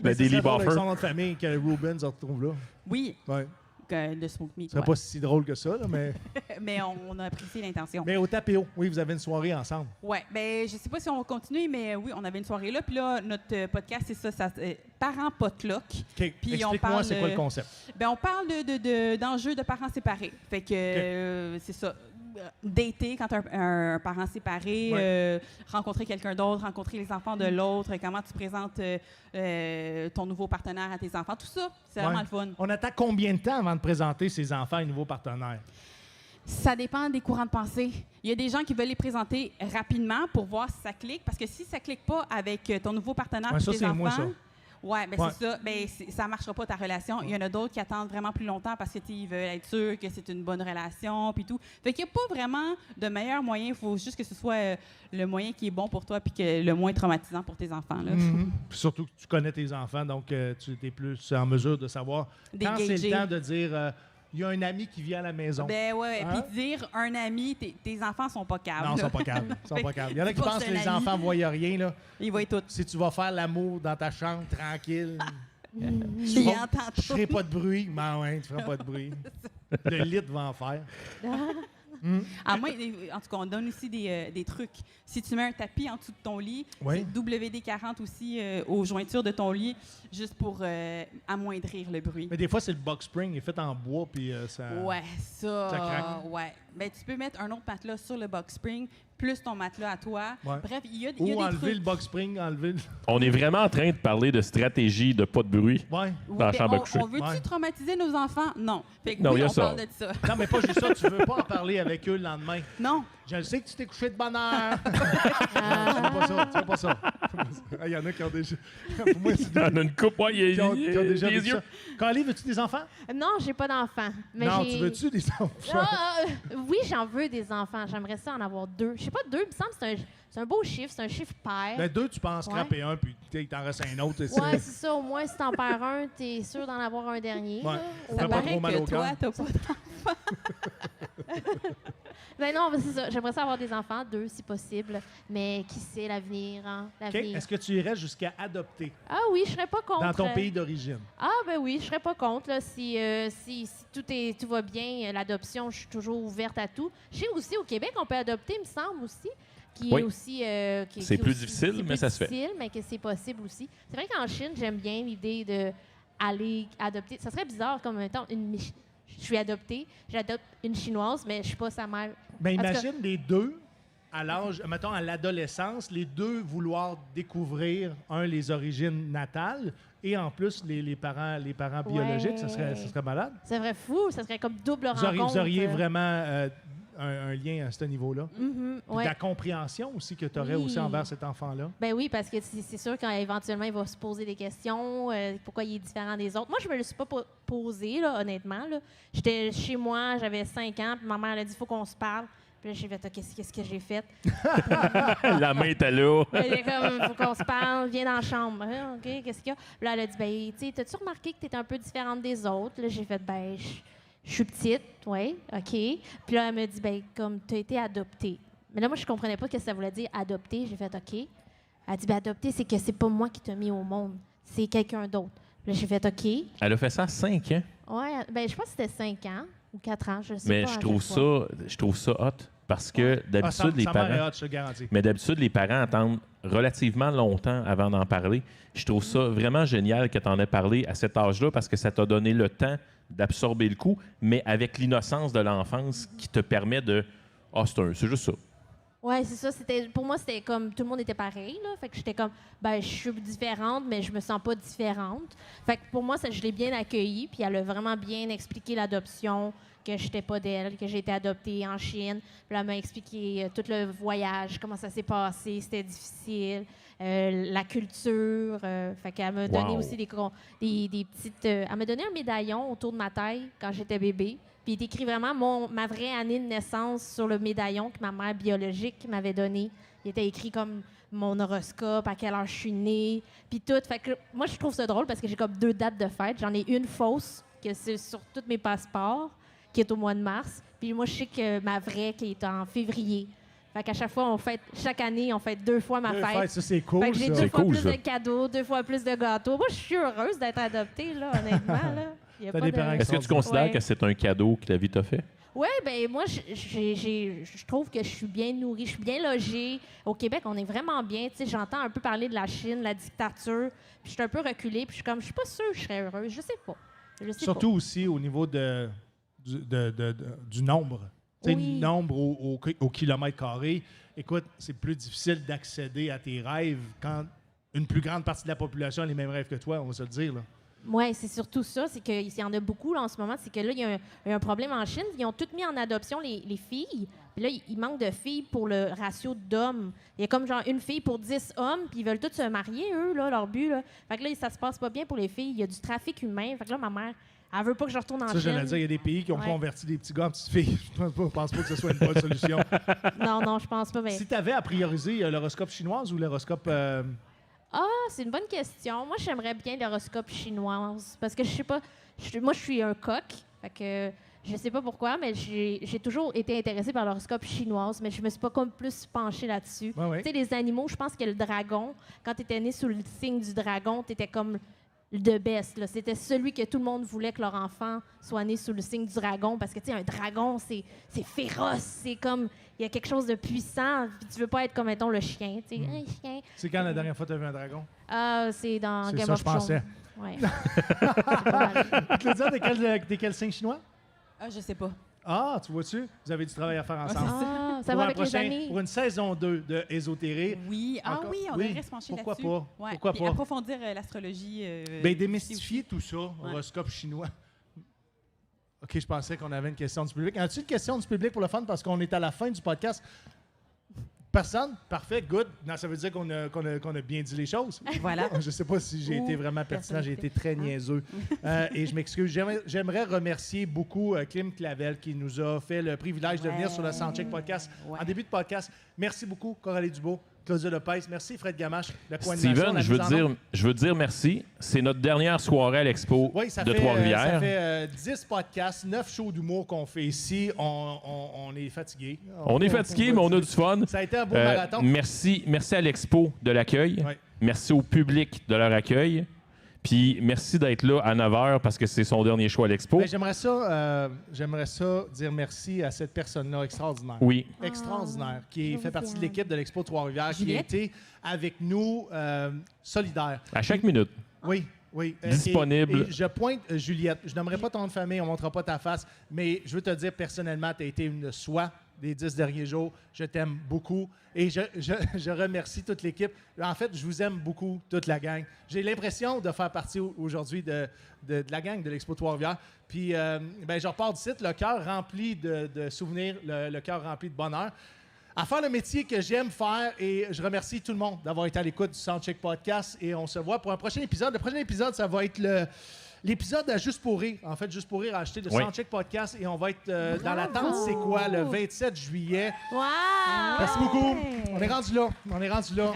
Le Daily Buffer. Son nom de famille que Ruben se retrouve là. Oui, Ouais. le smoke meat. Ce serait ouais. pas si drôle que ça, là, mais... Mais on a apprécié l'intention. mais au Tapéo, oui, vous avez une soirée ensemble. Ouais, ben je sais pas si on va continuer, mais oui, on avait une soirée là. Puis là, notre podcast, c'est ça, parents potluck. OK, Puis on explique-moi parle, c'est quoi le concept. Ben on parle d'enjeux de parents séparés. Fait que c'est ça. Dater quand un parent séparé, rencontrer quelqu'un d'autre, rencontrer les enfants de l'autre, comment tu présentes ton nouveau partenaire à tes enfants, tout ça, c'est vraiment le fun. On attend combien de temps avant de présenter ses enfants à un nouveau partenaire? Ça dépend des courants de pensée. Il y a des gens qui veulent les présenter rapidement pour voir si ça clique, parce que si ça clique pas avec ton nouveau partenaire Ouais, et ça, tes c'est enfants, moi, ça. ouais, ben Ouais. c'est ça. Ben ça marchera pas ta relation. Il y en a d'autres qui attendent vraiment plus longtemps parce que ils veulent être sûrs que c'est une bonne relation puis tout. Fait qu'il n'y a pas vraiment de meilleur moyen. Il faut juste que ce soit le moyen qui est bon pour toi puis que le moins traumatisant pour tes enfants là. Puis surtout que tu connais tes enfants, donc tu es plus en mesure de savoir quand c'est Dégager. le temps de dire il y a un ami qui vient à la maison. Ben ouais. Hein? Puis dire un ami, tes enfants sont pas caves. Non, ils là. sont pas calmes. Ils sont pas calmes. Il y en a qui Pas pensent c'est que un les ami. enfants voient rien. Là. Ils voient tout. Si tu vas faire l'amour dans ta chambre, tranquille, Ils entendent je tout. ferai pas de bruit. Ben ouais, tu feras pas de bruit. Le lit va en faire. À moins, en tout cas, on donne aussi des trucs. Si tu mets un tapis en dessous de ton lit, Oui. c'est WD-40 aussi aux jointures de ton lit, juste pour amoindrir le bruit. Mais des fois, c'est le box spring, il est fait en bois, puis ça... Ouais, ça craque. ouais. Ben, tu peux mettre un autre matelas sur le box spring, plus ton matelas à toi. Ouais. Bref, il y a Ou des enlever trucs. le box spring, enlever le... On est vraiment en train de parler de stratégie de pas de bruit Ouais. Oui, dans la ben, chambre à coucher. on veut-tu Ouais. traumatiser nos enfants? Non. Fait que Non, oui, il y a on ça. parle de ça. Non, mais pas juste ça, tu veux pas en parler avec eux le lendemain. Non. Je sais que tu t'es couché de bonne heure. Non, tu veux pas ça, tu veux pas ça. Il y en a qui ont déjà... Pour moi, c'est On a une coupe, ouais, qui ont déjà les vécu yeux. ça. Carly, veux-tu des enfants? Non, j'ai pas d'enfants. Mais Non, j'ai... tu veux-tu des enfants? Oui, j'en veux des enfants. J'aimerais ça en avoir 2. Je sais pas, 2, il me semble que c'est un beau chiffre, c'est un chiffre pair. Ben, 2, tu penses Ouais. scraper un, puis il t'en reste un autre. Ouais, c'est ça. Au moins, si t'en perds un, t'es sûr d'en avoir un dernier. Ouais. là. Ça Ça fait pas paraît trop mal au que toi, cœur. t'as pas Ben non, mais c'est ça. J'aimerais ça avoir des enfants, 2 si possible. Mais qui sait l'avenir, hein? OK. L'avenir. Est-ce que tu irais jusqu'à adopter Ah oui, je serais pas contre. dans ton pays d'origine? Ah ben oui, je serais pas contre. Là, si tout va bien, l'adoption, je suis toujours ouverte à tout. Je sais aussi, au Québec, on peut adopter, il me semble aussi. Qui Oui. est aussi. C'est qui est plus aussi- difficile, c'est mais plus ça se fait. difficile, mais que c'est possible aussi. C'est vrai qu'en Chine, j'aime bien l'idée de aller adopter. Ça serait bizarre comme un temps. Je suis adoptée, j'adopte une Chinoise, mais je suis pas sa mère. Ben, En tout cas- imagine les deux, à l'âge, mettons à l'adolescence, les deux vouloir découvrir, les origines natales et en plus les parents biologiques, ça serait malade. Ça serait fou, ça serait comme double Vous rencontre. auriez vraiment un lien à ce niveau-là. Mhm, Puis ouais. de la compréhension aussi que tu aurais Oui. aussi envers cet enfant-là. Ben oui, parce que c'est sûr qu'éventuellement, il va se poser des questions, pourquoi il est différent des autres. Moi, je me le suis pas posé, là, honnêtement. Là. J'étais chez moi, j'avais 5 ans, puis ma mère elle a dit, il faut qu'on se parle. Puis là, j'ai fait, OK, qu'est-ce que j'ai fait? La main était là. Elle est comme, il faut qu'on se parle, viens dans la chambre. Ah, OK, qu'est-ce qu'il y a? Puis là, elle a dit, ben, tu sais, t'as-tu remarqué que t'es un peu différente des autres? Là, j'ai fait, ben, je suis petite, oui, OK. Puis là, elle me dit, ben, comme tu as été adoptée. Mais là, moi, je comprenais pas ce que ça voulait dire, adopter. J'ai fait, OK. Elle dit, ben, adopter, c'est que c'est pas moi qui t'ai mis au monde, c'est quelqu'un d'autre. Là, j'ai fait, OK. Elle a fait ça à 5 ans. Ouais, ben, je pense que c'était 5 ans ou 4 ans, je sais Mais pas. à je trouve chaque fois. ça hot parce que d'habitude, les sa mère est parents. hot, je te garantis. Mais d'habitude, les parents attendent relativement longtemps avant d'en parler. Je trouve ça vraiment génial que tu en aies parlé à cet âge-là parce que ça t'a donné le temps d'absorber le coup, mais avec l'innocence de l'enfance qui te permet de « Ah, c'est juste ça. Ouais, c'est ça. Pour moi, c'était comme tout le monde était pareil. Là. Fait que j'étais comme, ben, je suis différente, mais je me sens pas différente. Fait que pour moi, je l'ai bien accueilli. Puis elle a vraiment bien expliqué l'adoption, que j'étais pas d'elle, que j'ai été adoptée en Chine. Puis elle m'a expliqué tout le voyage, comment ça s'est passé, c'était difficile, la culture. Fait qu'elle m'a donné Wow. aussi des petites. Elle m'a donné un médaillon autour de ma taille quand j'étais bébé. Puis il est écrit vraiment ma vraie année de naissance sur le médaillon que ma mère biologique m'avait donné. Il était écrit comme mon horoscope, à quelle heure je suis née, puis tout. Fait que moi, je trouve ça drôle parce que j'ai comme 2 dates de fête. J'en ai une fausse, que c'est sur tous mes passeports, qui est au mois de mars. Puis moi, je sais que ma vraie, qui est en février. Fait qu'à chaque fois, chaque année, on fête 2 fois ma fête. Ça, c'est cool, Fait que j'ai ça. 2 C'est fois cool, plus ça. de cadeaux, 2 fois plus de gâteaux. Moi, je suis heureuse d'être adoptée, là, honnêtement. Là. Y a T'as pas des de- parents qui Est-ce que tu considères Ouais. que c'est un cadeau que la vie t'a fait? Oui, ben moi, je trouve que je suis bien nourrie, je suis bien logée. Au Québec, on est vraiment bien. Tu sais, j'entends un peu parler de la Chine, la dictature. Puis je suis un peu reculée, puis je suis pas sûre que je serais heureuse. Je sais pas. Surtout aussi au niveau du nombre. Tu sais, Oui. nombre au kilomètre carré. Écoute, c'est plus difficile d'accéder à tes rêves quand une plus grande partie de la population a les mêmes rêves que toi, on va se le dire. Là. Oui, c'est surtout ça. C'est qu'il y en a beaucoup là, en ce moment. C'est que là, il y a un problème en Chine. Ils ont toutes mis en adoption les filles. Puis là, il manque de filles pour le ratio d'hommes. Il y a comme genre une fille pour 10 hommes, puis ils veulent tous se marier, eux, là, leur but. Là. Fait que là, ça se passe pas bien pour les filles. Il y a du trafic humain. Fait que là, ma mère, elle veut pas que je retourne en Ça, Chine. j'allais dire, il y a des pays qui ont Ouais. converti des petits gars en petites filles. Je pense pas que ce soit une bonne solution. Non, je pense pas. Mais... Si tu avais à prioriser l'horoscope chinoise ou l'horoscope... Ah, c'est une bonne question. Moi, j'aimerais bien l'horoscope chinoise parce que je sais pas. Moi, je suis un coq. Fait que je sais pas pourquoi, mais j'ai toujours été intéressée par l'horoscope chinoise, mais je me suis pas comme plus penchée là-dessus. Ouais, ouais. Tu sais, les animaux, je pense que le dragon, quand tu étais né sous le signe du dragon, tu étais comme le best. Là. C'était celui que tout le monde voulait que leur enfant soit né sous le signe du dragon parce que, tu sais, un dragon, c'est féroce. C'est comme. Il y a quelque chose de puissant. Puis tu veux pas être comme, mettons, le chien. Tu sais, un chien. C'est quand la dernière fois que tu as vu un dragon? C'est dans C'est Game ça, of je Thrones. pensais. Ouais. C'est pas mal. Claudia, t'es quel signe chinois? Ah, je sais pas. Ah, tu vois-tu? Vous avez du travail à faire ensemble. Ah, ça Pour va un avec les prochain- amis. Pour une saison 2 de Ésotérique. Oui, Encore- on oui, devrait se pencher pourquoi là-dessus. pas? Ouais. Pourquoi Puis pas? approfondir l'astrologie. Ben, démystifier tout ça, horoscope chinois. OK, je pensais qu'on avait une question du public. As-tu une question du public pour le fun? Parce qu'on est à la fin du podcast. Personne? Parfait, good. Non, ça veut dire qu'on a bien dit les choses. Voilà. Je ne sais pas si j'ai été vraiment pertinent, j'ai été très niaiseux. Et je m'excuse. J'aimerais remercier beaucoup Clim Clavel qui nous a fait le privilège de venir sur le Soundcheck Podcast. Ouais. En début de podcast, merci beaucoup, Coralie Dubois, Claudia Lopez. Merci, Fred Gamache, la co-animation. Steven, la je veux mise te en dire, onde. je veux te dire merci. C'est notre dernière soirée à l'Expo Oui, ça de fait, Trois-Rivières. ça fait 10 podcasts, 9 shows d'humour qu'on fait ici. On est fatigué. On est fatigué, mais on a du fun. Ça a été un beau marathon. Merci à l'Expo de l'accueil. Ouais. Merci au public de leur accueil. Puis merci d'être là à 9h parce que c'est son dernier show à l'Expo. Ben, j'aimerais ça dire merci à cette personne-là extraordinaire. Oui. Extraordinaire, qui fait partie de Josiane. l'équipe de l'Expo Trois-Rivières, qui a Juliette? été avec nous solidaire. À chaque minute. Oui, oui. Disponible. Et je pointe Juliette. Je n'aimerais pas ton nom de famille, on ne montrera pas ta face, mais je veux te dire personnellement, tu as été une soie des 10 derniers jours. Je t'aime beaucoup et je remercie toute l'équipe. En fait, je vous aime beaucoup, toute la gang. J'ai l'impression de faire partie aujourd'hui de la gang de l'Expo Trois-Rivières. Puis, je repars d'ici, le cœur rempli de souvenirs, le cœur rempli de bonheur. À faire le métier que j'aime faire et je remercie tout le monde d'avoir été à l'écoute du Soundcheck Podcast et on se voit pour un prochain épisode. Le prochain épisode, ça va être l'épisode à Juste pour rire. En fait, Juste pour rire a acheté le Oui. Soundcheck Podcast et on va être dans l'attente, c'est quoi, le 27 juillet. Wow! Merci beaucoup. On est rendu là.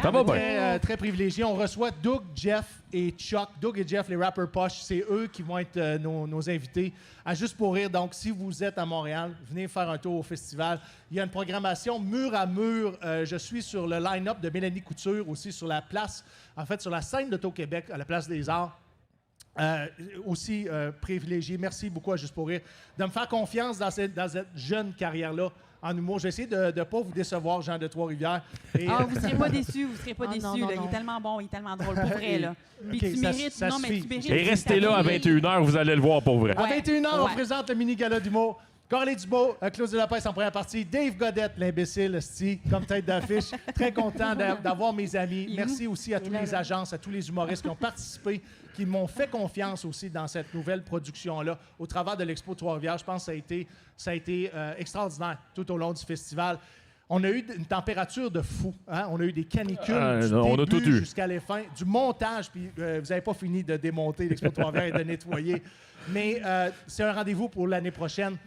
Ça va On est bien. très, très privilégiés. On reçoit Doug, Jeff et Chuck. Doug et Jeff, les rappers poches, c'est eux qui vont être nos invités à Juste pour rire. Donc, si vous êtes à Montréal, venez faire un tour au festival. Il y a une programmation mur à mur. Je suis sur le line-up de Mélanie Couture, aussi sur la place, en fait, sur la scène d'Auto-Québec, à la Place des Arts. Aussi privilégié. Merci beaucoup à Juste pour rire de me faire confiance dans cette jeune carrière-là en humour. Je vais essayer de ne pas vous décevoir, Jean de Trois-Rivières. Et, Ah, vous serez pas déçus, vous serez pas Ah, déçus. non, non, là. Il non. est tellement bon, il est tellement drôle, pour vrai. Là. Puis OK, tu ça- mérites, ça non, mais suffit. tu mérites. Et restez là à 21h, vous allez le voir pour vrai. À 21h, on Ouais. présente le mini-gala d'humour. Coralie Dubois, Claudia Lopez en première partie, Dave Godette, l'imbécile, esti, comme tête d'affiche. Très content d'avoir mes amis. Merci aussi à toutes les agences, à tous les humoristes qui ont participé, qui m'ont fait confiance aussi dans cette nouvelle production-là au travers de l'Expo Trois-Rivières. Je pense que ça a été extraordinaire tout au long du festival. On a eu une température de fou. Hein? On a eu des canicules du on a début tout eu. jusqu'à la fin, du montage, puis vous n'avez pas fini de démonter l'Expo Trois-Rivières et de nettoyer. Mais c'est un rendez-vous pour l'année prochaine.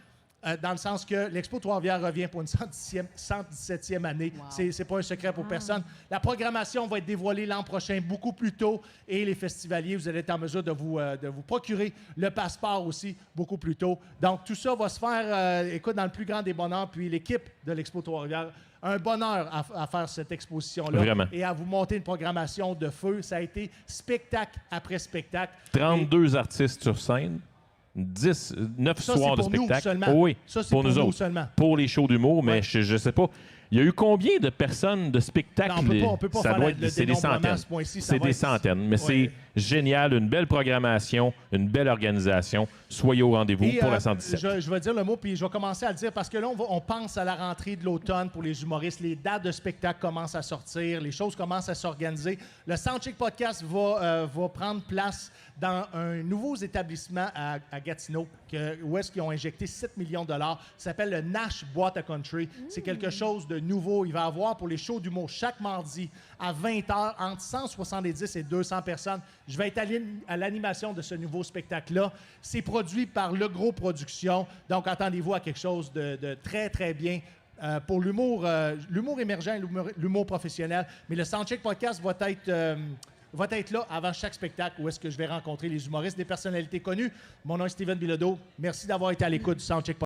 dans le sens que l'Expo Trois-Rivières revient pour une 117e année. C'est pas un secret pour personne. La programmation va être dévoilée l'an prochain beaucoup plus tôt et les festivaliers, vous allez être en mesure de vous procurer le passeport aussi beaucoup plus tôt. Donc, tout ça va se faire, écoute, dans le plus grand des bonheurs. Puis l'équipe de l'Expo Trois-Rivières, un bonheur à faire cette exposition-là. Vraiment. Et à vous monter une programmation de feu. Ça a été spectacle après spectacle. 32 artistes sur scène. 9 Ça, soirs de c'est pour nous spectacle. seulement. Oh oui, Ça, c'est pour nous nous autres. seulement. Pour les shows d'humour, mais Ouais. je sais pas. Il y a eu combien de personnes de spectacles? Non, on peut pas Ça faire doit le c'est des dénombrement à centaines. ce point-ci, ça C'est va des être- centaines. Mais Ouais. c'est génial. Une belle programmation, une belle organisation. Soyez au rendez-vous Et, pour la 117. je vais dire le mot, puis je vais commencer à le dire parce que là, on pense à la rentrée de l'automne pour les humoristes. Les dates de spectacle commencent à sortir, les choses commencent à s'organiser. Le Soundcheck Podcast va prendre place dans un nouveau établissement à Gatineau, où est-ce qu'ils ont injecté 7 millions de dollars. Ça s'appelle le Nash Boîte à Country. C'est quelque chose de nouveau. Il va y avoir pour les shows d'humour chaque mardi à 20h entre 170 et 200 personnes. Je vais être à l'animation de ce nouveau spectacle-là. C'est produit par Le Gros Productions. Donc, attendez-vous à quelque chose de très, très bien pour l'humour émergent et l'humour professionnel. Mais le Soundcheck Podcast va être là avant chaque spectacle où est-ce que je vais rencontrer les humoristes, des personnalités connues. Mon nom est Steven Bilodeau. Merci d'avoir été à l'écoute du Soundcheck Podcast.